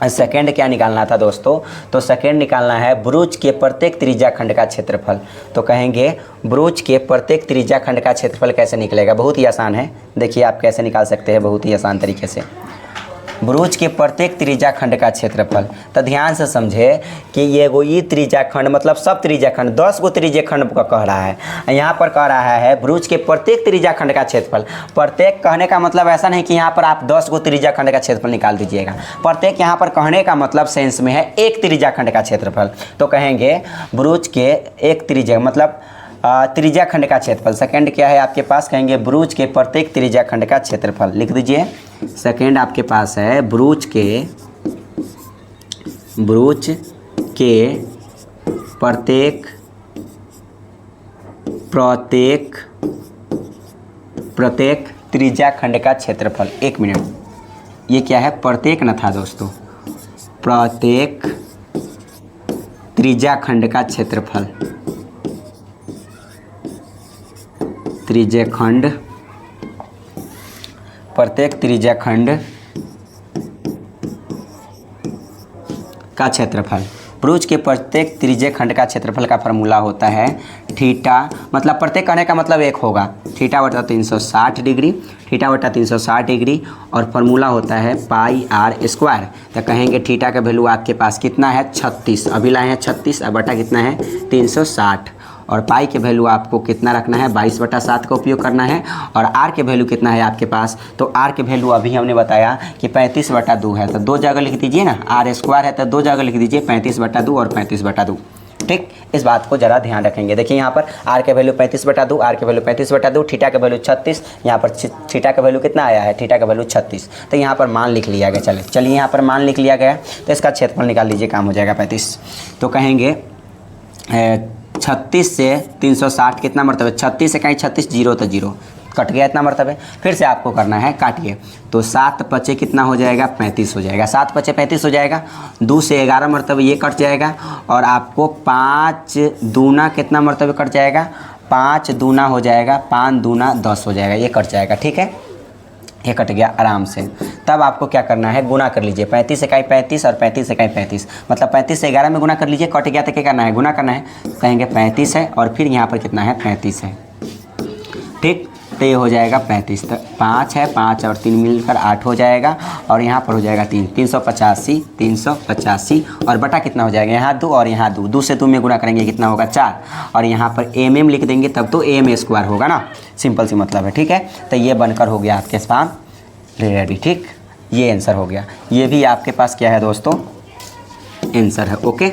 सेकेंड क्या निकालना था दोस्तों, तो सेकेंड निकालना है ब्रुज के प्रत्येक त्रिज्या खंड का क्षेत्रफल। तो कहेंगे ब्रुज के प्रत्येक त्रिज्या खंड का क्षेत्रफल कैसे निकलेगा, बहुत ही आसान है, देखिए आप कैसे निकाल सकते हैं बहुत ही आसान तरीके से। ब्रुज के प्रत्येक त्रिज्या खंड का क्षेत्रफल, तो ध्यान से समझे कि ये वो ये त्रिज्या खंड मतलब सब त्रिज्या खंड, 10 गो त्रिज्या खंड का कह रहा है, यहाँ पर कह रहा है ब्रुज के प्रत्येक त्रिज्या खंड का क्षेत्रफल। प्रत्येक कहने का मतलब ऐसा नहीं कि यहाँ पर आप 10 गो त्रिज्या खंड का क्षेत्रफल निकाल दीजिएगा, प्रत्येक यहाँ पर कहने का मतलब सेंस में है एक त्रिज्या खंड का क्षेत्रफल। तो कहेंगे ब्रुज के एक त्रिज्या मतलब त्रिज्या खंड का क्षेत्रफल। सेकंड क्या है आपके पास, कहेंगे ब्रुज के प्रत्येक त्रिज्या खंड का क्षेत्रफल, लिख दीजिए। सेकंड आपके पास है ब्रुज के प्रत्येक त्रिज्या खंड का क्षेत्रफल। 1 मिनट, ये क्या है, प्रत्येक न था दोस्तों, प्रत्येक त्रिज्या खंड का क्षेत्रफल, त्रिज्या खंड, प्रत्येक त्रिज्या खंड का क्षेत्रफल। त्रिभुज के प्रत्येक त्रिज्य खंड का क्षेत्रफल का फॉर्मूला होता है थीटा, मतलब प्रत्येक कहने का मतलब एक होगा, थीटा बटा 360 डिग्री, थीटा बटा 360 डिग्री, और फार्मूला होता है पाई आर स्क्वायर। तो कहेंगे थीटा का वैल्यू आपके पास कितना है 36, अभी लाए हैं 36, अब बटा कितना है 360, और पाई के वैल्यू आपको कितना रखना है 22/7 का उपयोग करना है, और आर के वैल्यू कितना है आपके पास, तो आर के वैल्यू अभी हमने बताया कि 35/2 है, तो 2 जगह लिख दीजिए ना, आर स्क्वायर है तो 2 जगह लिख दीजिए 35/2 और 35/2। ठीक, इस बात को ज़रा ध्यान रखेंगे। देखिए यहाँ पर आर के वैल्यू 35/2, आर के वैल्यू 35/2, थीटा का वैल्यू 36, यहाँ पर थीटा का वैल्यू कितना आया है, थीटा का वैल्यू 36, तो यहाँ पर मान लिख लिया गया। चलिए यहाँ पर मान लिख लिया गया, तो इसका क्षेत्रफल निकाल लीजिए, काम हो जाएगा 35। तो कहेंगे 36 से 360 कितना मरतबा, 36 से कहीं 36, 0 तो 0 कट गया इतना मरतबे, फिर से आपको करना है काटिए, तो 7×5 कितना हो जाएगा 35 हो जाएगा, 7×5 35 हो जाएगा, 2 से 11 मरतबे ये कट जाएगा, और आपको 5 दूना कितना मरतबे कट जाएगा, 5 दूना हो जाएगा, 5 दूना 10 हो जाएगा, ये कट जाएगा। ठीक है, ये कट गया आराम से। तब आपको क्या करना है, गुना कर लीजिए, 35 से कहीं 35 और 35 से कहीं 35, मतलब 35 से 11 में गुना कर लीजिए, कट गया तो क्या करना है, गुना करना है, कहेंगे 35 है, और फिर यहाँ पर कितना है 35 है। ठीक, तो ये हो जाएगा 35, तो 5 है, 5 और 3 मिलकर 8 हो जाएगा, और यहाँ पर हो जाएगा 3, 385, और बटा कितना हो जाएगा, यहाँ 2 और यहाँ 2, 2 से 2 में गुना करेंगे कितना होगा 4, और यहाँ पर mm लिख देंगे तब तो am स्क्वायर होगा ना, सिंपल सी मतलब है। ठीक है, तो ये बनकर हो गया आपके पास रेडी। ठीक, ये आंसर हो गया, ये भी आपके पास क्या है दोस्तों, आंसर है। ओके,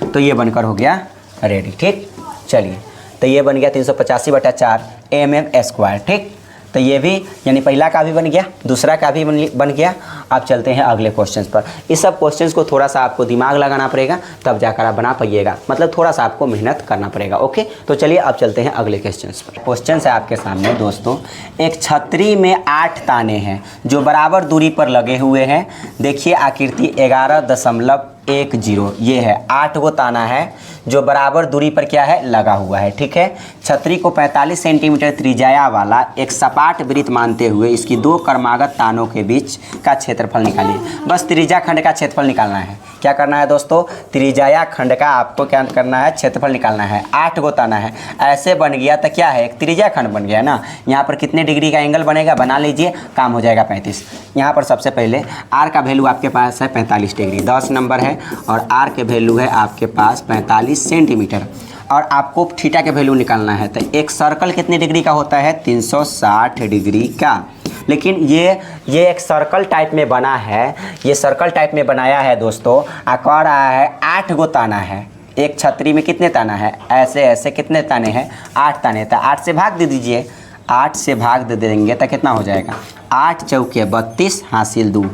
तो ये बनकर हो गया रेडी। ठीक, चलिए, तो ये बन गया 385/4 mm स्क्वायर। ठीक, तो ये भी यानी पहला का भी बन गया, दूसरा का भी बन गया। आप चलते हैं अगले क्वेश्चंस पर। इस सब क्वेश्चंस को थोड़ा सा आपको दिमाग लगाना पड़ेगा, तब जाकर आप बना पाइएगा, मतलब थोड़ा सा आपको मेहनत करना पड़ेगा। ओके, तो चलिए अब चलते हैं अगले क्वेश्चंस पर। क्वेश्चन है आपके सामने दोस्तों, एक छतरी में 8 ताने हैं जो बराबर दूरी पर लगे हुए हैं। देखिए आकृति 11.10, ये है 8 गो ताना है जो बराबर दूरी पर क्या है, लगा हुआ है। ठीक है, छतरी को 45 सेंटीमीटर त्रिज्या वाला एक सपाट वृत्त मानते हुए इसकी 2 क्रमागत तानों के बीच का क्षेत्रफल निकालिए। बस त्रिज्या खंड का क्षेत्रफल निकालना है। क्या करना है दोस्तों, त्रिज्या खंड का आपको क्या करना है, क्षेत्रफल निकालना है। 8 गो ताना है, ऐसे बन गया तो क्या है, एक त्रिज्या खंड बन गया ना। यहाँ पर कितने डिग्री का एंगल बनेगा, बना लीजिए, काम हो जाएगा 35। यहाँ पर सबसे पहले आर का वैल्यू आपके पास है 45 डिग्री, 10 नंबर है, और आर के वैल्यू है आपके पास 45 सेंटीमीटर, और आपको थीटा के वैल्यू निकालना है। तो एक सर्कल कितने डिग्री का होता है, 360 डिग्री का। लेकिन ये एक सर्कल टाइप में बना है, ये सर्कल टाइप में बनाया है दोस्तों। कह रहा है 8 गो ताना है, एक छतरी में कितने ताना है, ऐसे ऐसे कितने ताने हैं, 8 ताने। तो 8 से भाग दे दीजिए, 8 से भाग दे देंगे तो कितना हो जाएगा, 8 चौके 32 हासिल 2,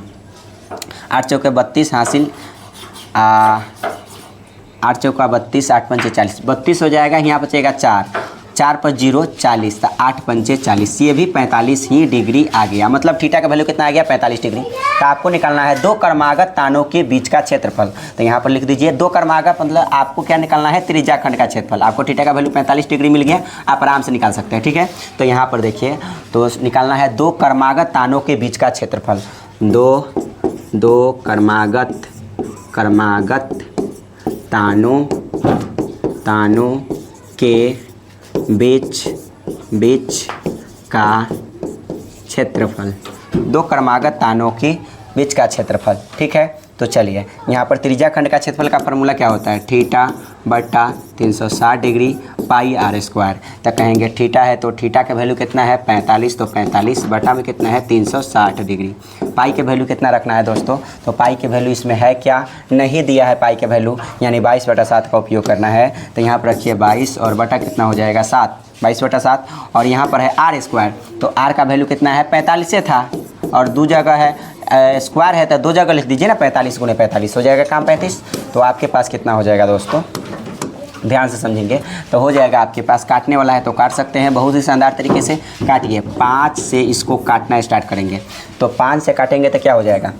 8 चौके 32 हासिल 8 चौका 32, 8 पंचे 40, 32 हो जाएगा। यहाँ बचेगा 4, 4 पर 0 40, तो 8 पंचे 40, ये भी 45 ही डिग्री आ गया। मतलब थीटा का वैल्यू कितना आ गया, 45 डिग्री। तो आपको निकालना है 2 क्रमागत तानों के बीच का क्षेत्रफल। तो यहाँ पर लिख दीजिए 2 क्रमागत, मतलब आपको क्या निकालना है, त्रिज्या खंड का क्षेत्रफल। आपको थीटा का वैल्यू 45 डिग्री मिल गया, आप आराम से निकाल सकते हैं। ठीक है, तो यहाँ पर देखिए, तो निकालना है 2 क्रमागत तानों के बीच का क्षेत्रफल। 2 क्रमागत तानों के बीच का क्षेत्रफल, 2 क्रमागत तानों के बीच का क्षेत्रफल। ठीक है, तो चलिए यहाँ पर त्रिज्या खंड का क्षेत्रफल का फॉर्मूला क्या होता है, थीटा बटा 360 डिग्री पाई आर स्क्वायर। तो कहेंगे थीटा है तो थीटा का वैल्यू कितना है 45, तो 45 बटा में कितना है 360 डिग्री। पाई के वैल्यू कितना रखना है दोस्तों, तो पाई के वैल्यू इसमें है क्या, नहीं दिया है पाई के वैल्यू, यानी 22/7 का उपयोग करना है। तो यहाँ पर रखिए 22 और बटा कितना हो जाएगा 7, 22/7, और यहाँ पर है आर स्क्वायर। तो आर का वैल्यू कितना है 45 से था, और 2 जगह है स्क्वायर है तो 2 जगह लिख दीजिए ना, 45 × 45 हो जाएगा काम 35। तो आपके पास कितना हो जाएगा दोस्तों, ध्यान से समझेंगे तो हो जाएगा आपके पास, काटने वाला है तो काट सकते हैं, बहुत ही शानदार तरीके से काटिए। 5 से इसको काटना स्टार्ट करेंगे, तो 5 से काटेंगे तो क्या हो जाएगा,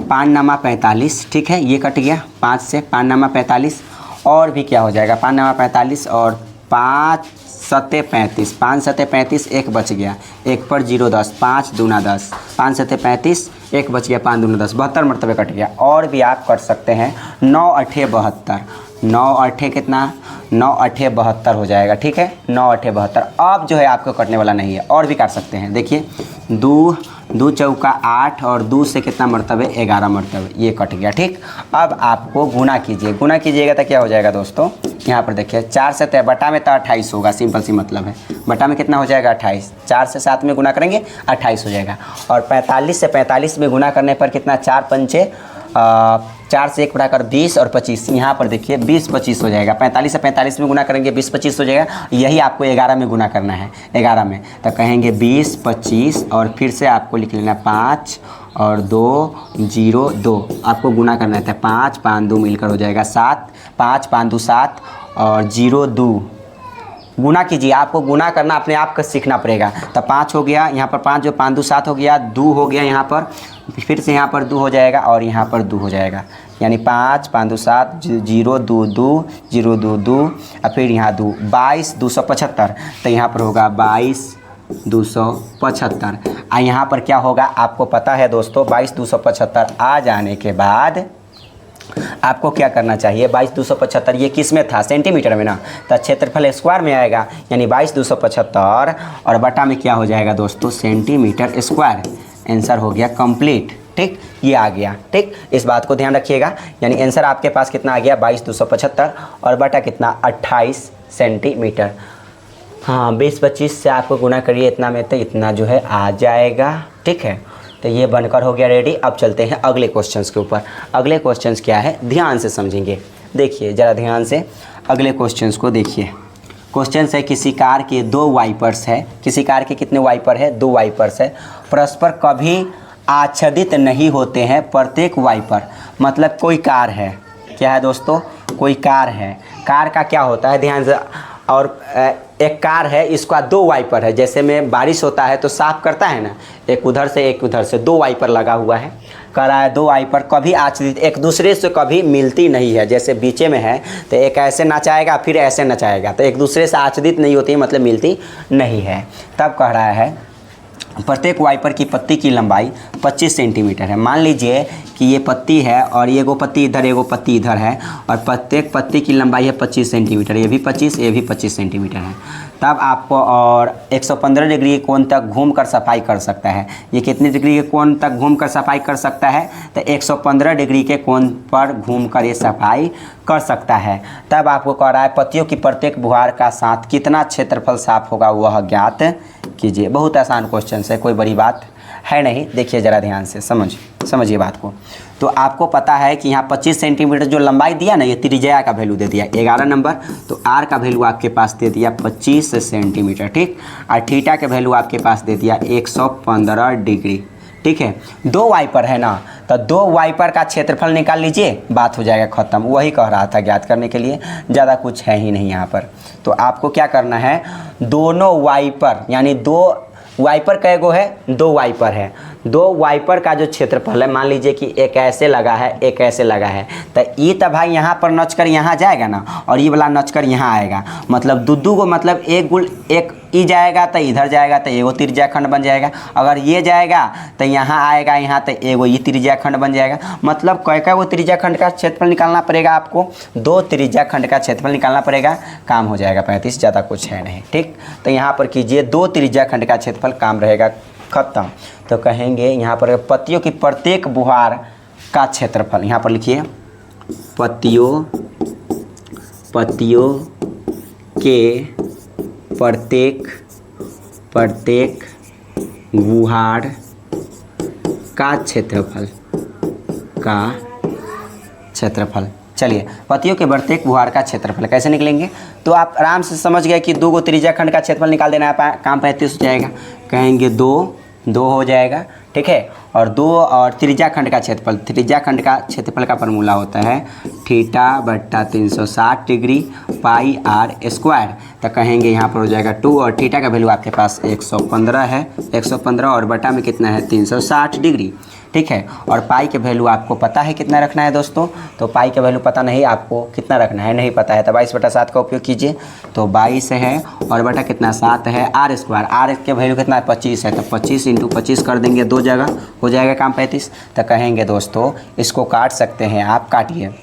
5 नामा 45। ठीक है, ये कट गया, 5 से 5 नामा 45, और भी क्या हो जाएगा 5 नामा 45, और 5 सत्ते 35, 5 सत्ते 35, एक बच गया, एक पर 0 10, 5 दूना 10, 5 सत्ते 35, एक बच गया, 5 दूना 10, 72 मरतबे कट गया। और भी आप कर सकते हैं 9 अठे 72, 9 अठे कितना, 9 अठे 72 हो जाएगा, ठीक है, 9 अठे 72। अब जो है आपको कटने वाला नहीं है, और भी काट सकते हैं। देखिए 2 चौका 8 और 2 से कितना मरतबे, 11 मरतबे, ये कट गया, ठीक। अब आपको गुना कीजिए, गुना कीजिएगा तो क्या हो जाएगा दोस्तों, यहाँ पर देखिए 4 से बटा में तो 28 होगा, सिंपल सी मतलब है, बटा में कितना हो जाएगा 28, 4 से 7 में गुना करेंगे 28 हो जाएगा। और 45 से 45 में गुना करने पर कितना, 4 पंचे 4 से 1 बढ़ाकर 20 और 25, यहाँ पर देखिए 20 25 हो जाएगा। 45 से 45 में गुना करेंगे 20 25 हो जाएगा। यही आपको 11 में गुना करना है, 11 में तो कहेंगे 20 25 और फिर से आपको लिख लेना 5 और 2 0 2, आपको गुना करना है 5 5 2 मिलकर हो जाएगा 7, 5 5 2 7 और 0 2, गुना कीजिए, आपको गुना करना अपने आप का सीखना पड़ेगा। तो 5 हो गया यहाँ पर, 5 जो 5 2 7 हो गया, 2 हो गया यहाँ पर, फिर से यहाँ पर 2 हो जाएगा और यहाँ पर 2 हो जाएगा, यानी 5 5 2 7 0 2 2 0 2 2 और फिर यहाँ 2, 22 275, तो यहाँ पर होगा 22 275। और यहाँ पर क्या होगा आपको पता है दोस्तों, 22 275 आ जाने के बाद आपको क्या करना चाहिए, 22 275 ये किस में था, सेंटीमीटर में ना, तो क्षेत्रफल स्क्वायर में आएगा, यानी 22 275 और बटा में क्या हो जाएगा दोस्तों, सेंटीमीटर स्क्वायर। आंसर हो गया कंप्लीट, ठीक, ये आ गया, ठीक, इस बात को ध्यान रखिएगा। यानी आंसर आपके पास कितना आ गया, 22 275 और बटा कितना, 28 सेंटीमीटर। हाँ 20 25 से आपको गुना करिए इतना में, तो इतना जो है आ जाएगा, ठीक है। तो ये बनकर हो गया रेडी। अब चलते हैं अगले क्वेश्चंस के ऊपर। अगले क्वेश्चंस क्या है, ध्यान से समझेंगे, देखिए ज़रा ध्यान से अगले क्वेश्चंस को देखिए। क्वेश्चन है किसी कार के 2 वाइपर्स है, किसी कार के कितने वाइपर है, 2 वाइपर्स है, परस्पर कभी आच्छादित नहीं होते हैं। प्रत्येक वाइपर मतलब कोई कार है, क्या है दोस्तों, कोई कार है, कार का क्या होता है ध्यान से, और एक कार है, इसका 2 वाइपर है, जैसे में बारिश होता है तो साफ़ करता है ना, एक उधर से एक उधर से, 2 वाइपर लगा हुआ है, कह रहा है 2 वाइपर कभी आच्छादित, एक दूसरे से कभी मिलती नहीं है। जैसे बीचे में है तो एक ऐसे नचाएगा फिर ऐसे नचाएगा, तो एक दूसरे से आच्छादित नहीं होती, मतलब मिलती नहीं है। तब कह रहा है प्रत्येक वाइपर की पत्ती की लंबाई 25 सेंटीमीटर है। मान लीजिए कि ये पत्ती है और ये एगो पत्ती इधर, एगो पत्ती इधर है, और प्रत्येक पत्ती की लंबाई है 25 सेंटीमीटर, ये भी 25 ये भी 25 सेंटीमीटर है। तब आपको और 115 डिग्री के कोण तक घूम कर सफाई कर सकता है। ये कितने डिग्री के कोण तक घूम कर सफाई कर सकता है, तो 115 डिग्री के कोण पर घूम कर ये सफाई कर सकता है। तब आपको कह रहा है पत्तियों की प्रत्येक बुहार का साथ कितना क्षेत्रफल साफ होगा वह ज्ञात कीजिए। बहुत आसान क्वेश्चन है, कोई बड़ी बात है नहीं। देखिए ज़रा ध्यान से समझिए बात को। तो आपको पता है कि यहाँ 25 सेंटीमीटर जो लंबाई दिया ना, ये त्रिज्या का वैल्यू दे दिया 11 नंबर, तो आर का वैल्यू आपके पास दे दिया 25 सेंटीमीटर, ठीक, और थीटा का वैल्यू आपके पास दे दिया 115 डिग्री, ठीक है। 2 वाइपर है ना, तो 2 वाइपर का क्षेत्रफल निकाल लीजिए, बात हो जाएगा ख़त्म। वही कह रहा था ज्ञात करने के लिए, ज़्यादा कुछ है ही नहीं यहाँ पर। तो आपको क्या करना है, दोनों वाइपर यानी 2 वाइपर कै गो है, 2 वाइपर है, 2 वाइपर का जो क्षेत्रफल है, मान लीजिए कि एक ऐसे लगा है एक ऐसे लगा है, तो ये तो भाई यहाँ पर नचकर यहाँ जाएगा ना, और ये वाला नचकर यहाँ आएगा, मतलब दू को मतलब एक गुल एक ई जाएगा तो इधर जाएगा तो एगो त्रिज्या खंड बन जाएगा। अगर ये जाएगा तो यहाँ आएगा यहाँ तो एगो ये त्रिज्या खंड बन जाएगा। मतलब कै वो त्रिज्या खंड का क्षेत्रफल निकालना पड़ेगा आपको, 2 त्रिज्या खंड का क्षेत्रफल निकालना पड़ेगा, काम हो जाएगा 35, ज़्यादा कुछ है नहीं, ठीक। तो यहाँ पर कीजिए 2 त्रिज्या खंड का क्षेत्रफल, काम रहेगा खत्म। तो कहेंगे यहाँ पर पत्तियों की प्रत्येक बुहार का क्षेत्रफल, यहाँ पर लिखिए पत्तियों के प्रत्येक बुहार का क्षेत्रफल चलिए पत्तियों के प्रत्येक बुहार का क्षेत्रफल कैसे निकलेंगे, तो आप आराम से समझ गए कि 2 गो त्रिज्या खंड का क्षेत्रफल निकाल देना है, काम 35 हो जाएगा। कहेंगे 2 हो जाएगा, ठीक है। और 2 और त्रिज्या खंड का क्षेत्रफल, त्रिज्या खंड का क्षेत्रफल का फॉर्मूला होता है थीटा बट्टा 360 डिग्री पाई आर स्क्वायर। तो कहेंगे यहाँ पर हो जाएगा 2 और थीटा का वैल्यू आपके पास 115 है, 115 और बटा में कितना है 360 डिग्री, ठीक है। और पाई के वैल्यू आपको पता है कितना रखना है दोस्तों, तो पाई के वैल्यू पता नहीं आपको कितना रखना है, नहीं पता है तो 22/7 का उपयोग कीजिए। तो 22 है और बटा कितना 7 है आर स्क्वायर, आर के वैल्यू कितना है 25 है, तो 25 × 25 कर देंगे 2 जगह, हो जाएगा काम 35। तो कहेंगे दोस्तों इसको काट सकते हैं आप, काटिए।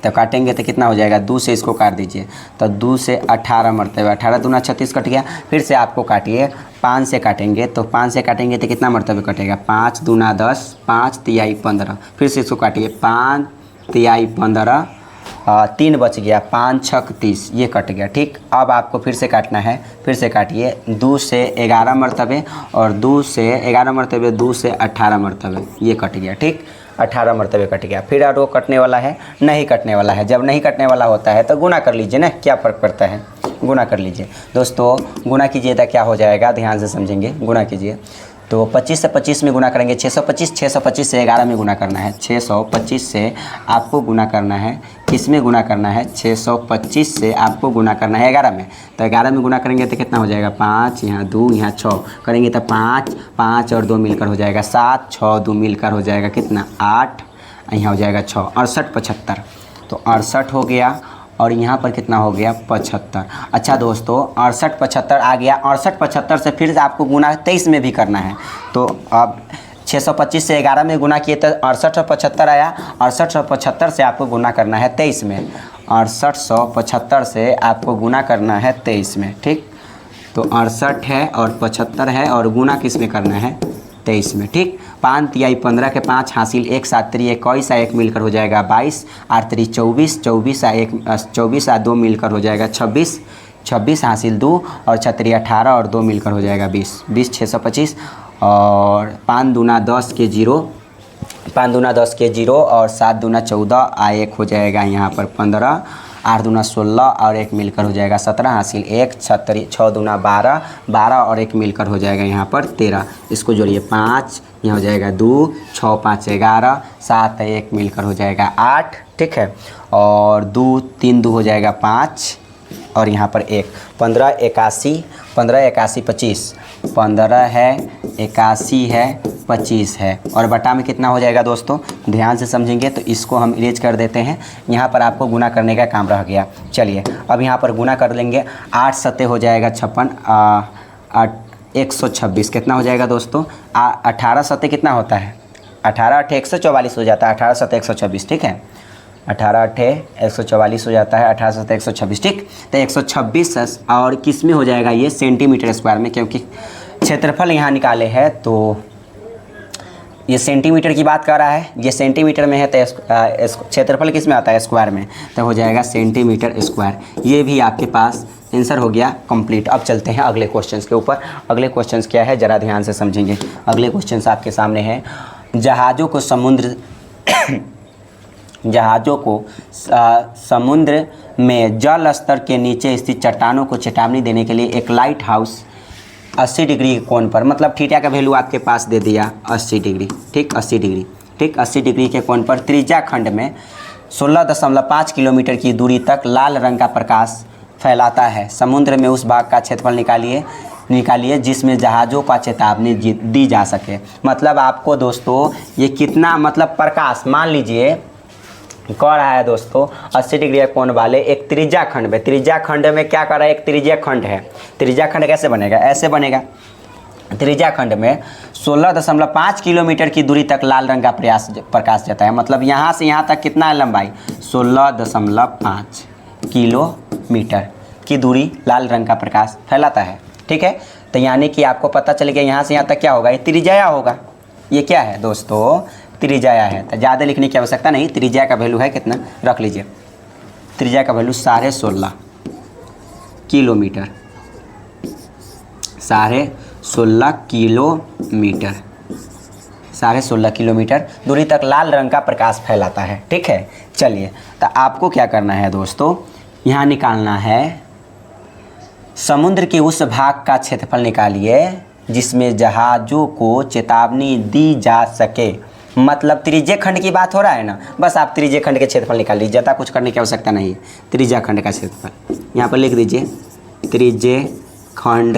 तो काटेंगे तो कितना हो जाएगा, 2 से इसको काट दीजिए, तो 2 से 18 मरतबे, 18 दूना 36 कट गया। फिर से आपको काटिए, 5 से काटेंगे, तो 5 से काटेंगे तो कितना मरतबे कटेगा, 5 दूना 10, 5 तिहाई 15। फिर से इसको काटिए, 5 तिहाई 15, 3 बच गया, 5 छक 30, ये कट गया, ठीक। अब आपको फिर से काटना है, फिर से काटिए, 2 से 11 मरतबे और 2 से 11 मरतबे, 2 से 18 मरतबे, ये कट गया, ठीक। 18 मरतबे कट गया। फिर और वो कटने वाला है, नहीं कटने वाला है। जब नहीं कटने वाला होता है तो गुना कर लीजिए ना, क्या फ़र्क पड़ता है, गुना कर लीजिए दोस्तों। गुना कीजिए तो क्या हो जाएगा, ध्यान से समझेंगे, गुना कीजिए। तो 25 से 25 में गुना करेंगे 625, 625 से 11 में गुना करना है, 625 से आपको गुना करना है, किस में गुना करना है, 625 से आपको गुना करना है 11 में। तो 11 में गुना करेंगे तो कितना हो जाएगा, 5 यहाँ 2 यहाँ 6 करेंगे तो 5 5 और 2 मिलकर हो जाएगा 7, 6 2 मिलकर हो जाएगा कितना 8, यहाँ हो जाएगा 6, 68 75। तो 68 हो गया और यहाँ पर कितना हो गया 75। अच्छा दोस्तों 68 75 आ गया, 68 75 से फिर आपको गुना 23 में भी करना है। तो अब 625 से 11 में गुना किए तो 68 और 75 आया, 68 और 75 से आपको गुना करना है 23 में, 6875 से आपको गुना करना है 23 में, ठीक। तो 68 है और 75 है और गुना किस में करना है 23 में, ठीक। 5 तिहाई 15 के 5 हासिल 1 7 3 21 1 मिलकर हो जाएगा 22, 8 3 24, 24 1 24 2 मिलकर हो जाएगा 26, 26 हासिल 2 और 6 3 18 और 2 मिलकर हो जाएगा 20, 20 625 और 5 दूना 10 के 0, 5 दूना 10 के 0 और 7 दूना 14 1 हो जाएगा यहाँ पर 15, 8 दूना 16 और 1 मिलकर हो जाएगा 17 हासिल 1, 6 दूना 12, 12 और 1 मिलकर हो जाएगा यहाँ पर 13। इसको जोड़िए 5, यहाँ हो जाएगा 2, 6 5 11, 7 1 मिलकर हो जाएगा 8, ठीक है। और 2 3 2 हो जाएगा 5 और यहाँ पर 1, 15 81, 15 81 25, 15 है 81 है 25 है और बटा में कितना हो जाएगा दोस्तों, ध्यान से समझेंगे तो इसको हम इरेज कर देते हैं। यहाँ पर आपको गुना करने का काम रह गया। चलिए अब यहाँ पर गुना कर लेंगे, 8 सत्ते हो जाएगा 56, 126 कितना हो जाएगा दोस्तों, 18 सत्ते कितना होता है, 18 8 144 हो जाता है, 18 सत्ते 126, ठीक है। 18 8 144 हो जाता है, 18 7 126, ठीक। तो 126 और किस में हो जाएगा ये सेंटीमीटर स्क्वायर में, क्योंकि क्षेत्रफल यहाँ निकाले हैं तो ये सेंटीमीटर की बात कर रहा है, ये सेंटीमीटर में है तो क्षेत्रफल किस में आता है स्क्वायर में, तो हो जाएगा सेंटीमीटर स्क्वायर। ये भी आपके पास आंसर हो गया कंप्लीट। अब चलते हैं अगले क्वेश्चंस के ऊपर। अगले क्वेश्चंस क्या है ज़रा ध्यान से समझेंगे। अगले क्वेश्चंस आपके सामने है, जहाज़ों को समुद्र में जल स्तर के नीचे स्थित चट्टानों को चेतावनी देने के लिए एक लाइट हाउस 80 डिग्री के कोण पर, मतलब थीटा का वैल्यू आपके पास दे दिया 80 डिग्री, ठीक 80 डिग्री, ठीक 80 डिग्री के कोण पर त्रिज्या खंड में 16.5 किलोमीटर की दूरी तक लाल रंग का प्रकाश फैलाता है। समुद्र में उस भाग का क्षेत्रफल निकालिए जिसमें जहाज़ों का चेतावनी दी जा सके। मतलब आपको दोस्तों ये कितना, मतलब प्रकाश मान लीजिए कह रहा है दोस्तों 80 डिग्री कोण वाले एक त्रिज्या खंड में, त्रिज्या खंड में क्या कर रहा है, एक त्रिज्या खंड है। त्रिज्या खंड कैसे बनेगा, ऐसे बनेगा। त्रिज्या खंड में 16.5 किलोमीटर की दूरी तक लाल रंग का प्रकाश जाता है। मतलब यहाँ से यहाँ तक कितना है लंबाई, 16.5 किलोमीटर की दूरी लाल रंग का प्रकाश फैलाता है, ठीक है। तो यानी कि आपको पता चल गया यहाँ से यहाँ तक क्या होगा, ये त्रिज्या होगा। ये क्या है दोस्तों, त्रिज्या है। तो ज़्यादा लिखने की आवश्यकता नहीं, त्रिज्या का वैल्यू है कितना रख लीजिए, त्रिज्या का वैल्यू 16.5 किलोमीटर, 16.5 किलोमीटर, 16.5 किलोमीटर दूरी तक लाल रंग का प्रकाश फैलाता है, ठीक है। चलिए तो आपको क्या करना है दोस्तों, यहाँ निकालना है समुद्र के उस भाग का क्षेत्रफल निकालिए जिसमें जहाज़ों को चेतावनी दी जा सके। मतलब त्रिज्य खंड की बात हो रहा है ना, बस आप त्रिज्य खंड के क्षेत्रफल निकाल लीजिए, ज़्यादा कुछ करने की आवश्यकता नहीं है। त्रिज्या खंड का क्षेत्रफल यहाँ पर लिख दीजिए, त्रिज्य खंड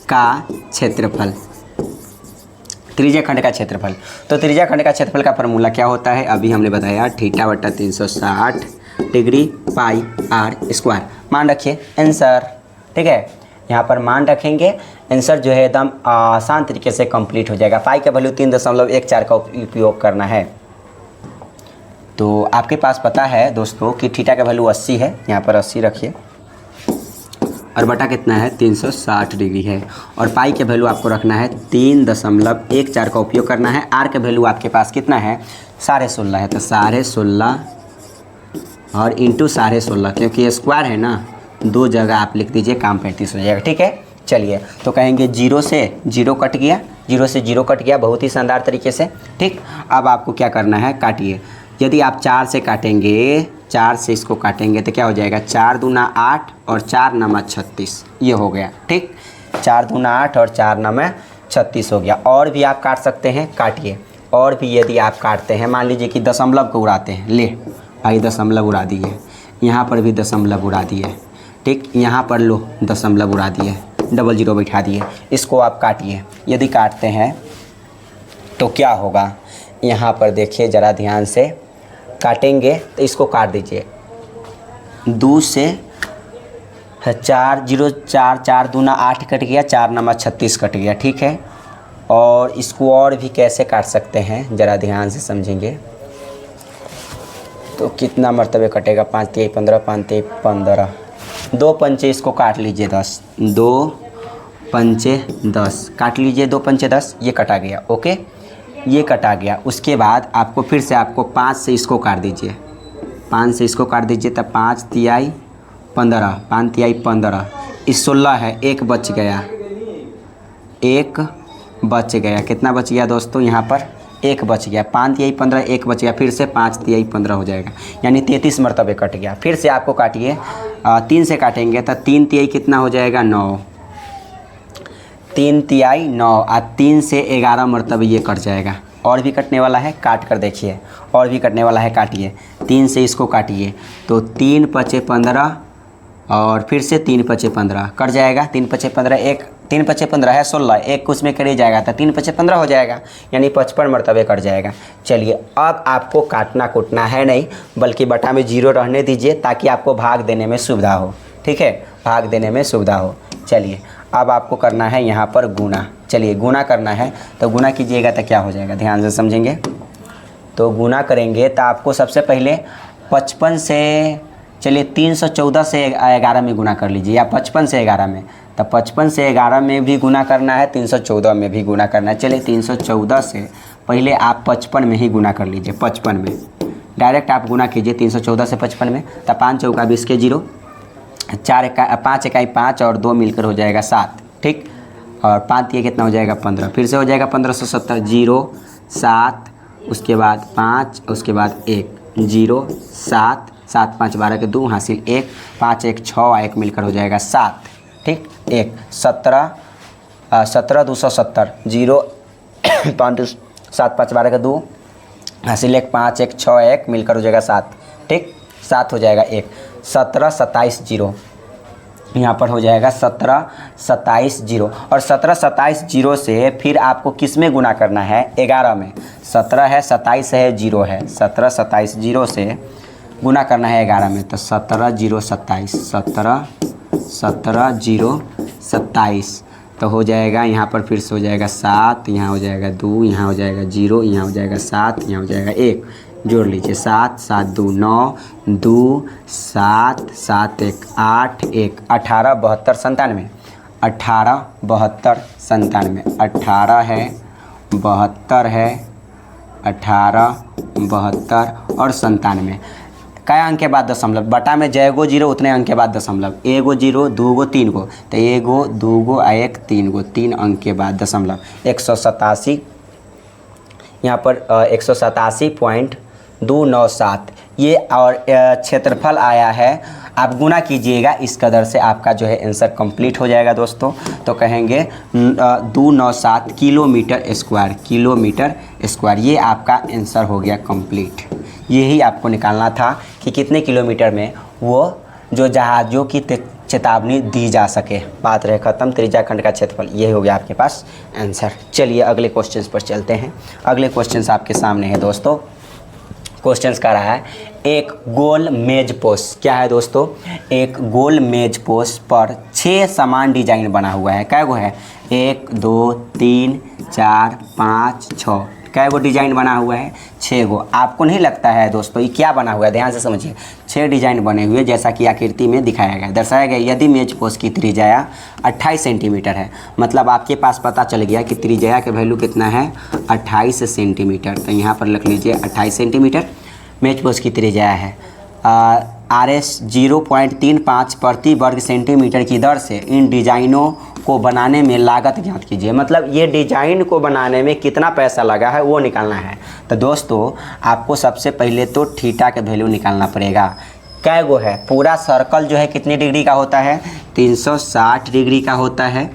का क्षेत्रफल, त्रिज्या खंड का क्षेत्रफल। तो त्रिज्या खंड का क्षेत्रफल का फॉर्मूला क्या होता है, अभी हमने बताया, थीटा बटा 360 डिग्री पाई आर स्क्वायर। मान रखिए आंसर, ठीक है, यहाँ पर मान रखेंगे, आंसर जो है एकदम आसान तरीके से कंप्लीट हो जाएगा। पाई का वैल्यू 3.14 का उपयोग करना है। तो आपके पास पता है दोस्तों कि थीटा का वैल्यू 80 है, यहाँ पर 80 रखिए, और बटा कितना है 360 डिग्री है, और पाई के वैल्यू आपको रखना है 3.14 का उपयोग करना है। आर का वैल्यू आपके पास कितना है 16.5 है, तो 16.5 और इंटू 16.5, क्योंकि स्क्वायर है ना, दो जगह आप लिख दीजिए, काम 35 हो जाएगा। ठीक है, चलिए तो कहेंगे 0 से 0 कट गया, 0 से 0 कट गया, बहुत ही शानदार तरीके से। ठीक, अब आपको क्या करना है, काटिए। यदि आप 4 से काटेंगे, 4 से इसको काटेंगे तो क्या हो जाएगा, 4 दूना 8 और 4 नमा 36, ये हो गया। ठीक, 4 दूना 8 और 4 नमा 36 हो गया। और भी आप काट सकते हैं, काटिए। और भी यदि आप काटते हैं, मान लीजिए कि दशमलव को उड़ाते हैं, ले भाई दशमलव उड़ा दिए, यहाँ पर भी दशमलव उड़ा दिए, ठीक, यहाँ पर लो दशमलव उड़ा दिए, डबल जीरो बैठा दिए, इसको आप काटिए। यदि काटते हैं तो क्या होगा, यहाँ पर देखिए ज़रा ध्यान से, काटेंगे तो इसको काट दीजिए, 2 से 4 0 4 4 दूना 8 कट गया, 4 नमा 36 कट गया। ठीक है, और इसको और भी कैसे काट सकते हैं, ज़रा ध्यान से समझेंगे तो कितना मरतबे कटेगा, 5 3 15, 5 3 15, 2 पंचे इसको काट लीजिए 10, 2 पंचे 10 काट लीजिए, 2 पंचे 10, ये कटा गया। ओके, ये कटा गया। उसके बाद आपको फिर से आपको 5 से इसको काट दीजिए, 5 से इसको काट दीजिए, तब 5 तिहाई 15, 5 तिहाई 15, इस 16 है, एक बच गया, एक बच गया, कितना बच गया दोस्तों, यहाँ पर एक बच गया, 5 तिहाई 15, एक बच गया, फिर से 5 तिहाई 15 हो जाएगा, यानी 33 मरतबे कट गया। फिर से आपको काटिए, 3 से काटेंगे तो 3 तिहाई कितना हो जाएगा, 9, 3 तिहाई 9, और 3 से 11 मरतबे ये कट जाएगा। और भी कटने वाला है, काट कर देखिए, और भी कटने वाला है, काटिए। 3 से इसको काटिए तो 3 पचे 15, और फिर से 3 पचे 15 कट जाएगा, 3 पचे 15, एक 3 पचे 15 है 16, एक कुछ में कट जाएगा तो 3 पचे 15 हो जाएगा, यानी 55 मरतबे कट जाएगा। चलिए, अब आपको काटना कुटना है नहीं, बल्कि बटा में 0 रहने दीजिए, ताकि आपको भाग देने में सुविधा हो। ठीक है, भाग देने में सुविधा हो। चलिए, अब आपको करना है यहाँ पर गुना। चलिए, गुना करना है तो गुना कीजिएगा तो क्या हो जाएगा, ध्यान से समझेंगे। तो गुना करेंगे तो आपको सबसे पहले 55 से, चलिए 314 से 11 में गुना कर लीजिए, या 55 से 11 में, तो 55 से 11 में भी गुना करना है, 314 में भी गुना करना है। चलिए 314 से पहले आप 55 में ही गुना कर लीजिए, 55 में डायरेक्ट आप गुना कीजिए 314 से 55 में, तो 5 चौका 20 के 0, 5 इकाई 5 और 2 मिलकर हो जाएगा 7। ठीक, और 5 ये कितना हो जाएगा 15, फिर से हो जाएगा 1570, 0 7, उसके बाद 5, उसके बाद 1, 0 7 7 5 12 के 2 हासिल 1, 5 1 6, 1 मिलकर हो जाएगा 7। ठीक, 1 17 17 270, 0 5 7 5 12 के 2 हासिल 1, 5 1 6, 1 मिलकर हो जाएगा 7। ठीक, 7 हो जाएगा 1, 17 27 0, यहाँ पर हो जाएगा 17 27 0, और 17 27 0 से फिर आपको किस में गुना करना है, 11 में। 17 है, 27 है, 0 है, 17 27 0 से गुना करना है 11 में, तो 17 0 27, 17 17 0 27, तो हो जाएगा यहाँ पर फिर से हो जाएगा 7, यहाँ हो जाएगा 2, यहाँ हो जाएगा 0, यहाँ हो जाएगा 7, यहाँ हो जाएगा 1, जोड़ लीजिए 7 7 2 9, 2 7 7 1 8, 1 18 72 97, 18 72 97, 18 है 72 है, 18 72 और 97। क्या अंक के बाद दशमलव, बटा में जयगो 0 उतने अंक के बाद दशमलव, 1 0 2 3 गो, तो 1 2 1 3 गो, 3 अंक के बाद दशमलव, 187, यहाँ पर 187.297 ये, और क्षेत्रफल आया है आप गुना कीजिएगा, इस कदर से आपका जो है आंसर कंप्लीट हो जाएगा दोस्तों। तो कहेंगे 297 किलोमीटर स्क्वायर, ये आपका आंसर हो गया कंप्लीट। यही आपको निकालना था कि कितने किलोमीटर में वो जो जहाज़ों की चेतावनी दी जा सके। बात रहे ख़त्म। त्रिज्या खंड का क्षेत्रफल, ये हो गया आपके पास आंसर। चलिए अगले क्वेश्चंस पर चलते हैं। अगले क्वेश्चंस आपके सामने है दोस्तों। क्वेश्चंस का रहा है एक गोल मेज पोस्ट। क्या है दोस्तों? एक गोल मेज पोस्ट पर 6 समान डिजाइन बना हुआ है। कै गो है? 1 2 3 4 5 6। कै गो डिजाइन बना हुआ है? 6 गो। आपको नहीं लगता है दोस्तों ये क्या बना हुआ है? ध्यान से समझिए। 6 डिजाइन बने हुए जैसा कि आकृति में दिखाया गया, दर्शाया गया। यदि मेज पोस्ट की त्रिज्या 28 सेंटीमीटर है, मतलब आपके पास पता चल गया कि त्रिज्या का वैल्यू कितना है? 28 सेंटीमीटर। तो यहाँ पर लिख लीजिए 28 सेंटीमीटर मेज पोस्ट की त्रिज्या है। RS 0.35 प्रति वर्ग सेंटीमीटर की दर से इन डिजाइनों को बनाने में लागत ज्ञात कीजिए। मतलब ये डिजाइन को बनाने में कितना पैसा लगा है वो निकालना है। तो दोस्तों आपको सबसे पहले तो थीटा का वैल्यू निकालना पड़ेगा। कै गो है? पूरा सर्कल जो है कितने डिग्री का होता है? 360 डिग्री का होता है।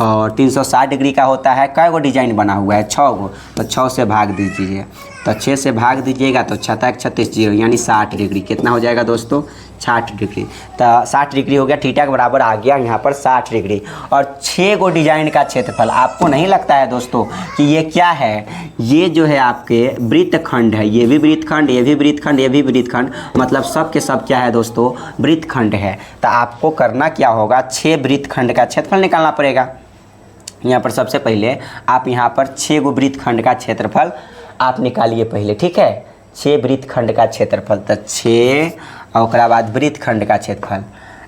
और 360 डिग्री का होता है। कै गो डिजाइन बना हुआ है? 6 गो। तो 6 से भाग दीजिए, तो 6 से भाग दीजिएगा तो 6 तक 36 जीरो यानी 60 डिग्री। कितना हो जाएगा दोस्तों? 60 डिग्री। तो 60 डिग्री हो गया, थीटा के बराबर आ गया यहाँ पर 60 डिग्री। और 6 गो डिजाइन का क्षेत्रफल। आपको नहीं लगता है दोस्तों कि ये क्या है? ये जो है आपके वृत्तखंड है। ये भी वृत्तखंड, ये भी वृत्तखंड, ये भी वृत्तखंड, मतलब सब के सब क्या है दोस्तों? वृत्तखंड है। तो आपको करना क्या होगा? 6 वृत्तखंड का क्षेत्रफल निकालना पड़ेगा। यहाँ पर सबसे पहले आप यहाँ पर 6 गो वृत्तखंड का क्षेत्रफल आप निकालिए पहले, ठीक है? 6 वृत्तखंड का क्षेत्रफल, तो 6 और उसके बाद वृत्तखंड का क्षेत्रफल।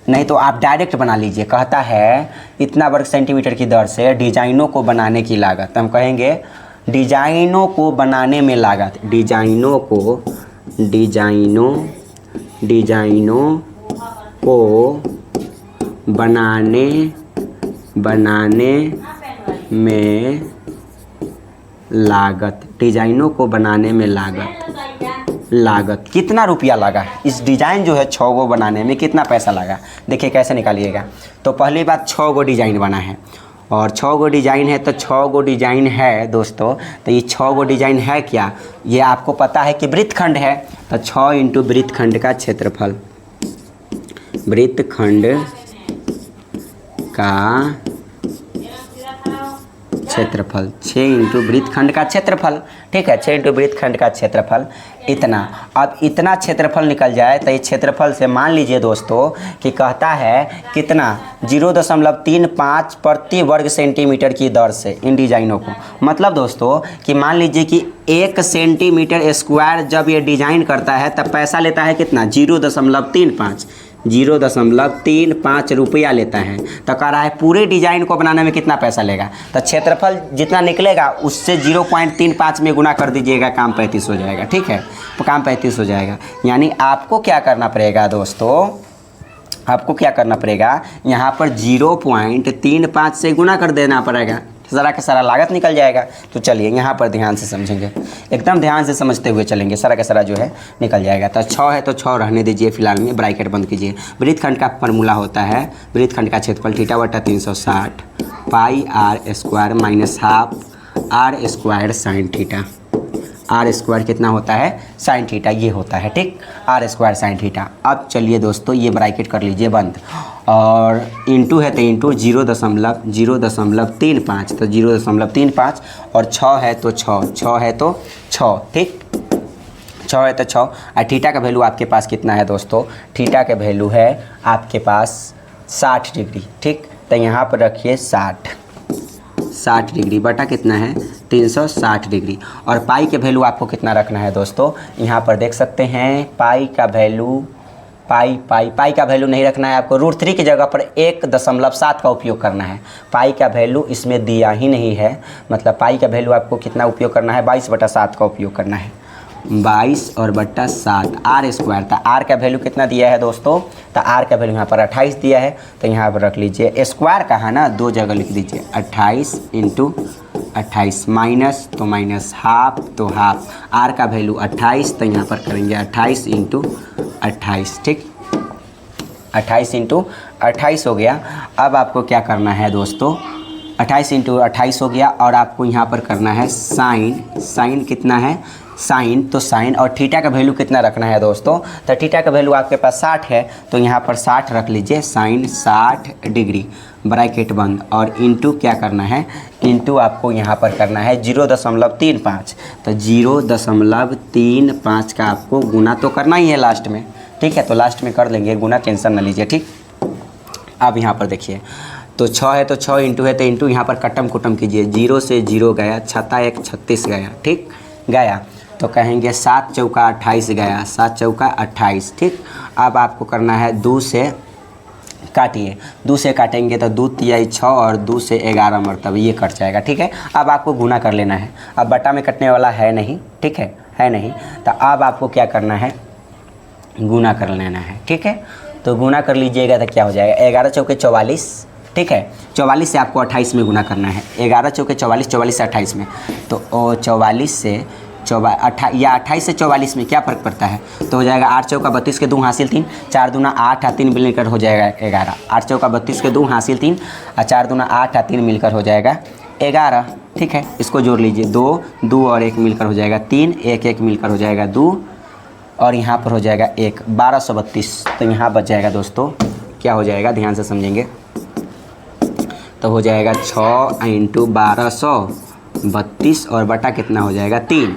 नहीं तो आप डायरेक्ट बना लीजिए। कहता है इतना वर्ग सेंटीमीटर की दर से डिजाइनों को बनाने की लागत। हम कहेंगे डिजाइनों को बनाने में लागत, डिजाइनों को बनाने में लागत, डिजाइनों को बनाने में लागत कितना रुपया लगा? इस डिज़ाइन जो है 6 गो बनाने में कितना पैसा लगा? देखिए कैसे निकालिएगा। तो पहली बात 6 गो डिज़ाइन बना है और 6 गो डिज़ाइन है, तो 6 गो डिज़ाइन है दोस्तों। तो ये 6 गो डिज़ाइन है क्या? ये आपको पता है कि वृत्तखंड है। तो 6 इंटू वृत्तखंड का क्षेत्रफल, वृत्तखंड का क्षेत्रफल, 6 इंटू वृत्तखंड का क्षेत्रफल, ठीक है? 6 इंटू वृत्तखंड का क्षेत्रफल इतना। अब इतना क्षेत्रफल निकल जाए तो इस क्षेत्रफल से मान लीजिए दोस्तों कि कहता है कितना? 0.35 प्रति वर्ग सेंटीमीटर की दर से इन डिजाइनों को। मतलब दोस्तों कि मान लीजिए कि 1 सेंटीमीटर स्क्वायर जब ये डिजाइन करता है तब पैसा लेता है कितना? 0.35 रुपया लेता है। तो कह रहा है पूरे डिजाइन को बनाने में कितना पैसा लेगा? तो क्षेत्रफल जितना निकलेगा उससे 0.35 में गुना कर दीजिएगा, काम 35 हो जाएगा, ठीक है? तो काम 35 हो जाएगा। यानी आपको क्या करना पड़ेगा दोस्तों? आपको क्या करना पड़ेगा? यहाँ पर 0.35 से गुना कर देना पड़ेगा, सारा का सारा लागत निकल जाएगा। तो चलिए यहाँ पर ध्यान से समझेंगे, एकदम ध्यान से समझते हुए चलेंगे, सारा का सारा जो है निकल जाएगा। तो 6 है तो 6 रहने दीजिए फिलहाल में, ब्रैकेट बंद कीजिए। वृत्तखंड का फॉर्मूला होता है वृत्तखंड का क्षेत्रफल θ/360 pi r square minus half r square sine theta. R square कितना होता है? साइन थीटा, ये होता है, ठीक? R square sine theta. अब चलिए दोस्तों ये ब्रैकेट कर लीजिए बंद, और इंटू है तो इंटू 0.35, तो 0.35 और 6 है तो 6 है तो 6, ठीक? 6 है तो 6। और थीटा का वैल्यू आपके पास कितना है दोस्तों? थीटा का वैल्यू है आपके पास 60 डिग्री, ठीक? तो यहाँ पर रखिए 60 डिग्री बटा कितना है? 360 डिग्री। और पाई के वैल्यू आपको कितना रखना है दोस्तों? यहाँ पर देख सकते हैं पाई का वैल्यू, पाई का वैल्यू नहीं रखना है आपको, √3 की जगह पर 1.7 का उपयोग करना है। पाई का वैल्यू इसमें दिया ही नहीं है, मतलब पाई का वैल्यू आपको कितना उपयोग करना है? 22/7 का उपयोग करना है। 22/7 आर स्क्वायर था। आर का वैल्यू कितना दिया है दोस्तों? तो आर का वैल्यू यहाँ पर 28 दिया है, तो यहाँ पर रख लीजिए। स्क्वायर का है ना, 2 जगह लिख दीजिए। 28 इंटू 28 माइनस तो माइनस, हाफ तो हाफ। आर का वैल्यू 28, तो यहाँ पर करेंगे 28 इंटू 28, ठीक? 28 इंटू 28 हो गया। अब आपको क्या करना है दोस्तों, 28 इंटू 28 हो गया और आपको यहाँ पर करना है साइन कितना है साइन, तो साइन और थीटा का वैल्यू कितना रखना है दोस्तों, तो थीटा का वैल्यू आपके पास 60 है तो यहाँ पर 60 रख लीजिए, साइन 60 डिग्री ब्रैकेट बंद और इंटू क्या करना है, इंटू आपको यहाँ पर करना है 0.35, तो 0.35 का आपको गुना तो करना ही है लास्ट में, ठीक है, तो लास्ट में कर लेंगे गुना, टेंशन ना लीजिए, ठीक। अब यहाँ पर देखिए तो 6 है तो 6 इंटू है तो इंटू यहाँ पर कटम कुटम कीजिए, 0 से 0 गया, 6 1 36 गया, ठीक गया, तो कहेंगे 7 चौका 28 गया, 7 चौका 28, ठीक। अब आपको करना है 2 से काटिए, 2 से काटेंगे तो 2 तिहाई 6 और 2 से 11 मरतब ये कट जाएगा, ठीक है। अब आपको गुना कर लेना है, अब बटा में कटने वाला है नहीं, ठीक है नहीं, तो अब आपको क्या करना है, गुना कर लेना है, ठीक है। तो गुना कर लीजिएगा तो क्या हो जाएगा, 11 चौके 44, ठीक है, 44 से आपको 28 में गुना करना है, 11 चौके 44, 44 से 28 में, तो 44 से 28 से 44 में क्या फ़र्क पड़ता है, तो हो जाएगा 8 चौका 32 के 2 हासिल 3, 4 दूना 8 और 3 मिलकर हो जाएगा 11, 8 चौका 32 के 2 हासिल 3 और 4 दूना 8 और 3 मिलकर हो जाएगा 11, ठीक है। इसको जोड़ लीजिए, 2 और 1 मिलकर हो जाएगा 3, 1 1 मिलकर हो जाएगा 2 और यहाँ पर हो जाएगा 1, 1232, तो यहाँ बच जाएगा दोस्तों, क्या हो जाएगा ध्यान से समझेंगे, तो हो जाएगा 6 इंटू 1232 और बटा कितना हो जाएगा 3,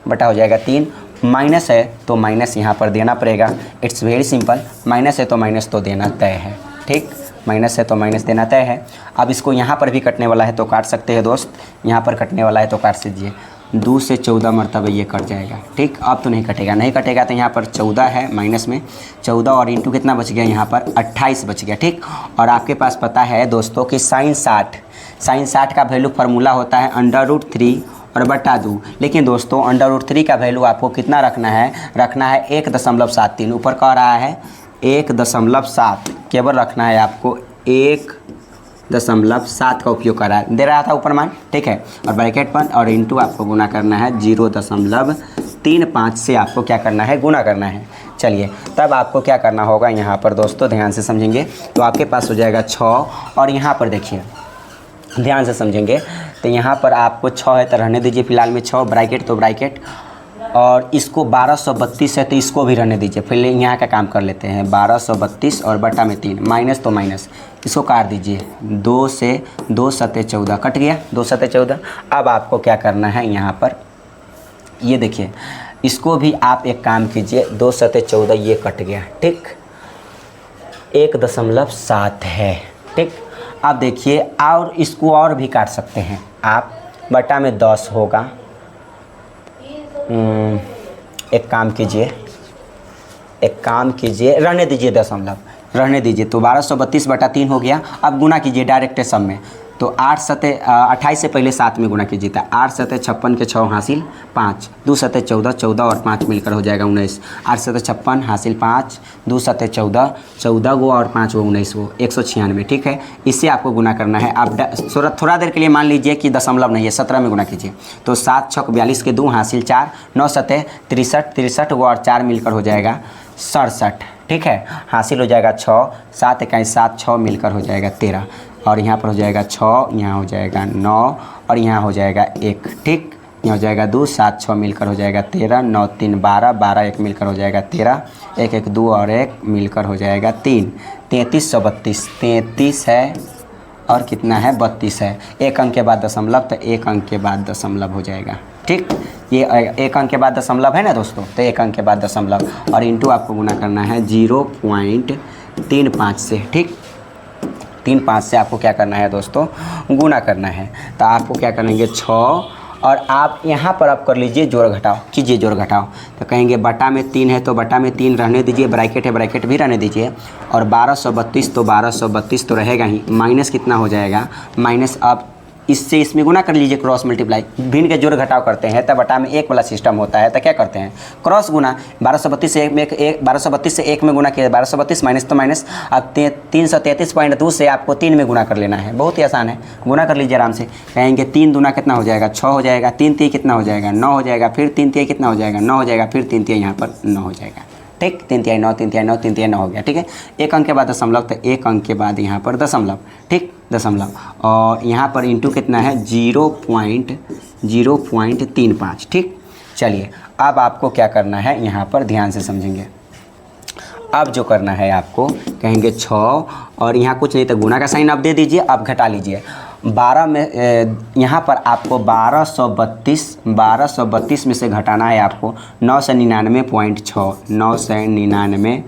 बटा हो जाएगा 3, माइनस है तो माइनस यहाँ पर देना पड़ेगा, इट्स वेरी सिंपल, माइनस है तो माइनस तो देना तय है, ठीक, माइनस है तो माइनस देना तय है। अब इसको यहाँ पर भी कटने वाला है तो काट सकते हैं दोस्त, यहाँ पर कटने वाला है तो काट दीजिए, 2 से 14 मरतबा ये कट जाएगा, ठीक। अब तो नहीं कटेगा तो यहाँ पर 14 है माइनस में 14 और इंटू कितना बच गया, यहाँ पर 28 बच गया, ठीक। और आपके पास पता है दोस्तों कि साइन 60 का वैल्यू फार्मूला होता है √3 और बटा 2, लेकिन दोस्तों √3 का वैल्यू आपको कितना रखना है 1.73, ऊपर कह रहा है 1.7, केवल रखना है आपको 1.7 का उपयोग कर रहा है, दे रहा था ऊपर मान, ठीक है, और ब्रैकेट पर और इंटू आपको गुना करना है 0.35 से आपको क्या करना है, गुना करना है। चलिए तब आपको क्या करना होगा, यहाँ पर दोस्तों ध्यान से समझेंगे तो आपके पास हो जाएगा 6 और यहाँ पर देखिए ध्यान से समझेंगे तो यहाँ पर आपको 6 है तो रहने दीजिए फिलहाल में 6, ब्रैकेट तो ब्रैकेट और इसको 1232 है तो इसको भी रहने दीजिए, फिर यहाँ का काम कर लेते हैं, 1232 और बटा में 3, माइनस तो माइनस, इसको काट दीजिए, 2 से 2 सते 14 कट गया, 2 सते 14। अब आपको क्या करना है, यहाँ पर ये देखिए इसको भी आप एक काम कीजिए, 2 सते 14 ये कट गया, ठीक, 1.7 है, ठीक। अब देखिए और इसको और भी काट सकते हैं आप, बटा में 10 होगा, एक काम कीजिए रहने दीजिए दशमलव, रहने दीजिए, तो 1232 बटा 3 हो गया। अब गुना कीजिए डायरेक्ट सब में, तो 8 सते 28 से पहले 7 में गुना कीजिए, तो 8 सते 56 के 6 हासिल 5, 2 सते 14, 14 और 5 मिलकर हो जाएगा 19, 8 सते 56 हासिल 5, 2 सते 14, 14 वो और 5 वो 19 वो 196, ठीक है। इससे आपको गुना करना है। आप थोड़ा देर के लिए मान लीजिए कि दशमलव नहीं है, 17 में गुना कीजिए, तो 7 छक 42 के 2 हासिल 4, 9 सते 63 वो और 4 मिलकर हो जाएगा 67, ठीक है, हासिल हो जाएगा 6, 7 21 7 6 मिलकर हो जाएगा 13 और यहाँ पर हो जाएगा 6, यहाँ हो जाएगा 9 और यहाँ हो जाएगा 1, ठीक, यहाँ हो जाएगा 2, 7 6 मिलकर हो जाएगा 13, 9 3 12, 12 1 मिलकर हो जाएगा 13, 1 1 2 और 1 मिलकर हो जाएगा 3, 3332, 33 है और कितना है 32 है, एक अंक के बाद दशमलव, तो एक अंक के बाद दशमलव हो जाएगा, ठीक। ये एक अंक के बाद दशमलव है ना दोस्तों, तो एक अंक के बाद दशमलव और इंटू आपको गुना करना है 0.35 से, ठीक, 35 से आपको क्या करना है दोस्तों, गुना करना है। तो आपको क्या करेंगे 6 और आप यहाँ पर आप कर लीजिए जोड़ घटाओ, कीजिए जोड़ घटाओ, तो कहेंगे बटा में 3 है तो बटा में 3 रहने दीजिए, ब्रैकेट है ब्रैकेट भी रहने दीजिए, और 1232 तो 1232 तो रहेगा ही, माइनस कितना हो जाएगा, माइनस आप इससे इसमें गुना कर लीजिए, क्रॉस मल्टीप्लाई, भिन्न के जोड़ घटाव करते हैं तब बटा में 1 वाला सिस्टम होता है, तो क्या करते हैं क्रॉस गुना, 1232 से 1232 से 1 में गुना किया, 1232 माइनस तो माइनस, अब 333.2 से आपको 3 में गुना कर लेना है, बहुत ही आसान है, गुना कर लीजिए आराम से। कहेंगे 3 दूना कितना हो जाएगा 6 हो जाएगा, 3 3 कितना हो जाएगा 9 हो जाएगा, फिर 3 3 कितना हो जाएगा 9 हो जाएगा, फिर 3 3 यहाँ पर 9 हो जाएगा, ठीक, 3 तिहाई 9, 3 तिहाई 9, 3 तिहाई 9 हो गया। ठीक है, एक अंक के बाद दशमलव, तो एक अंक के बाद यहाँ पर दशमलव। ठीक, दशमलव, और यहाँ पर इंटू कितना है 0.035। ठीक, चलिए अब आपको क्या करना है यहाँ पर ध्यान से समझेंगे। अब जो करना है आपको कहेंगे 6 और यहाँ कुछ नहीं तो गुना का साइन आप दे दीजिए, आप घटा लीजिए। 12 में यहाँ पर आपको 1232 में से घटाना है आपको 999.6, 999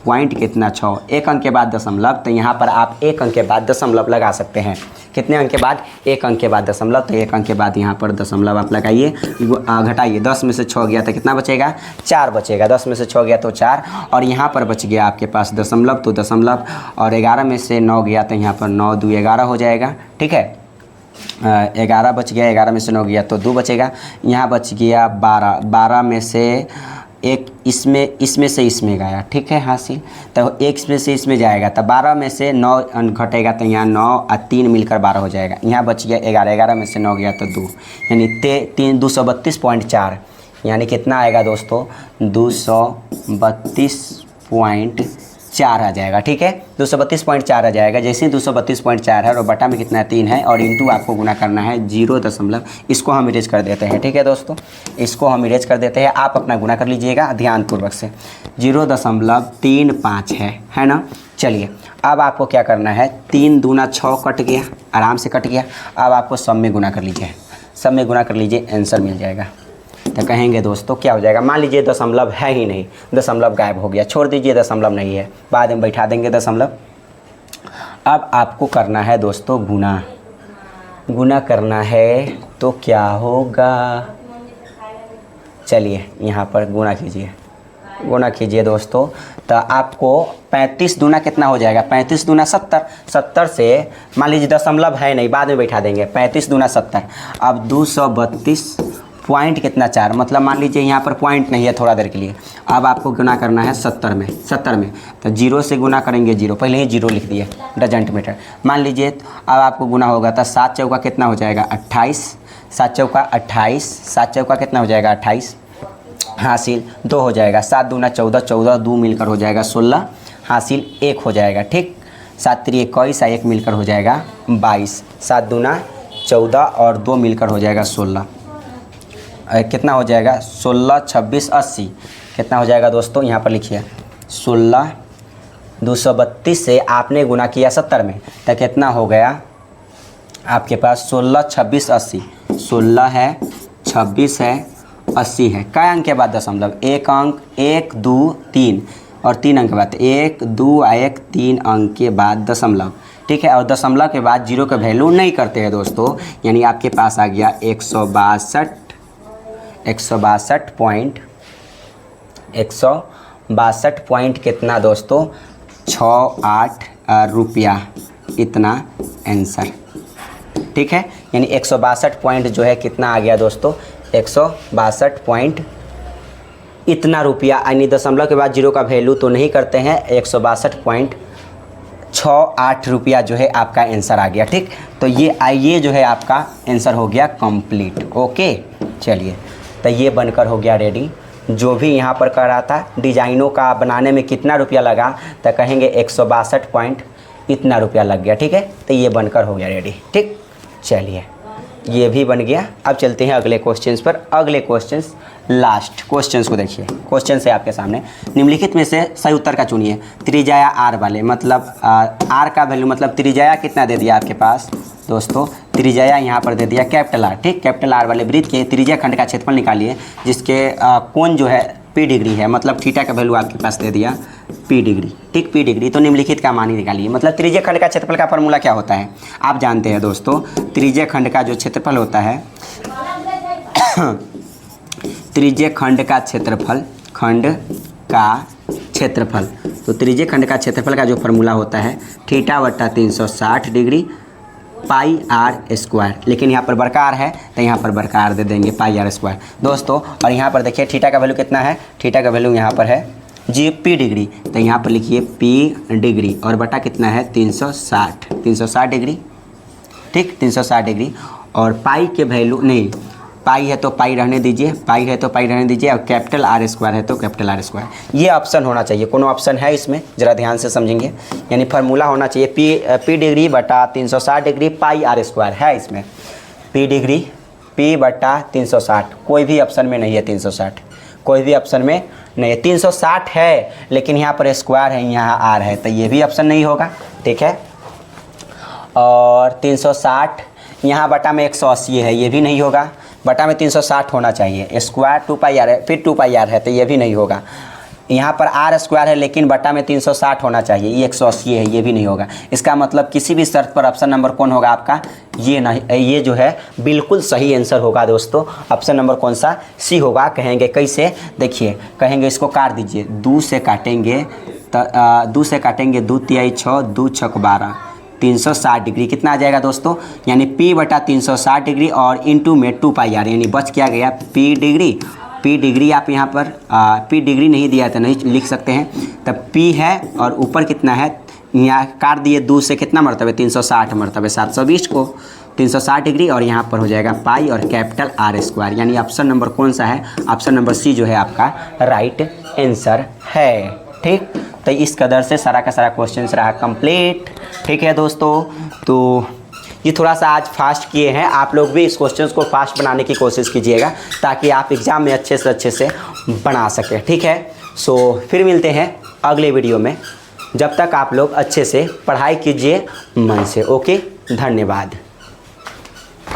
पॉइंट कितना 6, एक अंक के बाद दशमलव, तो यहाँ पर आप एक अंक के बाद दशमलव लगा सकते हैं। कितने अंक के बाद? एक अंक के बाद दशमलव, तो एक अंक के बाद यहाँ पर दशमलव आप लगाइए, घटाइए। 10 में से 6 गया तो कितना बचेगा? 4 बचेगा। 10 में से 6 गया तो 4, और यहाँ पर बच गया आपके पास दशमलव, तो दशमलव, और 11 में से 9 गया तो यहाँ पर 9 2 11 हो जाएगा। ठीक है, 11 बच गया, 11 में से 9 गया तो 2 बचेगा। यहाँ बच गया 12, 12 में से एक इसमें से इसमें गया। ठीक है, हासिल, तो एक इसमें से इसमें जाएगा, तो 12 में से 9 घटेगा तो यहाँ 9 और 3 मिलकर 12 हो जाएगा। यहाँ बच गया 11, 11 में से 9 गया तो 2, यानी 232.4, यानी कितना आएगा दोस्तों? 232.4 आ जाएगा। ठीक है, 232.4 आ जाएगा। जैसे ही 232.4 है और बटा में कितना 3 है, और इंटू आपको गुना करना है 0. इसको हम इरेज कर देते हैं। ठीक है दोस्तों, इसको हम इरेज कर देते हैं, आप अपना गुना कर लीजिएगा ध्यानपूर्वक से। 0.35 है ना। चलिए अब आपको क्या करना है, 3 दूना 6 कट गया, आराम से कट गया। अब आपको सब में गुना कर लीजिए, सब में गुना कर लीजिए, आंसर मिल जाएगा। तो कहेंगे दोस्तों क्या हो जाएगा, मान लीजिए दशमलव है ही नहीं, दशमलव गायब हो गया, छोड़ दीजिए, दशमलव नहीं है, बाद में बैठा देंगे दशमलव। अब आपको करना है दोस्तों गुना, गुना करना है तो क्या होगा, चलिए यहाँ पर गुना कीजिए, गुना कीजिए दोस्तों। तो आपको 35 दूना कितना हो जाएगा, 35 दूना 70, 70 से मान लीजिए दशमलव है नहीं, बाद में बैठा देंगे, 35 दूना 70। अब 232 पॉइंट कितना 4, मतलब मान लीजिए यहाँ पर पॉइंट नहीं है थोड़ा देर के लिए। अब आपको गुना करना है 70 में, 70 में, तो 0 से गुना करेंगे 0, पहले ही 0 लिख दिए, डजंट मैटर। मान लीजिए अब आपको गुना होगा तो 7 चौका कितना हो जाएगा 28, 7 चौका 28, 7 चौका कितना हो जाएगा 28, हासिल 2 हो जाएगा। 7 दूना 14, 14 2 मिलकर हो जाएगा 16, हासिल 1 हो जाएगा। ठीक, 7 3 21, 1 मिलकर हो जाएगा 22, 7 दूना 14 और 2 मिलकर हो जाएगा 16, कितना हो जाएगा 16 26 80, कितना हो जाएगा दोस्तों, यहाँ पर लिखिए 16, 232 से आपने गुना किया 70 में, तो कितना हो गया आपके पास 16 26 80, 16 है 26 है 80 है। कै अंक के बाद दशमलव, एक अंक, 1 2 3 और 3 अंक के बाद 1 2 1 3 अंक के बाद दशमलव। ठीक है, और दशमलव के बाद 0 का वैल्यू नहीं करते हैं दोस्तों, यानी आपके पास आ गया 162 पॉइंट कितना दोस्तों 68 रुपया, इतना आंसर। ठीक है, यानी 162 पॉइंट जो है कितना आ गया दोस्तों, 162 पॉइंट इतना रुपया, यानी दशमलव के बाद 0 का वैल्यू तो नहीं करते हैं, 162.68 रुपया जो है आपका आंसर आ गया। ठीक, तो ये जो है आपका आंसर हो गया कंप्लीट। ओके, चलिए तो ये बनकर हो गया रेडी। जो भी यहाँ पर कर रहा था डिजाइनों का बनाने में कितना रुपया लगा, तो कहेंगे 162 पॉइंट इतना रुपया लग गया। ठीक है, तो ये बनकर हो गया रेडी। ठीक, चलिए ये भी बन गया। अब चलते हैं अगले क्वेश्चंस पर। अगले क्वेश्चंस, लास्ट क्वेश्चंस को देखिए। क्वेश्चन है आपके सामने, निम्नलिखित में से सही उत्तर का चुनिए। त्रिज्या आर वाले, मतलब आर का वैल्यू, मतलब त्रिज्या कितना दे दिया आपके पास दोस्तों, त्रिज्या यहाँ पर दे दिया कैपिटल आर। ठीक, कैपिटल आर वाले वृत्त के त्रिज्या खंड का क्षेत्रफल निकालिए, जिसके कोण जो है पी डिग्री है, मतलब थीटा का वैल्यू आपके पास दे दिया पी डिग्री। ठीक, पी डिग्री, तो निम्नलिखित का मान ही निकालिए। मतलब त्रिज्या खंड का क्षेत्रफल का फॉर्मूला क्या होता है आप जानते हैं दोस्तों, त्रिज्या खंड का जो क्षेत्रफल होता है त्रिज्या खंड का क्षेत्रफल, खंड का क्षेत्रफल, तो त्रिज्या खंड का क्षेत्रफल का जो फॉर्मूला होता है थीटा बट्टा 360 डिग्री पाई आर स्क्वायर। लेकिन यहाँ पर बरकरार है तो यहाँ पर बरकरार दे देंगे पाई आर स्क्वायर दोस्तों। और यहाँ पर देखिए थीटा का वैल्यू कितना है, थीटा का वैल्यू यहाँ पर है जी पी डिग्री, तो यहाँ पर लिखिए पी डिग्री और बटा कितना है 360 डिग्री। ठीक, 360 डिग्री, और पाई के वैल्यू नहीं, पाई है तो पाई रहने दीजिए, पाई है तो पाई रहने दीजिए, और कैपिटल आर स्क्वायर है तो कैपिटल आर स्क्वायर। ये ऑप्शन होना चाहिए। कोनो ऑप्शन है इसमें, ज़रा ध्यान से समझेंगे। यानी फार्मूला होना चाहिए पी डिग्री बटा 360 डिग्री पाई आर स्क्वायर है इसमें। पी डिग्री पी बटा 360, कोई भी ऑप्शन में नहीं है 360, कोई भी ऑप्शन में नहीं है। 360 है लेकिन यहाँ पर स्क्वायर है, यहाँ आर है, तो ये भी ऑप्शन नहीं होगा। ठीक है, और 360 यहाँ बटा में 180 है, ये भी नहीं होगा। बटा में 360 होना चाहिए, स्क्वायर 2 पाई आर है, फिर 2 पाई आर है, तो ये भी नहीं होगा। यहाँ पर आर स्क्वायर है लेकिन बटा में 360 होना चाहिए, ये 180 है, ये भी नहीं होगा। इसका मतलब किसी भी शर्त पर ऑप्शन नंबर कौन होगा आपका, ये नहीं, ये जो है बिल्कुल सही आंसर होगा दोस्तों। ऑप्शन नंबर कौन सा, सी होगा। कहेंगे कैसे, देखिए कहेंगे इसको काट दीजिए, 2 से काटेंगे, 2 से काटेंगे, 2 तिहाई 6, 2 छक 12, 360 डिग्री कितना आ जाएगा दोस्तों, यानी P बटा 360 डिग्री और इंटू में 2 पाई आर, यानी बच क्या गया P डिग्री। P डिग्री आप यहाँ पर P डिग्री नहीं दिया तो नहीं लिख सकते हैं, तब P है और ऊपर कितना है, यहाँ काट दिए 2 से कितना मरतबे 360 मरतबे 720 को 360 डिग्री, और यहाँ पर हो जाएगा पाई और कैपिटल आर स्क्वायर। यानी ऑप्शन नंबर कौन सा है, ऑप्शन नंबर सी जो है आपका राइट आंसर है। ठीक, तो इस कदर से सारा का सारा क्वेश्चन रहा कंप्लीट। ठीक है दोस्तों, तो ये थोड़ा सा आज फास्ट किए हैं, आप लोग भी इस क्वेश्चन को फास्ट बनाने की कोशिश कीजिएगा ताकि आप एग्ज़ाम में अच्छे से बना सकें। ठीक है, सो फिर मिलते हैं अगले वीडियो में। जब तक आप लोग अच्छे से पढ़ाई कीजिए मन से। ओके, धन्यवाद।